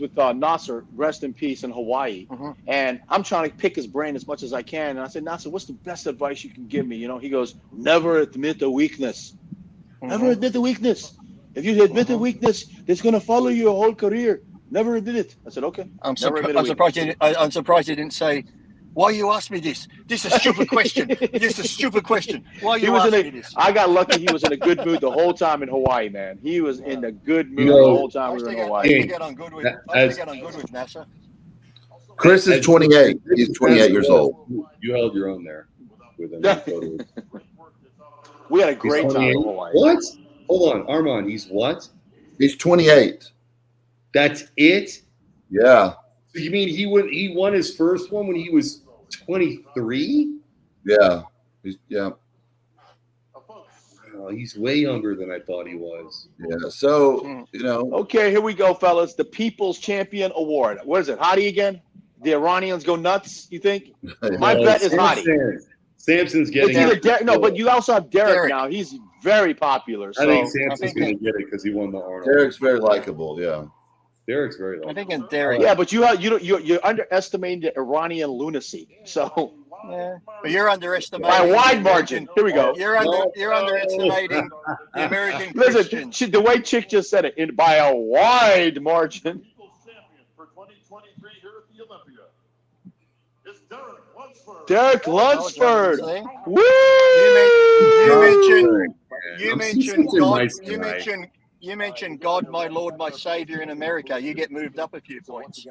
with Nasser, rest in peace, in Hawaii, and I'm trying to pick his brain as much as I can. And I said, Nasser, what's the best advice you can give me? He goes, never admit a weakness. Never admit a weakness. If you admit a weakness, it's going to follow you your whole career. Never admit it. I said, okay. I'm surprised he didn't say, "Why you asked me this? This is a stupid question. This is a stupid question. Why you asked me this?" I got lucky. He was in a good mood the whole time in Hawaii, man. He was in a good mood the whole time we were in Hawaii. I used to get on good with NASA. Chris is 28. He's 28 years old. You held your own there with him. We had a great time in Hawaii. What? Hold on, Armon. He's what? He's 28. That's it? Yeah. So you mean he won his first one when he was 23? Yeah. He's way younger than I thought he was. Yeah. So, Okay, here we go, fellas. The People's Champion Award. What is it? Hadi again? The Iranians go nuts, you think? My bet is Hadi. Samson's getting it. No, but you also have Derek now. He's very popular. So. I think Samson's going to get it because he won the Arnold. Derek's very likable, yeah. Derek's very likable. I think in Derek. Yeah, but you're underestimating the Iranian lunacy. So. Yeah, but you're underestimating by a wide margin. Here we go. You're underestimating the American Listen, Christians. The way Chick just said it, by a wide margin. For 2023 here at the Olympia is Derek Lunsford. Derek Lunsford. Woo! You mentioned God, my Lord, my Savior in America. You get moved up a few points.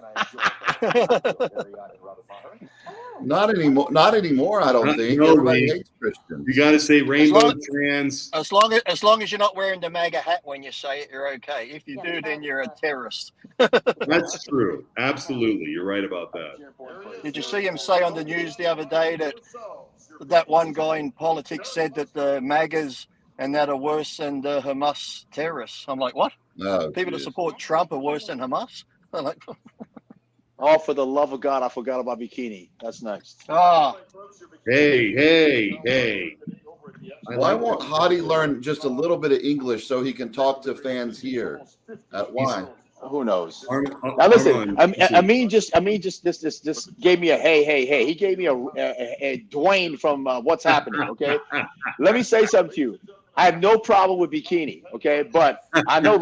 Not anymore. I don't think. No, everybody hates Christians. You got to say rainbow trans. As long as you're not wearing the MAGA hat when you say it, you're okay. If you do, then you're a terrorist. That's true. Absolutely, you're right about that. Did you see him say on the news the other day that one guy in politics said that the MAGAs and that are worse than the Hamas terrorists? I'm like, what? Oh, people that support Trump are worse than Hamas? I'm like, oh, for the love of God, I forgot about bikini. That's next. Ah. Hey. Why won't Hadi learn just a little bit of English so he can talk to fans here? Why? Who knows? Now listen, Ameen just gave me a hey. He gave me a Dwayne from What's Happening. Okay, let me say something to you. I have no problem with bikini. Okay, but I know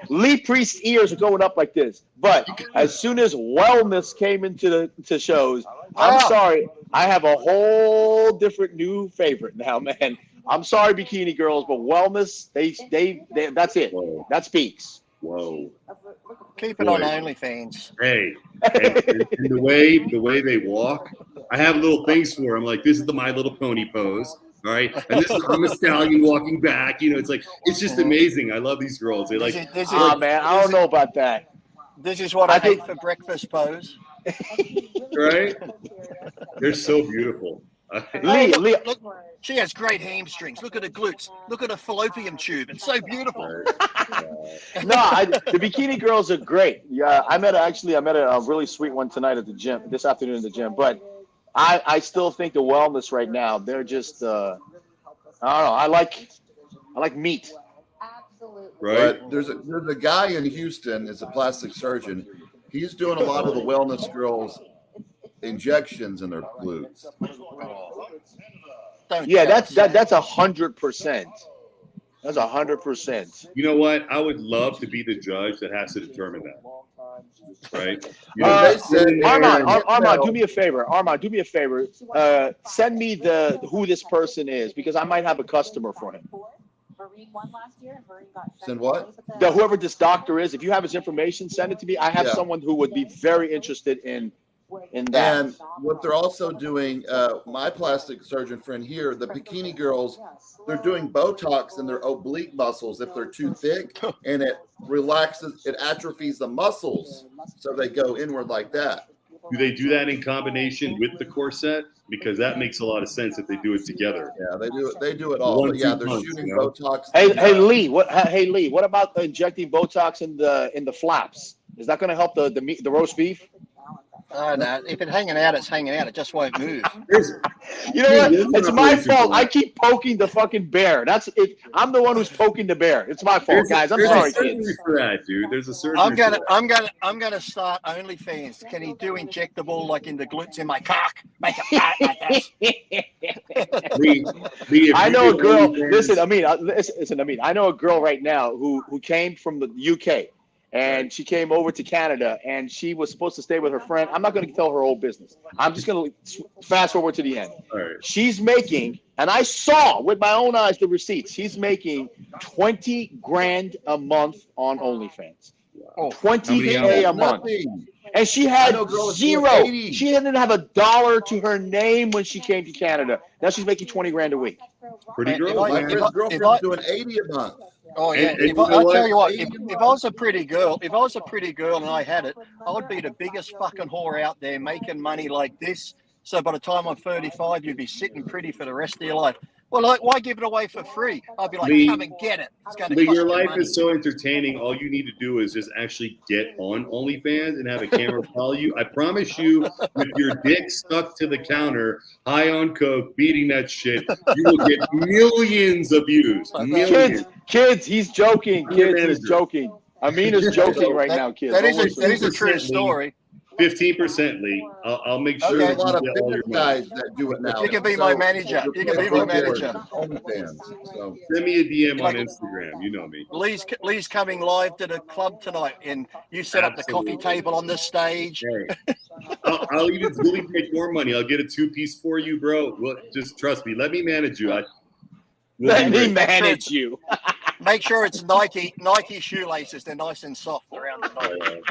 Lee Priest's ears are going up like this. But as soon as wellness came into the shows, I'm sorry, I have a whole different new favorite now, man. I'm sorry, bikini girls, but wellness, they that's it. Whoa. That speaks. Whoa. Keep it on OnlyFans. Hey, and the way they walk, I have little things for them. Like, this is the My Little Pony pose. All right. And this is I'm a stallion walking back. It's just amazing. I love these girls. They like, man, I don't know about that. This is what I hate for breakfast pose. Right? They're so beautiful. Lee, she has great hamstrings. Look at her glutes. Look at her fallopian tube. It's so beautiful. The bikini girls are great. Yeah, I met a really sweet one tonight at the gym, this afternoon in the gym. But I still think the wellness right now, they're just I don't know. I like meat. Absolutely. Right. But there's a guy in Houston, is a plastic surgeon. He's doing a lot of the wellness girls injections in their glutes. Yeah, that's 100%. That's 100%. You know what? I would love to be the judge that has to determine that. Right? Armand, do me a favor. Send me who this person is, because I might have a customer for him. Send what? Whoever this doctor is, if you have his information, send it to me. I have someone who would be very interested in in that. And what they're also doing, my plastic surgeon friend here, the bikini girls, they're doing Botox in their oblique muscles if they're too thick, and it relaxes, it atrophies the muscles, so they go inward like that. Do they do that in combination with the corset? Because that makes a lot of sense if they do it together. Yeah, they do it. They do it all. But yeah, they're shooting Botox. Hey Lee, what about injecting Botox in the flaps? Is that going to help the meat, the roast beef? No, if it's hanging out, it's hanging out. It just won't move. You know what? It's my fault. I keep poking the fucking bear. That's it. I'm the one who's poking the bear. It's my fault, guys. I'm sorry, kids. For that, dude. There's a surgery. I'm gonna start OnlyFans. Can he do injectable like in the glutes in my cock? Make a fat like that. I know a girl. Listen, Ameen. I know a girl right now who came from the UK. And she came over to Canada, and she was supposed to stay with her friend. I'm not going to tell her whole business. I'm just going to fast forward to the end. All right. She's making, and I saw with my own eyes the receipts. She's making $20,000 a month on OnlyFans. Oh, $20K a month. And she had zero. She didn't have $1 to her name when she came to Canada. Now she's making $20,000 a week. Pretty girl. My girlfriend's doing 80 a month. Oh yeah, I'll tell you what. If I was a pretty girl, and I had it, I would be the biggest fucking whore out there making money like this. So by the time I'm 35, you'd be sitting pretty for the rest of your life. Well, like, why give it away for free? I'd be like, come and get it. It's going to cost your life money. is so entertaining. All you need to do is just actually get on OnlyFans and have a camera follow you. I promise you, with your dick stuck to the counter, high on coke, beating that shit, you will get millions of views. Millions. Kids, he's joking. Kids, he's joking. Ameen is joking right now, kids. That is a true story. 15%, Lee. I'll make sure. There's a lot of bigger guys that do it now. You can be my manager. You can be my manager. So send me a DM on Instagram. You know me. Lee's coming live to the club tonight, and you set up the coffee table on the stage. Right. I'll even really take more money. I'll get a 2-piece for you, bro. Well, just trust me. Let me manage you. Let me manage you. Make sure it's Nike shoelaces. They're nice and soft around the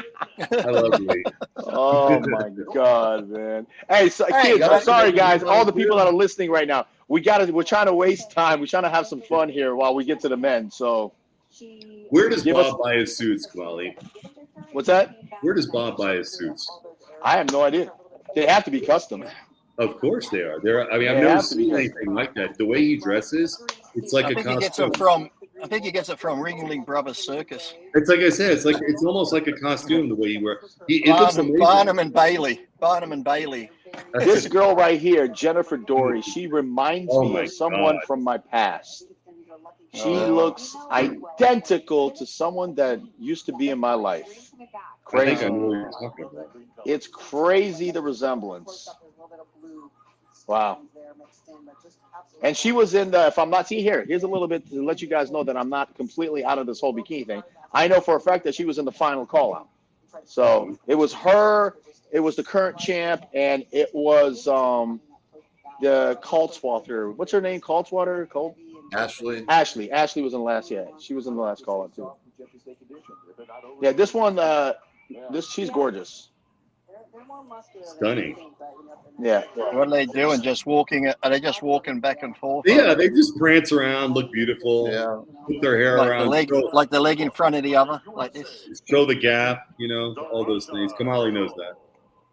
I love you. Oh my God, man! Hey, kids, I'm sorry, guys. All the people that are listening right now, we're trying to waste time. We're trying to have some fun here while we get to the men. So, where does Bob buy his suits, Kamali? What's that? Where does Bob buy his suits? I have no idea. They have to be custom. Of course they are. I've never seen anything like that. The way he dresses, it's like a costume. I think he gets it from Ringling Brothers Circus. It's like I said. It's almost like a costume the way he wears. Barnum and Bailey. This girl right here, Jennifer Dory, she reminds me of someone from my past. She looks identical to someone that used to be in my life. Crazy. I think I know what you're talking about. It's crazy, the resemblance. Wow. And she was in the, if I'm not, here's a little bit to let you guys know that I'm not completely out of this whole bikini thing. I know for a fact that she was in the final call out. So it was her, it was the current champ, and it was the Coltswater. What's her name? Coltswater? Ashley. Ashley was in the last, she was in the last call out too. Yeah, this one, she's gorgeous. Stunning. Yeah. What are they doing? Are they just walking back and forth? Yeah, they just prance around, look beautiful. Yeah. Put their hair around. Like the leg in front of the other, like this. Show the gap, all those things. Kamali knows that.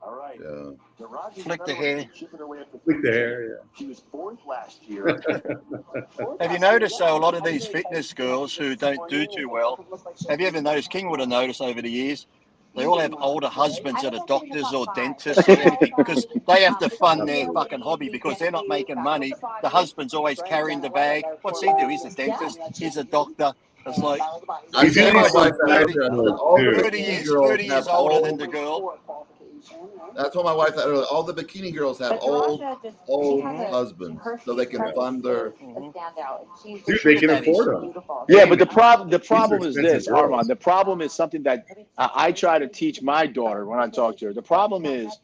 All right. Yeah. Flick the hair. Flick the hair, yeah. She was 4th last year. Have you noticed, though, a lot of these fitness girls who don't do too well, have you ever noticed, King would have noticed over the years, they all have older husbands that are doctors or dentists or anything because they have to fund their fucking hobby because they're not making money. The husband's always carrying the bag. What's he do? He's a dentist. He's a doctor. It's like he's 30 years older than the girl. That's what my wife said earlier. All the bikini girls have old husbands, so they can fund their. Dude, they can afford them. Yeah, but the problem is this, Armon. The problem is something that I try to teach my daughter when I talk to her. The problem is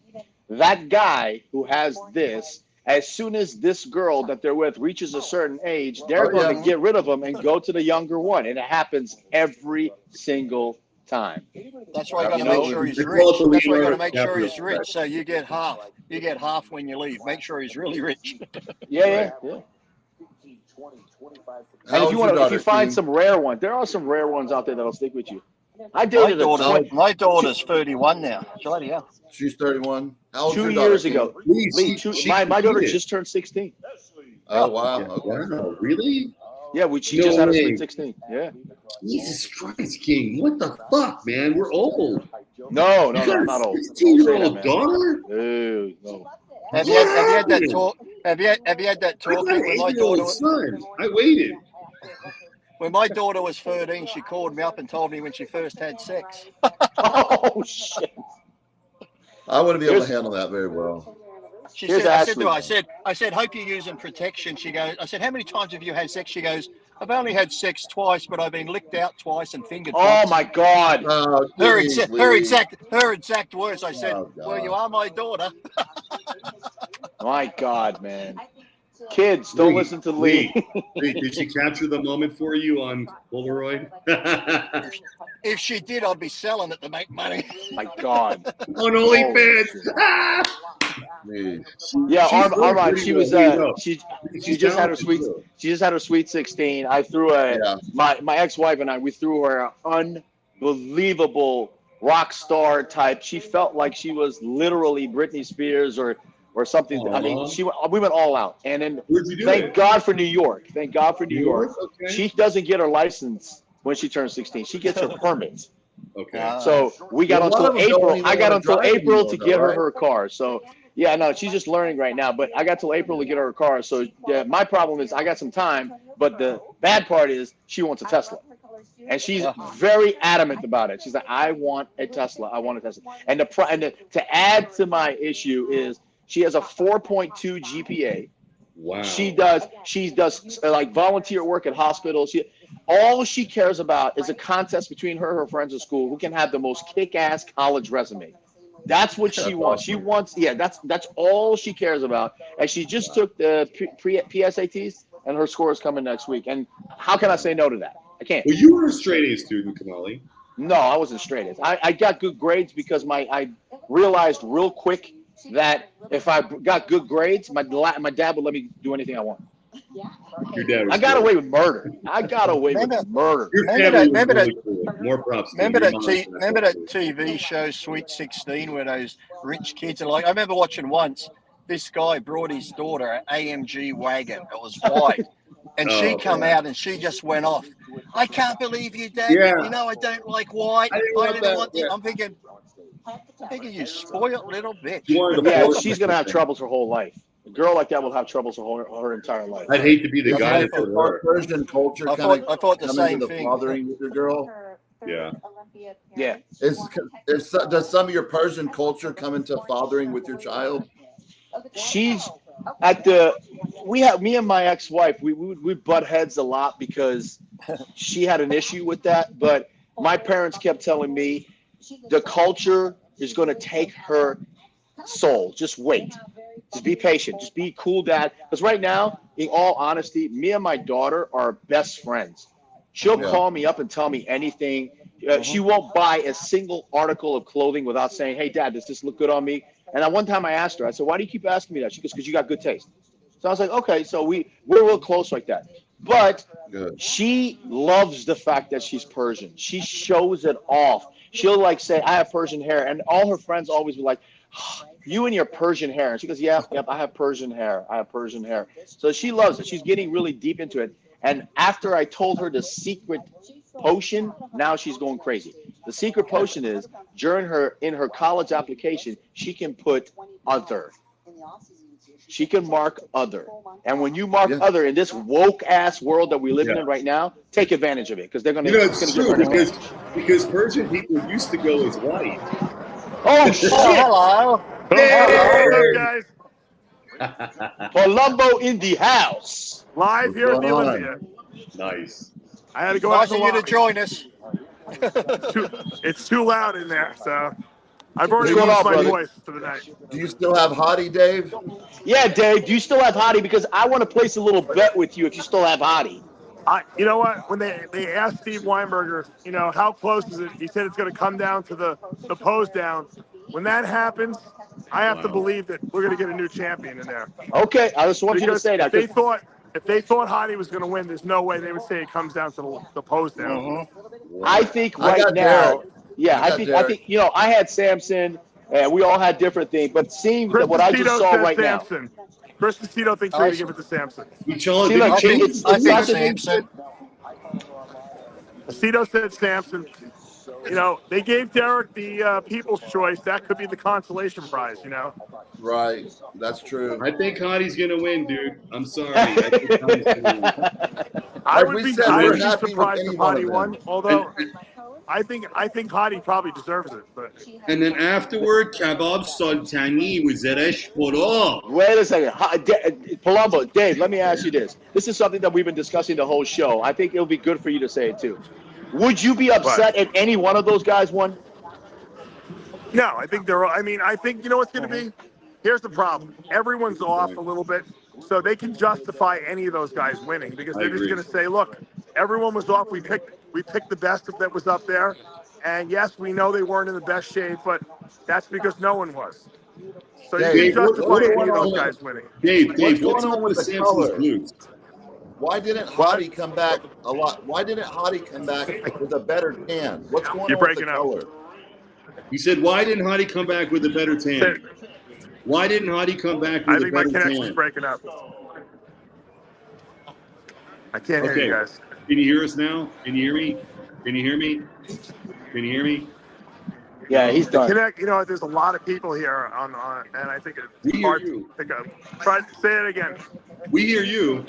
that guy who has this. As soon as this girl that they're with reaches a certain age, they're going to get rid of them and go to the younger one, and it happens every single time. That's why you got to You make know? sure he's They rich. call it the That's why you got to Leonardo make sure he's DiCaprio rich. So you get half. You get half when you leave. Make sure he's really rich. Yeah. And if you find some rare ones, there are some rare ones out there that'll stick with you. I dated My daughter's 31 now. Bloody hell. She's 31. How old's 2 your daughter, years King? ago. She My daughter competed. just turned 16. Oh wow. Yeah, Okay. wow, really? Yeah, she No just had her way. sweet 16. Yeah. Jesus Christ, King! What the fuck, man? We're old. No, You got I'm a not old. 16-year-old daughter? No, no. Have you had that talk? Have you had that I talk got an when my daughter? 8-year-old son. I waited. When my daughter was 13, she called me up and told me when she first had sex. Oh shit! I wouldn't be able to handle that very well. She Here's said, I said to her, Ashley. I said, hope you're using protection. She goes, I said, how many times have you had sex? She goes, I've only had sex twice, but I've been licked out twice and fingered Oh once. my God! Her exact words. I said, well, you are my daughter. My God, man. Kids, don't listen to Lee. Did she capture the moment for you on Polaroid? If she did, I'd be selling it to make money. My God. On OnlyFans. Yeah, Armand. She was she just had her sweet 16. I threw my ex-wife and we threw her an unbelievable rock star type. She felt like she was literally Britney Spears or something. Aww. I mean, we went all out. And then thank God for New York. Thank God for New York. Okay. She doesn't get her license when she turns 16. She gets her permit. Okay. So we got until April. I got until April to get her car. So yeah, no, she's just learning right now. But I got till April to get her a car. So my problem is I got some time. But the bad part is she wants a Tesla, and she's very adamant about it. She's like, I want a Tesla. I want a Tesla. And to add to my issue is she has a 4.2 GPA. Wow. She does like volunteer work at hospitals. All she cares about is a contest between her and her friends at school who can have the most kick-ass college resume. That's what she wants. She wants, that's all she cares about. And she just took the PSATs, and her score is coming next week. And how can I say no to that? I can't. Well, you were a straight A student, Kamali. No, I wasn't straight A's. I got good grades because I realized real quick that if I got good grades, my dad would let me do anything I want. Your dad was I got away with murder. I got away with murder. Your family was really cool. More props. Remember that TV show Sweet 16 where those rich kids are like, I remember watching once, this guy brought his daughter an AMG wagon. It was white. And she come out and she just went off. I can't believe you, Dad. Yeah. You know I don't like white. I didn't want that. I'm thinking, you spoiled little bitch. Yeah, she's going to have troubles her whole life. A girl like that will have troubles her entire life. I'd hate to be the guy for her. Persian culture I thought the same thing. Fathering with your girl. Yeah. Yeah. Does some of your Persian culture come into fathering with your child? She's at me and my ex-wife, we butt heads a lot because she had an issue with that. But my parents kept telling me the culture is going to take her soul. Just wait. Just be patient. Just be cool, Dad. Because right now, in all honesty, me and my daughter are best friends. She'll call me up and tell me anything. She won't buy a single article of clothing without saying, hey, Dad, does this look good on me? And one time I asked her, I said, why do you keep asking me that? She goes, because you got good taste. So I was like, okay, so we're real close like that. But she loves the fact that she's Persian. She shows it off. She'll like say, I have Persian hair. And all her friends always be like, oh, you and your Persian hair. And she goes, yep, I have Persian hair. I have Persian hair. So she loves it. She's getting really deep into it. And after I told her the secret potion, now she's going crazy. The secret potion is in her college application, she can put other. She can mark other. And when you mark other in this woke ass world that we live in right now, take advantage of it because they're going to. It's true because Persian people used to go as white. Oh shit! Hello. Hello, guys. Columbo in the house. Live here at the Olympia. Nice. I had to go Nice out of you to join us. It's too loud in there, so I've already What's going lost on, my brother? voice for the night. Do you still have Hadi, Dave? Yeah, Dave. Do you still have Hadi? Because I want to place a little bet with you if you still have Hadi. You know what? When they asked Steve Weinberger, you know, how close is it? He said it's going to come down to the pose down. When that happens, I have to believe that we're going to get a new champion in there. Okay, I just want you to say that. If they thought Hadi was going to win, there's no way they would say it comes down to the pose down. I think right now, I think you know, I had Samson, and we all had different things, but seeing that what I just saw right now. Chris Tito thinks we're going to give it to Samson. I think Samson. Cito said Samson. You know, they gave Derek the People's Choice. That could be the consolation prize, you know? Right. That's true. I think Hadi's going to win, dude. I'm sorry. I think Hadi's gonna win. I would be surprised if Hadi won, although I think Hadi probably deserves it. But and then afterward, Kebab Sultani with Zeresh Poro. Wait a second. Palumbo, Dave, let me ask you this. This is something that we've been discussing the whole show. I think it'll be good for you to say it too. Would you be upset if any one of those guys won? No, I think they're. I mean, I think you know what's going to be. Here's the problem. Everyone's off a little bit, so they can justify any of those guys winning because they're just going to say, "Look, everyone was off. We picked the best that was up there, and yes, we know they weren't in the best shape, but that's because no one was." So you can justify any of those guys winning. Dave, what's up with Samson's blues? Why didn't Hadi come back a lot? Why didn't Hadi come back with a better tan? What's going on with the color? You said, why didn't Hadi come back with a better tan? Why didn't Hadi come back with a better tan? I think my connection's breaking up. I can't hear you guys. Can you hear us now? Can you hear me? Can you hear me? Can you hear me? Yeah, he's done. You know, there's a lot of people here on and I think it's hard to pick up. Try to say it again. We hear you.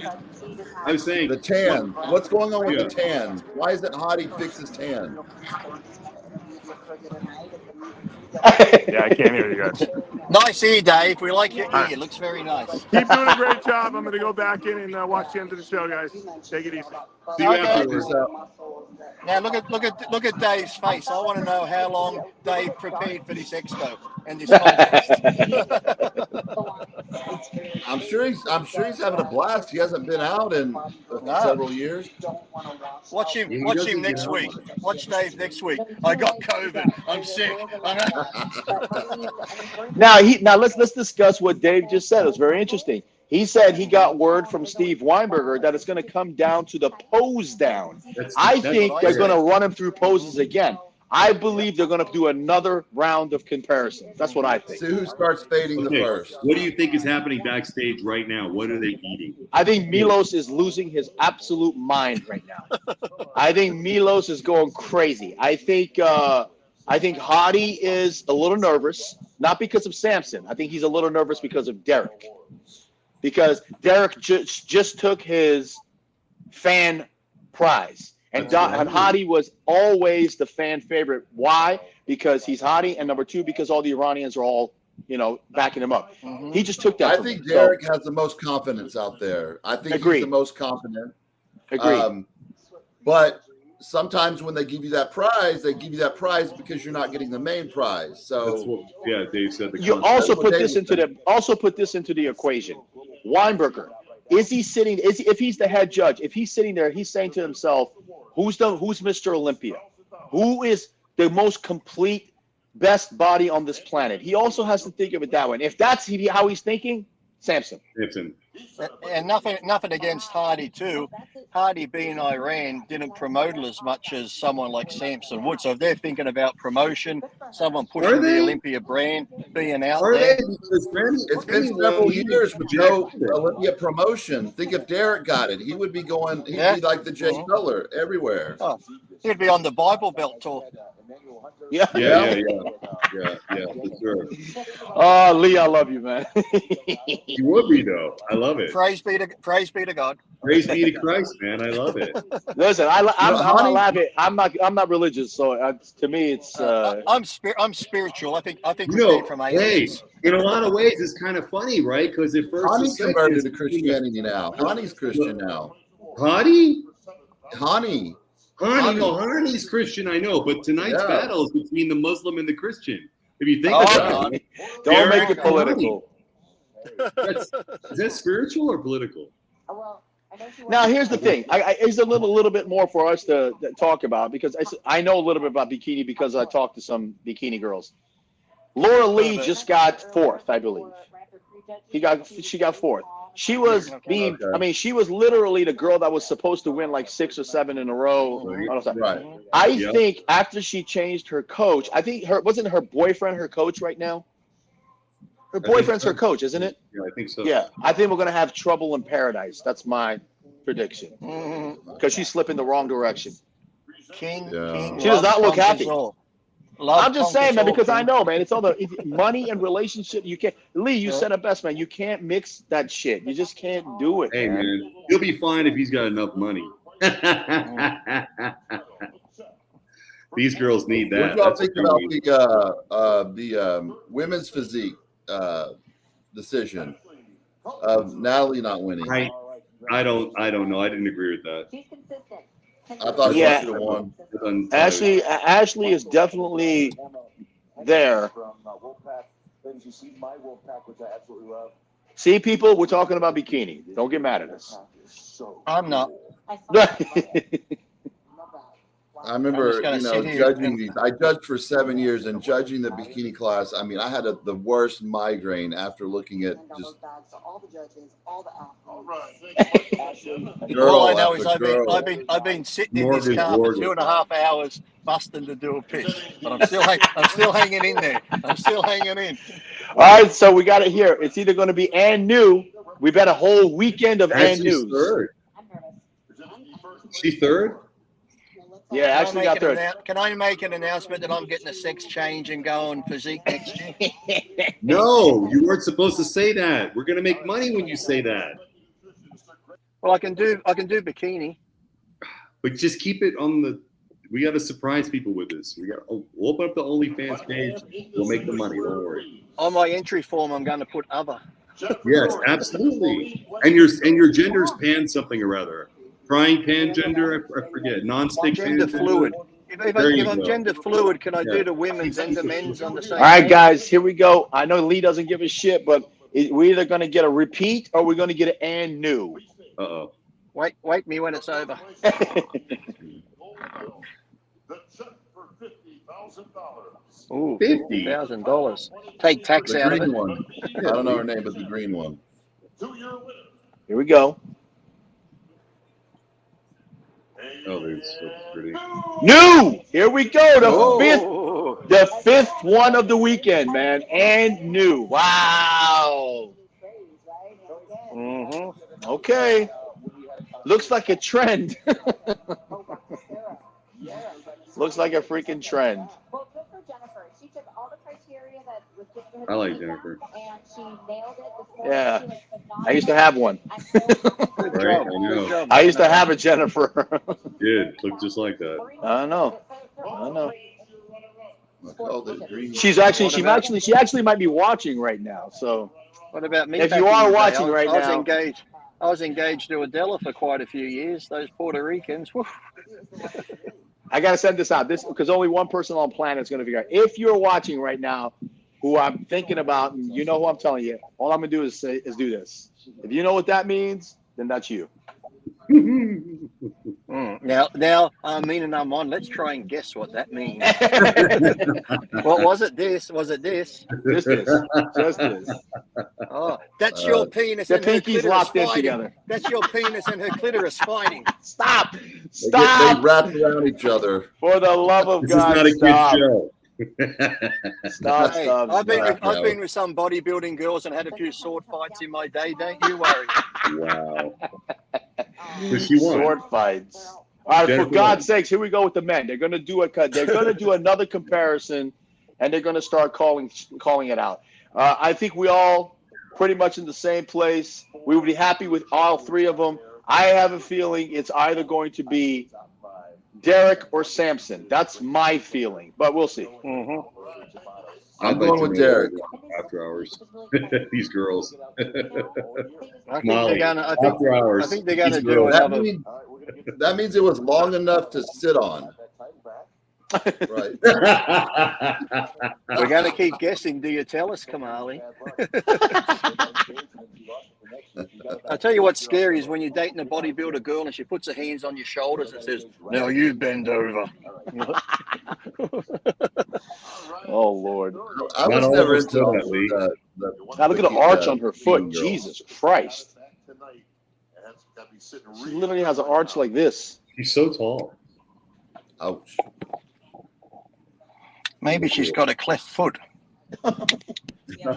I'm saying the tan. What's going on with the tan? Why isn't Hadi fix his tan? Yeah, I can't hear you guys. Nice ear, Dave. We like your ear. It looks very nice. Keep doing a great job. I'm going to go back in and watch the end of the show, guys. Take it easy. See you afterwards. Now look at Dave's face. I want to know how long Dave prepared for this expo and this contest. I'm sure he's having a blast. He hasn't been out in several years. Watch him next week. Watch Dave next week. I got COVID. I'm sick. Now let's discuss what Dave just said. It was very interesting. He said he got word from Steve Weinberger that it's going to come down to the pose down. I think they're going to run him through poses again. I believe they're going to do another round of comparisons. That's what I think. See who starts fading the first. What do you think is happening backstage right now? What are they eating? I think Milos is losing his absolute mind right now. I think Milos is going crazy. I think Hadi is a little nervous, not because of Samson. I think he's a little nervous because of Derek. Because Derek just took his fan prize. And Hadi was always the fan favorite. Why? Because he's Hadi, and number two, because all the Iranians are all, backing him up. Mm-hmm. He just took that. I think Derek has the most confidence out there. I think he's the most confident. Agreed. But sometimes when they give you that prize, they give you that prize because you're not getting the main prize. So that's what, Dave said. You also put this into the equation. Weinberger, if he's the head judge, if he's sitting there, he's saying to himself, who's Mr. Olympia? Who is the most complete, best body on this planet? He also has to think of it that way. And if that's how he's thinking, Samson. And nothing against Hadi too. Hadi being Iran didn't promote it as much as someone like Samson would. So if they're thinking about promotion, someone pushing the Olympia brand, being out there. It's been several years with no Olympia promotion. Think if Derek got it, he would be going. He'd be like the Jay Cutler everywhere. Oh, he'd be on the Bible Belt tour. Yeah, for sure. Oh, Lee, I love you, man. You would be though. I love it. Praise be to God. Praise be to Christ, man. I love it. Listen, I'm not religious, so to me, it's. I'm spiritual. I think from in a lot of ways, it's kind of funny, right? Because at first, Hadi's converted to Christianity now. Hadi's Christian now. Hadi. No, Hani's Christian, I know, but tonight's battle is between the Muslim and the Christian. If you think about it, don't make it political. Is that spiritual or political? Now, here's the thing. It's a little bit more for us to talk about because I know a little bit about bikini because I talked to some bikini girls. Laura Lee just got 4th, I believe. She got 4th. She was she was literally the girl that was supposed to win like 6 or 7 in a row. Right. I think after she changed her coach, I think wasn't her boyfriend her coach right now? Her boyfriend's her coach, isn't it? Yeah, I think so. Yeah, I think we're gonna have trouble in paradise. That's my prediction. Because she's slipping the wrong direction. King She does not look happy. I'm just saying, man, because I know, man, it's all the money and relationship. You can't, Lee, you said it best, man. You can't mix that shit. You just can't do it. Hey, man, he'll be fine if he's got enough money. These girls need that. What do y'all think about the women's physique decision of Natalie not winning? I don't know. I didn't agree with that. I thought she should have won. Ashley is definitely there. See, people, we're talking about bikini. Don't get mad at us. I'm not. I remember, judging these. I judged for 7 years and judging the bikini class. I mean, I had the worst migraine after looking at just. All I know is I've been sitting in this car for 2.5 hours, busting to do a piss, but I'm still hanging in there. I'm still hanging in. All right, so we got it here. It's either going to be and new. We've had a whole weekend of and news. She's third. Yeah, actually got third. Can I make an announcement that I'm getting a sex change and go on physique next year? No, you weren't supposed to say that. We're gonna make money when you say that. Well, I can do bikini. But just keep it on the. We got to surprise people with this. We'll open up the OnlyFans page. We'll make the money. Don't worry. On my entry form, I'm going to put other. Yes, absolutely. And your gender's pan something or other. Frying pan gender, I forget. Non-stick gender pan fluid. If I'm gender fluid, can I do the women's and the men's on the same? All right, guys, here we go. I know Lee doesn't give a shit, but we're either going to get a repeat or we're going to get an and new. Uh-oh. Wait me when it's over. Ooh, $50,000. Take tax The out of green it. one. I don't know her name, but the green one. Here we go. Oh, they're so pretty. New. Here we go. The fifth one of the weekend, man, and new. Wow. Okay. Looks like a trend. Looks like a freaking trend. I like Jennifer. Yeah. I used to have one. Right? I know. I used to have a Jennifer. Did look just like that. I know. She actually might be watching right now. So what about me? If you are watching right now, I was engaged to Adela for quite a few years. Those Puerto Ricans. Woo. I gotta send this out. This because only one person on planet is gonna figure out. If you're watching right now, who I'm thinking about, and you know who I'm telling you, all I'm gonna do is do this. If you know what that means, then that's you. Now, Ameen and Armon, let's try and guess what that means. What was it? Was it this? Just this. Oh, that's your penis. The and her pinkies clitoris locked in fighting. together. That's your penis and her clitoris fighting. Stop! They wrap around each other. For the love of This God, is not a good show. Stop. I've been with some bodybuilding girls and had a few sword fights in my day. Don't you worry. Wow. She won. Sword fights. All right, for God's sakes, here we go with the men. They're going to do They're going to do another comparison, and they're going to start calling it out. I think we all pretty much in the same place. We would be happy with all three of them. I have a feeling it's either going to be Derek or Samson. That's my feeling, but we'll see. I'm going with Derek. After hours. These girls. I think they're gonna do it. That means it was long enough to sit on. Right. We're gonna keep guessing. Do you tell us, Kamali? I tell you what's scary is when you're dating a bodybuilder girl and she puts her hands on your shoulders and says, "Now you bend over." Oh Lord! I was never into the Now look at the arch on her foot. Jesus Christ! She literally has an arch like this. She's so tall. Ouch. Maybe she's got a cleft foot.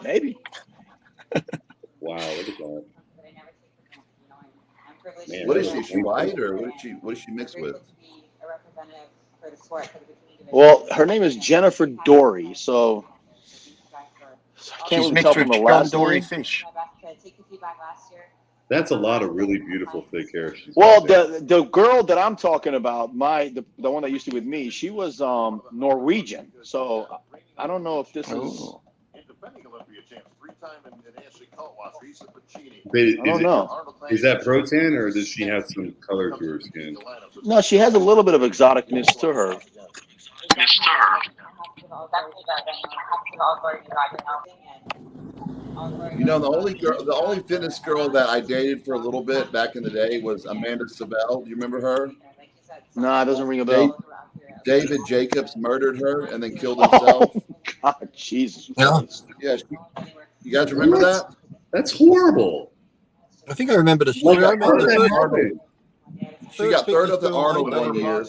Maybe. Wow, look at that. Man, What is she? Is she white or what is she mixed with? Well, her name is Jennifer Dory, so I can't really tell from the last name. Fish. That's a lot of really beautiful thick hair. Well, the girl that I'm talking about, the one that used to be with me, she was Norwegian. So I don't know if this is. I don't know. Is that Protan or does she have some color to her skin? No, she has a little bit of exoticness to her. You know, the only fitness girl that I dated for a little bit back in the day was Amanda Sabelle. Do you remember her? Nah, it doesn't ring a bell. David Jacobs murdered her and then killed himself. God, Jesus. Yeah. You guys remember that? That's horrible. I think I remember the story. She got third up at Arnold one year.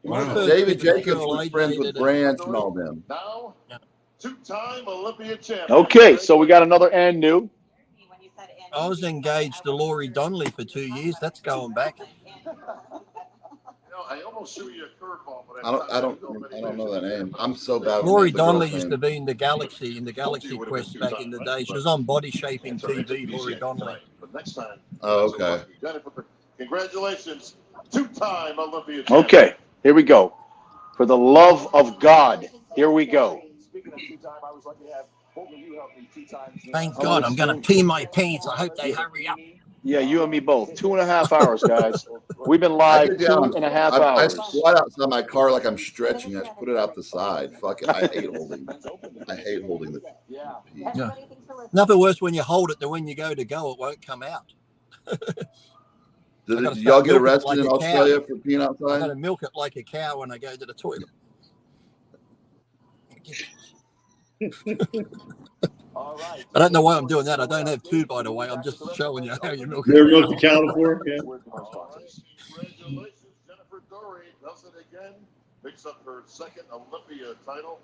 Wow. David Jacobs was friends with Branch and all them. Two-time Olympia champion. Okay, so we got another and new. I was engaged to Laurie Donnelly for 2 years. That's going back. I almost threw you a curveball, but I don't know that name. I'm so bad. Laurie Donnelly used to be in the Galaxy Quest back in the day. She was on Body Shaping TV. Laurie Donnelly. Next time. Oh, okay. Congratulations, two-time Olympia champion. Okay, here we go. For the love of God, here we go. Thank God, I'm going to pee my pants. I hope they hurry up. Yeah, you and me both. 2.5 hours, guys. We've been live 2.5 hours. I squat outside my car like I'm stretching. I just put it out the side. Fuck it. I hate holding the Yeah. Nothing worse when you hold it than when you go, it won't come out. Did y'all get arrested in Australia for peeing outside? I got to milk it like a cow when I go to the toilet. I don't know why I'm doing that. I don't have two, by the way. I'm just showing you how you milk it. Never milked a cow before? Yeah. Congratulations, Jennifer Dory does it again. Picks up her second Olympia title.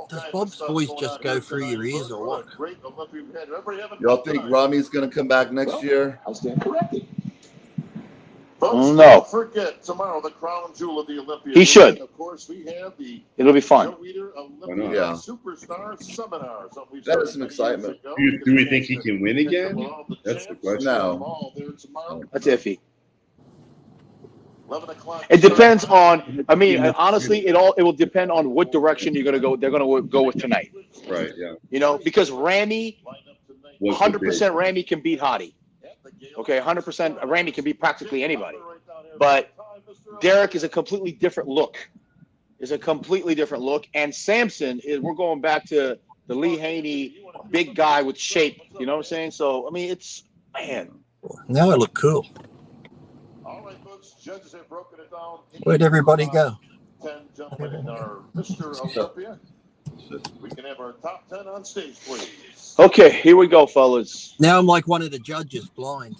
Does Bob's voice just go through your ears or what? Y'all think Rami's going to come back next year? I stand corrected. No. Don't forget tomorrow the crown jewel of the Olympia. He should. Of course, we have the It'll be fun. Olympia Superstar Seminar. That is some excitement. Do we think he can win again? That's the question. No. That's iffy. It depends on. I mean, honestly, it will depend on what direction you're gonna go. They're gonna go with tonight. Right. Yeah. You know, because Ramy, 100% Ramy can beat Hadi. Okay, 100% Ramy can beat practically anybody. But Derek is a completely different look. And Samson is. We're going back to the Lee Haney big guy with shape. You know what I'm saying? So I mean, it's man. Now I look cool. Judges have broken it down. Where'd everybody go? 10 gentlemen in our Mr. Olympia. We can have our top 10 on stage, please. Okay, here we go, fellas. Now I'm like one of the judges, blind.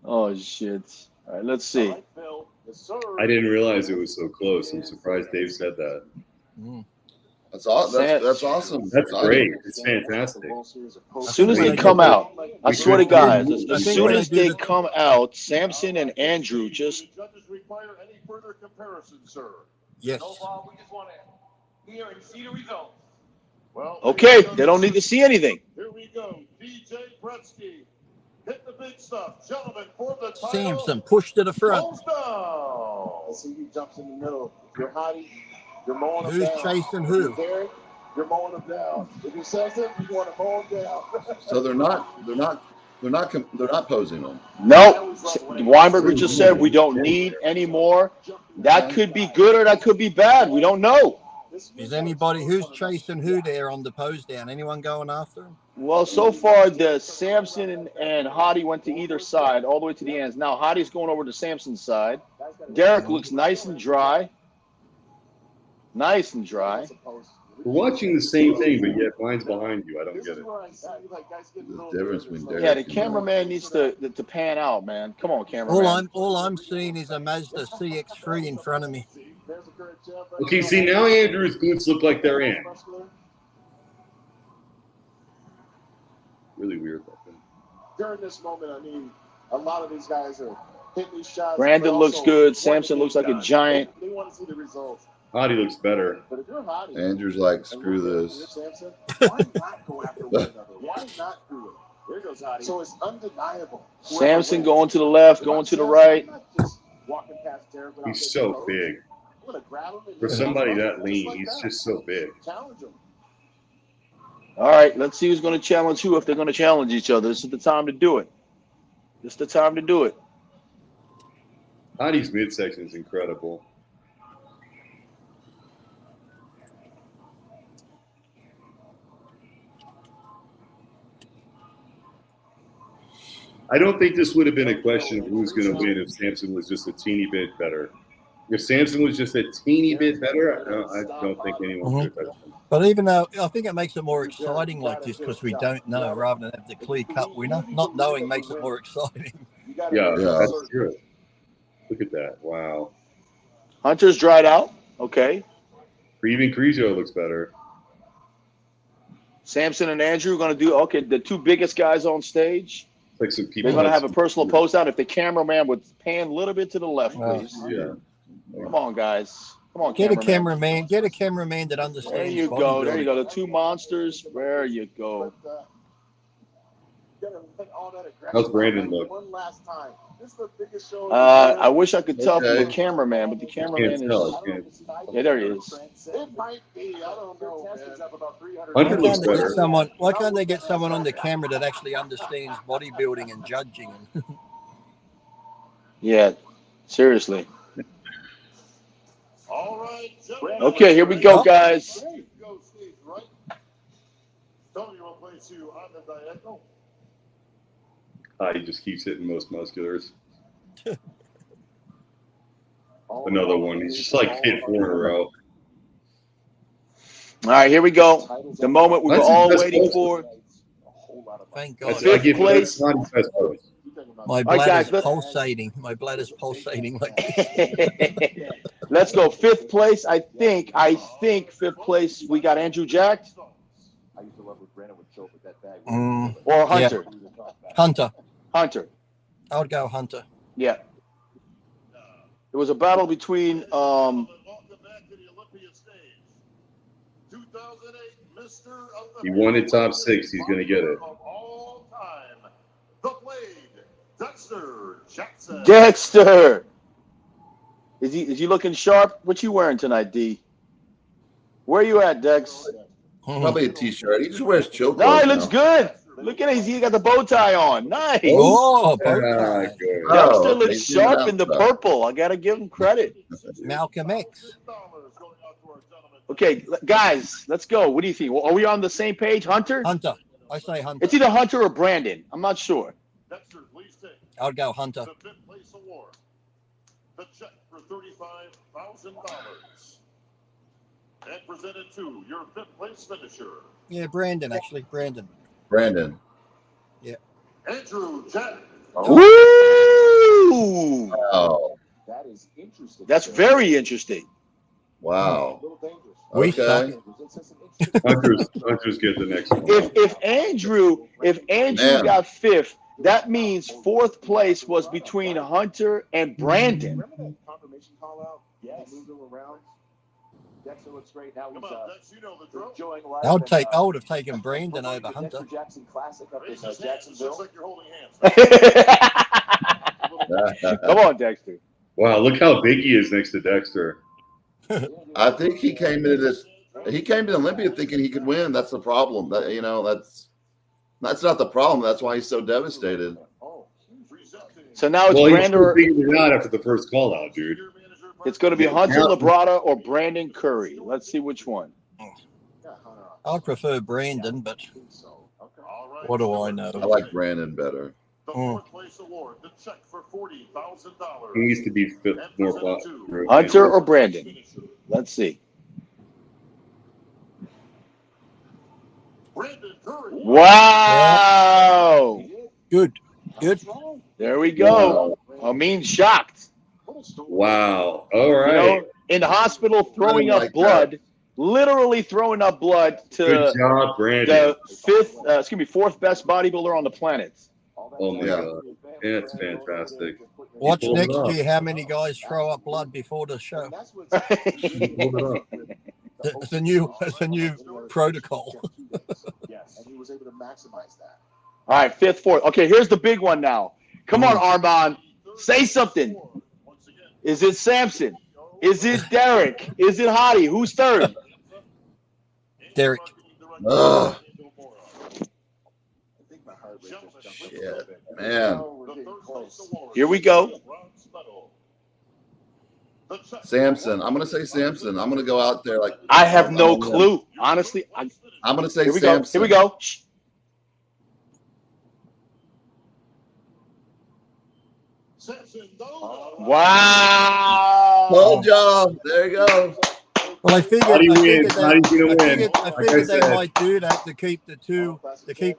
Oh shit! All right, let's see. I didn't realize it was so close. I'm surprised Dave said that. That's awesome. That's awesome. That's great. It's fantastic. As soon as they come out, I swear to God, as soon as they come out, Samson and Andrew just. Judges require any further comparison, sir? Yes. No, Bob, we just want to hear and see the results. Well, Okay, they don't need to see anything. Here we go. DJ Gretzky. Hit the big stuff. Gentlemen, for the title. Samson pushed to the front. Goes down. Let's see who jumps in the middle. If you're Hadi, you're mowing him Who's down. chasing who? Derek, you're mowing him down. If you says it, you want to mow him down. So they're not posing them. No, Weinberger just said we don't need any more. That could be good or that could be bad. We don't know. Is anybody who's chasing who there on the pose down? Anyone going after him? Well, so far the Samson and Hadi went to either side, all the way to the ends. Now Hadi's going over to Samson's side. Derek looks nice and dry. Nice and dry. We're watching the same thing, but yet mine's behind you. I don't get it. The difference between Derek. Yeah, the cameraman needs to pan out, man. Come on, cameraman. All I'm seeing is a Mazda CX-3 in front of me. Okay, see, now Andrew's glutes look like they're in. Really weird. During this moment, I mean, a lot of these guys are hitting these shots. Brandon looks good. Samson looks like a giant. They want to see the results. Hadi looks better. But if you're Hadi, Andrew's like, screw this. Samson, why not go after one another? Why not do it? There goes Hadi. So it's undeniable. Samson going to the left, going to the right. He's so big. For somebody that lean, he's just so big. All right, let's see who's going to challenge who if they're going to challenge each other. This is the time to do it. This is the time to do it. Hadi's midsection is incredible. I don't think this would have been a question of who's going to win if Samson was just a teeny bit better. If Samson was just a teeny bit better, I don't think anyone would have touched him. But even though I think it makes it more exciting like this because we don't know rather than have the clear-cut winner. Not knowing makes it more exciting. Yeah, that's true. Look at that. Wow. Hunter's dried out. Okay. Even Carrillo looks better. Samson and Andrew are going to do, okay, the two biggest guys on stage. Like some people they're going to have a personal pose out. If the cameraman would pan a little bit to the left, please. Yeah. Come on, guys. Come on, Get a cameraman that understands. There you go. There you go. The two monsters. There you go. How's Brandon look? I wish I could tell from the cameraman, but the cameraman is. Yeah, there he is. Hunter looks better. Why can't they get someone on the camera that actually understands bodybuilding and judging? Yeah, seriously. Okay, here we go, guys. He just keeps hitting most musculars. Another one. He's just like hit 4 in a row. All right, here we go. The moment we were all waiting for. Thank God. Fifth place. My bladder's pulsating. My bladder's pulsating like this. Let's go. Fifth place. I think fifth place. We got Andrew jacked. Or Hunter. Yeah. Hunter. I would go Hunter. Yeah. It was a battle between he wanted top 6. He's going to get it. Dexter. Is he looking sharp? What you wearing tonight, D? Where you at, Dex? Probably a t-shirt. He just wears chill clothes. No, he looks good. Look at him. He got the bow tie on. Nice. Oh, bow tie. Dexter looks sharp in the purple. I got to give him credit. Malcolm X. Okay, guys, let's go. What do you think? Are we on the same page? Hunter? Hunter. I say Hunter. It's either Hunter or Brandon. I'm not sure. I would go Hunter. The check for $35,000. And presented to your fifth place finisher. Yeah, Brandon, actually. Brandon. Yeah. Andrew Jack. Woo! Wow. That is interesting. That's very interesting. Wow. Okay. Hunter's get the next one. If Andrew got fifth, that means fourth place was between Hunter and Brandon. Remember that confirmation call out? Yes. Moved him around. Dexter looks great. Now he's enjoying life. I would have taken Brandon over Hunter. Jackson Classic up in Jacksonville. Looks like you're holding hands. Come on, Dexter. Wow, look how big he is next to Dexter. I think he came to Olympia thinking he could win. That's the problem. That's not the problem. That's why he's so devastated. So now it's Brandon. He figured it out after the first call out, dude. It's going to be Hunter Labrada or Brandon Curry. Let's see which one. I'd prefer Brandon, but what do I know? I like Brandon better. He needs to be more popular. Hunter or Brandon? Let's see. Wow. Good. There we go. Ameen shocked. Wow. All right. You know, in the hospital throwing up blood, literally throwing up blood to Good job, Brandon. the fourth best bodybuilder on the planet. Oh my God. That's fantastic. Watch next year how many guys throw up blood before the show. It's a new protocol. Yes, and he was able to maximize that. All right, fifth, fourth. Okay, here's the big one now. Come on, Armon. Say something. Is it Samson? Is it Derek? Is it Hadi? Who's third? Derek. Shit, man. Here we go. Samson. I'm going to say Samson. I'm going to go out there like. I have no clue. Honestly, I'm going to say here we Samson. Go. Here we go. Wow. Told y'all. There you go. Well, I figured they might do that to keep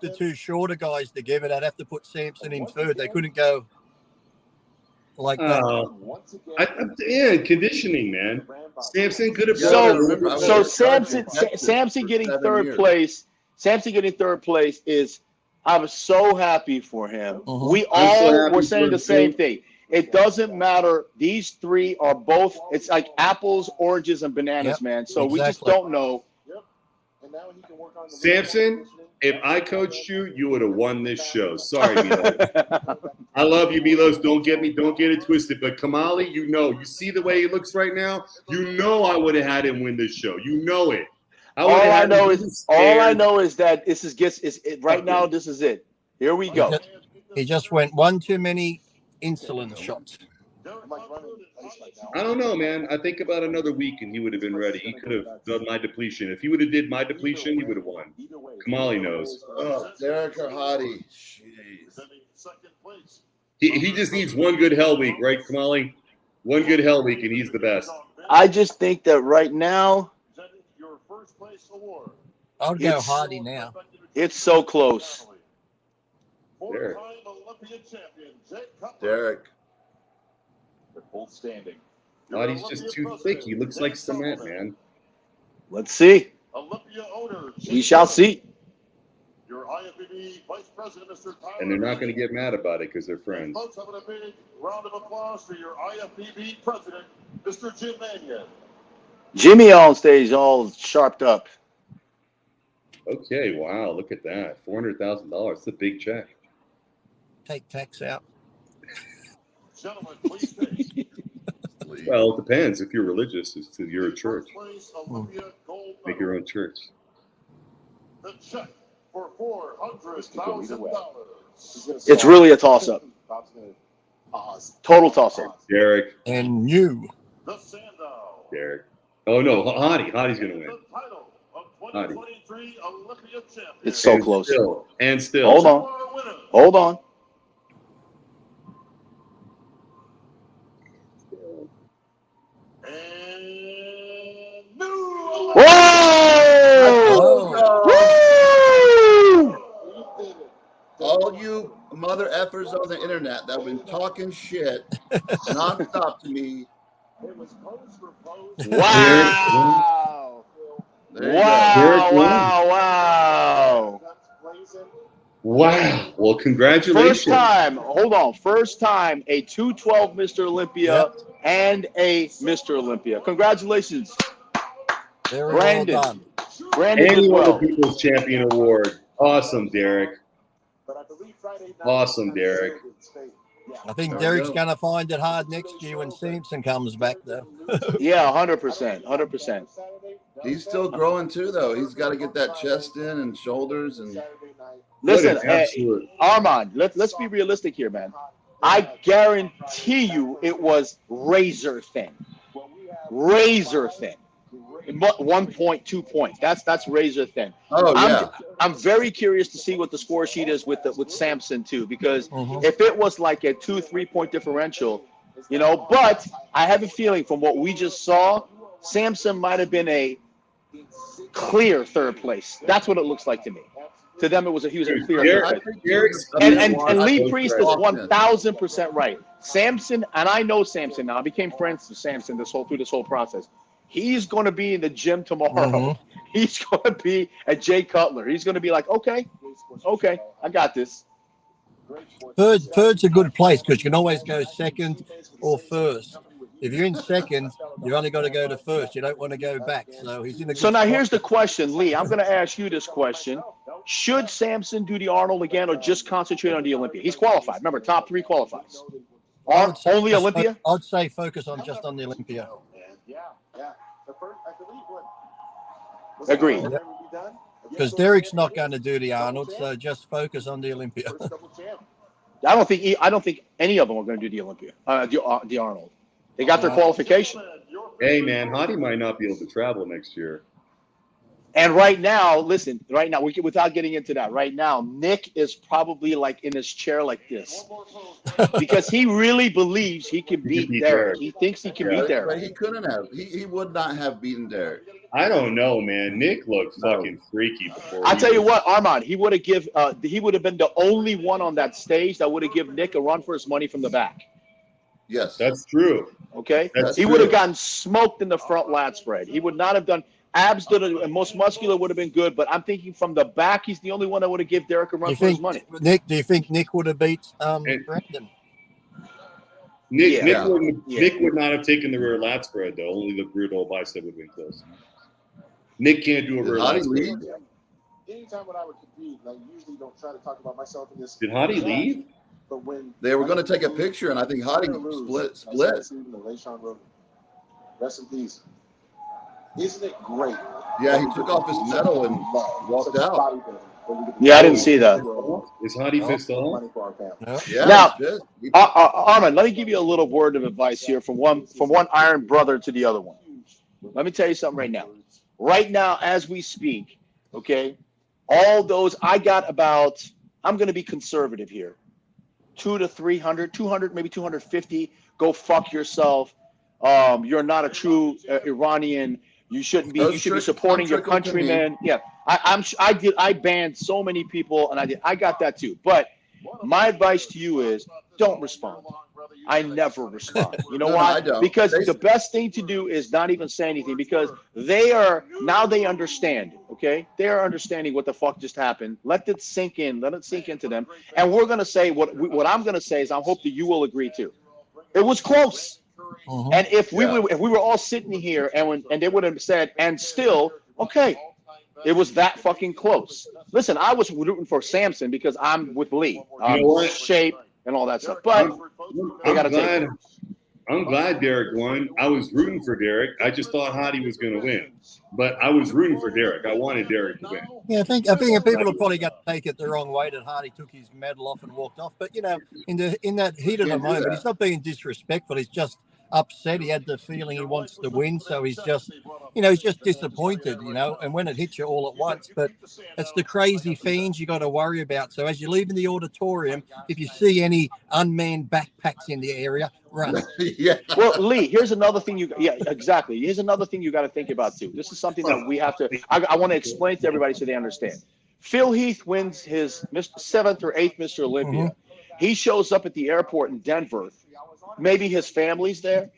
the two shorter guys together. They'd have to put Samson in third. They couldn't go like that. Conditioning, man. Samson could have. So Samson getting third place. Samson getting third place is. I'm so happy for him. We all were saying the same thing. It doesn't matter. These three are both. It's like apples, oranges, and bananas, man. So we just don't know. Samson, if I coached you, you would have won this show. Sorry, Milos. I love you, Milos. Don't get it twisted. But Kamali, you see the way he looks right now. You know I would have had him win this show. You know it. All I know is that this is right now. This is it. Here we go. He just went one too many insulin shots. I don't know, man. I think about another week and he would have been ready. He could have done my depletion. If he would have did my depletion, he would have won. Kamali knows. Oh, Derek or Hadi. Jeez. He just needs one good hell week, right, Kamali? One good hell week and he's the best. I just think that right now. I'll go Hadi now. It's so close. Derek. They're both standing. Hadi's just too thick. He looks like cement, man. Let's see. We shall see. And they're not going to get mad about it because they're friends. Folks, having a big round of applause for your IFBB president, Mr. Jim Mannion. Jimmy on stage, all sharped up. Okay, wow, look at that. $400,000. It's a big check. Take tax out. Gentlemen, please stay. Well, it depends. If you're religious, you're a church. Make your own church. The check for $400,000. It's really a toss-up. Total toss-up. Derek. And you. Derek. Oh, no, Hadi's going to win. Hadi. It's so close. Still. Hold on. Whoa! All you mother effers on the internet that have been talking shit nonstop to me. Wow! Wow! Wow. Well, congratulations. First time a 212 Mr. Olympia and a Mr. Olympia. Congratulations. Brandon. Well done. Brandon and did you won well. the People's Champion Award. Awesome, Derek. Awesome, Derek. I think Derek's going to find it hard next year when Samson comes back, though. Yeah, 100%. 100%. He's still growing, too, though. He's got to get that chest in and shoulders. And listen, Armon, let's be realistic here, man. I guarantee you it was razor thin. razor thin. 1 point, 2 points. That's razor thin. Oh yeah. I'm very curious to see what the score sheet is with Samson too, because if it was like a 2-3 point differential, you know, but I have a feeling from what we just saw, Samson might have been a clear third place. That's what it looks like to me. To them, he was a clear third place. And Lee Priest is 1,000% right. Samson, and I know Samson now. I became friends with Samson through this whole process. He's going to be in the gym tomorrow. He's going to be at Jay Cutler. He's going to be like, okay, I got this. Third's a good place because you can always go second or first. If you're in second, you've only got to go to first. You don't want to go back. So he's in a good So now spot. here's the question, Lee. I'm going to ask you this question. Should Samson do the Arnold again or just concentrate on the Olympia? He's qualified. Remember, top 3 qualifies. Only Olympia? I'd say focus on just on the Olympia. Agreed. Because Derek's not going to do the Arnold, so just focus on the Olympia. I don't think any of them are going to do the Olympia, the Arnold. They got their qualification. Hey man, Hadi might not be able to travel next year. And right now, listen, without getting into that, right now, Nick is probably like in his chair like this because he really believes he can beat Derek. He thinks he can beat Derek. But he couldn't have. He would not have beaten Derek. I don't know, man. Nick looked fucking freaky before. I tell you what, Armand, he would have been the only one on that stage that would have given Nick a run for his money from the back. Yes, that's true. Okay, he would have gotten smoked in the front lat spread. He would not have done. Abs did it, and most muscular would have been good, but I'm thinking from the back, he's the only one that would have given Derek a run for his money. Nick, do you think Nick would have beat Brandon? Nick would not have taken the rear lat spread though. Only the rear double bicep would have been close. Nick can't do a rear lat spread. Anytime when I would compete, I usually don't try to talk about myself in this. Did Hadi leave? But when they were going to take a picture, and I think Hadi split. Rest in peace. Isn't it great? Yeah, he took off his medal and walked out. Yeah, I didn't see that. Is Hadi pissed off? Yeah. Now, Armand, let me give you a little word of advice here from one Iron brother to the other one. Let me tell you something right now. Right now, as we speak, okay, all those I got about. I'm going to be conservative here. 200 to 300, 200, maybe 250. Go fuck yourself. You're not a true Iranian. You shouldn't be. You should be supporting your countrymen. Yeah, I banned so many people, and I got that too. But my advice to you is don't respond. I never respond. You know why? Because the best thing to do is not even say anything because they understand. Okay, they are understanding what the fuck just happened. Let it sink in. Let it sink into them. And we're gonna say what I'm gonna say is I hope that you will agree too. It was close. And if we were all sitting here and they would have said, and still, okay, it was that fucking close. Listen, I was rooting for Samson because I'm with Lee. Shape and all that stuff. But they got to take it. I'm glad Derek won. I was rooting for Derek. I just thought Hadi was going to win. But I was rooting for Derek. I wanted Derek to win. Yeah, I think people are probably going to take it the wrong way that Hadi took his medal off and walked off. But, you know, in that heat of the moment, he's not being disrespectful. He's just upset. He had the feeling he wants to win, so he's just disappointed, you know, and when it hits you all at once. But it's the crazy fiends you got to worry about. So as you leave in the auditorium, if you see any unmanned backpacks in the area, run. Yeah. Well, Lee, here's another thing exactly. Here's another thing you got to think about too. This is something that we have to, I want to explain to everybody so they understand. Phil Heath wins his 7th or 8th Mr. Olympia. He shows up at the airport in Denver. Maybe his family's there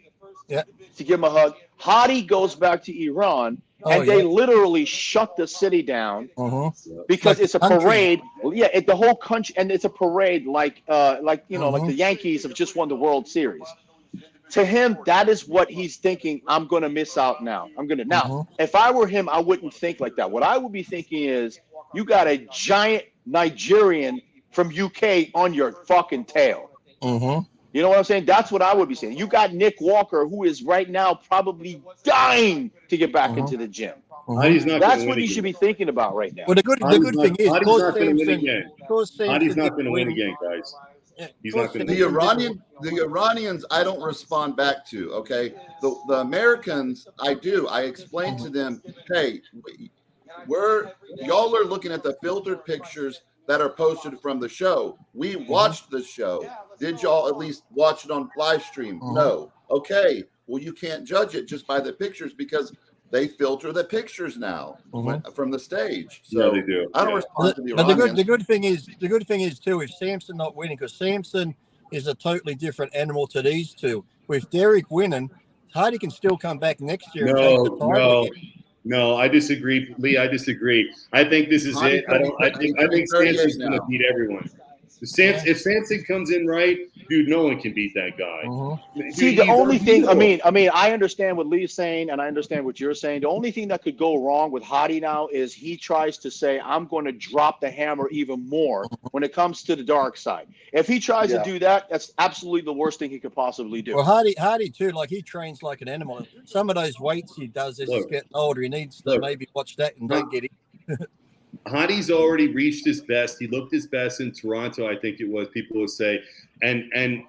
to give him a hug. Hadi goes back to Iran, and they literally shut the city down because it's a parade. Yeah, the whole country, and it's a parade like the Yankees have just won the World Series. To him, that is what he's thinking. I'm going to miss out now. Now, if I were him, I wouldn't think like that. What I would be thinking is, you got a giant Nigerian from UK on your fucking tail. You know what I'm saying? That's what I would be saying. You got Nick Walker, who is right now probably dying to get back into the gym. That's what you should be thinking about right now. Well, the good thing is, Hadi's not going to win again. Hadi's not going to win again, guys. He's not going to. The Iranians, I don't respond back to. Okay, the Americans, I do. I explain to them, hey, y'all are looking at the filtered pictures that are posted from the show. We watched the show. Did y'all at least watch it on live stream? No. Okay. Well, you can't judge it just by the pictures because they filter the pictures now from the stage. So they do. I don't respond to the But Iranians. the good thing is too, if Samson not winning, because Samson is a totally different animal to these two. With Derek winning, Hadi can still come back next year and take the title again. No, I disagree, Lee. I disagree. I think this is it. I think Sanson's going to beat everyone. If Samson comes in right, dude, no one can beat that guy. See, the only thing, I mean, I understand what Lee's saying, and I understand what you're saying. The only thing that could go wrong with Hadi now is he tries to say, I'm going to drop the hammer even more when it comes to the dark side. If he tries to do that, that's absolutely the worst thing he could possibly do. Well, Hadi too, like he trains like an animal. Some of those weights he does as he's getting older, he needs to maybe watch that and don't get it. Hadi's already reached his best. He looked his best in Toronto, I think it was. People would say, and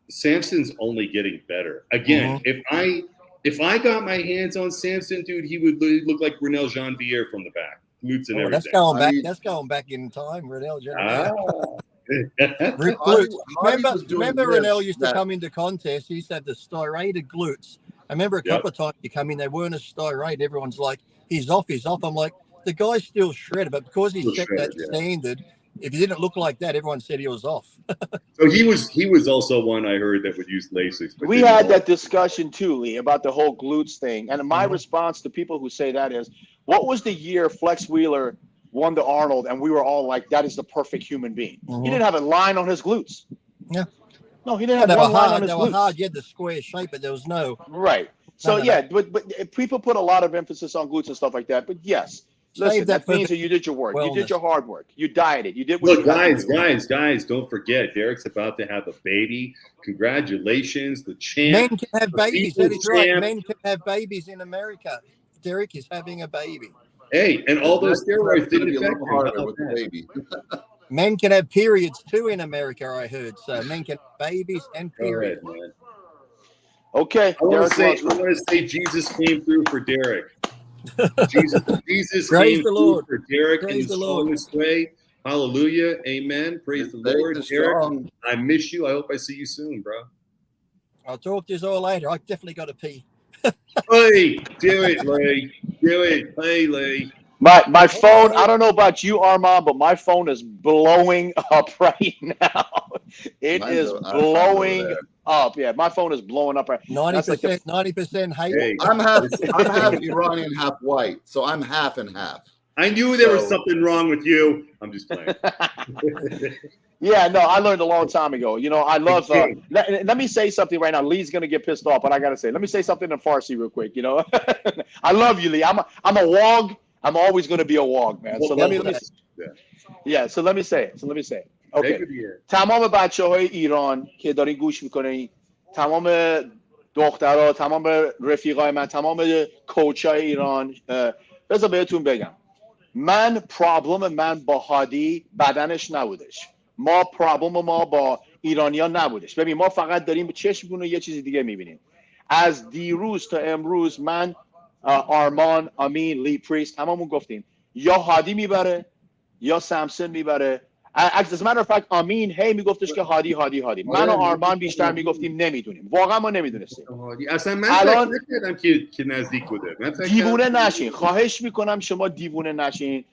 Samson's only getting better. Again, if I got my hands on Samson, dude, he would look like Renel Jean-Pierre from the back, glutes and everything. That's going back in time, Renel Jean-Pierre. Remember Renel used to come into contests. He used to have the styrated glutes. I remember a couple of times you come in, they weren't a styrate. Everyone's like, he's off. I'm like, the guy's still shredded, but because he set that standard, if he didn't look like that, everyone said he was off. So he was also one I heard that would use Lasix. We had that discussion too, Lee, about the whole glutes thing. And my response to people who say that is, what was the year Flex Wheeler won the Arnold and we were all like, that is the perfect human being? He didn't have a line on his glutes. Yeah. No, he didn't have one line on his glutes. They were hard. You had the square shape, but there was no. Right. So, but people put a lot of emphasis on glutes and stuff like that. But yes. Listen, that means that you did your work. You did your hard work. You dieted. You did what you guys, don't forget, Derek's about to have a baby. Congratulations, the champ. Men can have babies. That is right. Men can have babies in America. Derek is having a baby. Hey, and all those steroids didn't affect him with the baby. Men can have periods too in America, I heard. So men can have babies and periods. Go ahead, man. Okay. I want to say Jesus came through for Derek. Jesus came through for Derek in the strongest way. Hallelujah. Amen. Praise the Lord. Derek, I miss you. I hope I see you soon, bro. I'll talk to you all later. I definitely got to pee. Hey, do it, Lee. Do it. Hey, Lee. My phone, I don't know about you, Armand, but my phone is blowing up right now. It is blowing up. Yeah, my phone is blowing up right now. 90% hate. Hey, I'm half Iranian, half white, so I'm half and half. I knew there was something wrong with you. I'm just playing. Yeah, no, I learned a long time ago. You know, I love. Let me say something right now. Lee's gonna get pissed off, but I gotta say, let me say something in Farsi real quick. You know, I love you, Lee. I'm a wog. I'm always gonna be a wog, man. So let me say it. Okay. تمام بچه‌های ایران که دارین گوش میکنین، تمام دخترها، تمام رفیقای من، تمام کوچای ایران، بذار بهتون بگم، پرابلم من با هادی بدنش نبودش. پرابلم ما با ایرانیان نبودش. ببین ما فقط داریم به چشممون یه چیز دیگه میبینیم. از دیروز تا امروز من، آرمان، امین، لی پریست هممون گفتیم یا هادی میبره یا سامسون میبره. As a matter of fact, امین میگفتش که هادی. من و آرمان بیشتر میگفتیم نمیدونیم. واقعا ما نمیدونستیم. اصلا من فکر نکردم که نزدیک بوده. دیوونه نشین. خواهش میکنم شما دیوونه نشین.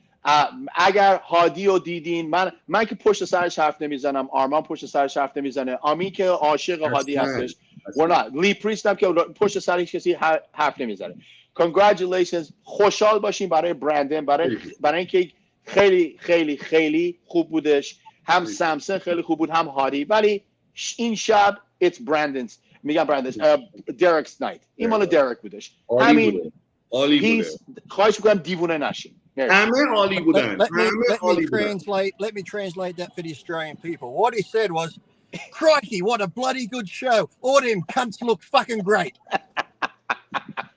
اگر هادی رو دیدین، من که پشت سرش حرف نمیزنم، آرمان پشت سرش حرف نمیزنه، امین که عاشق هادی هستش، لی پریست هم که پشت سرش کسی حرف نمیزنه. Congratulations. خوشحال باشین برای برندن، برای اینکه خیلی خیلی خیلی خوب بودش. هم سامسون خیلی خوب بود، هم هادی. ولی این شب it's Brandon's، میگم Brandon's Derek's night. این مال درک بودش. همین. خواهش میکنم دیوونه نشین. همه عالی بودن. Let me translate that for the Australian people. What he said was, crikey, what a bloody good show. All them cunts look fucking great.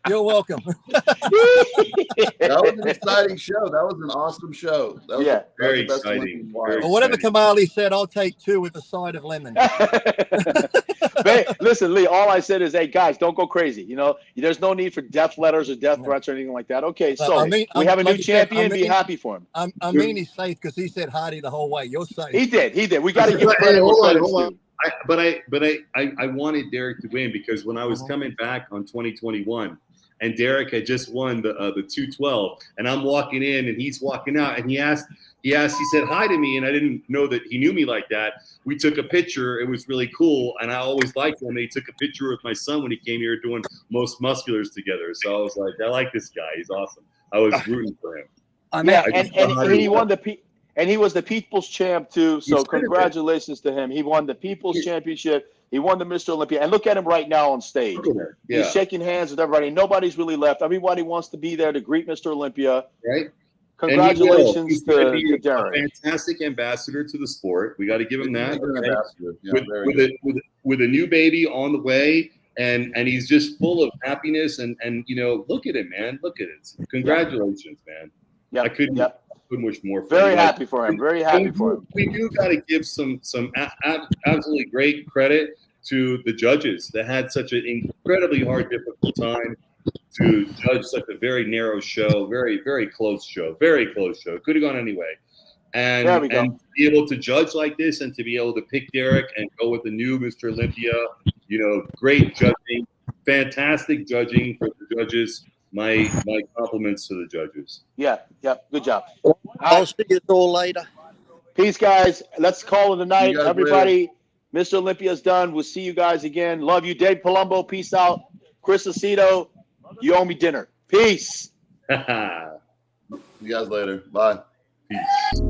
You're welcome. That was an exciting show. That was an awesome show. That was, Yeah. Very that was the best exciting. one. Very Or whatever exciting. Kamali said, I'll take 2 with a side of lemon. Man, listen, Lee, all I said is, hey, guys, don't go crazy. You know, there's no need for death letters or death threats or anything like that. Okay, But so we have a like new you said, champion. Be happy for him. I mean, he's safe because he said Hardy the whole way. You're safe. He did. We got to give Hey, credit where hold on, credit's hold on. due. I wanted Derek to win because when I was coming back on 2021 and Derek had just won the 212 and I'm walking in and he's walking out and he said hi to me and I didn't know that he knew me like that. We took a picture. It was really cool. And I always liked him. And he took a picture with my son when he came here doing Most Musculars together. So I was like, I like this guy. He's awesome. I was rooting for him. Yeah, and he won and he was the People's Champ too. So congratulations to him. He won the People's Championship. He won the Mr. Olympia. And look at him right now on stage. Yeah. He's shaking hands with everybody. Nobody's really left. Everybody wants to be there to greet Mr. Olympia. Right. Congratulations he's to Derek. A fantastic ambassador to the sport. We got to give him that. Yeah, with a new baby on the way, and he's just full of happiness and you know, look at him, man. Look at it. Congratulations, man. Yeah, I couldn't wish more for Very him. happy for him. Very happy for him. We do got to give some absolutely great credit to the judges that had such an incredibly hard, difficult time to judge such a very narrow show, very, very close show, Could have gone anyway. And to be able to judge like this and to be able to pick Derek and go with the new Mr. Olympia, you know, great judging, fantastic judging for the judges. My compliments to the judges. Yeah, good job. I'll see you all later. Peace, guys. Let's call it a night. guys Everybody, Mr. Olympia's done. We'll see you guys again. Love you. Dave Palumbo, peace out. Chris Aceto, you owe me dinner. Peace. See you guys later. Bye. Peace.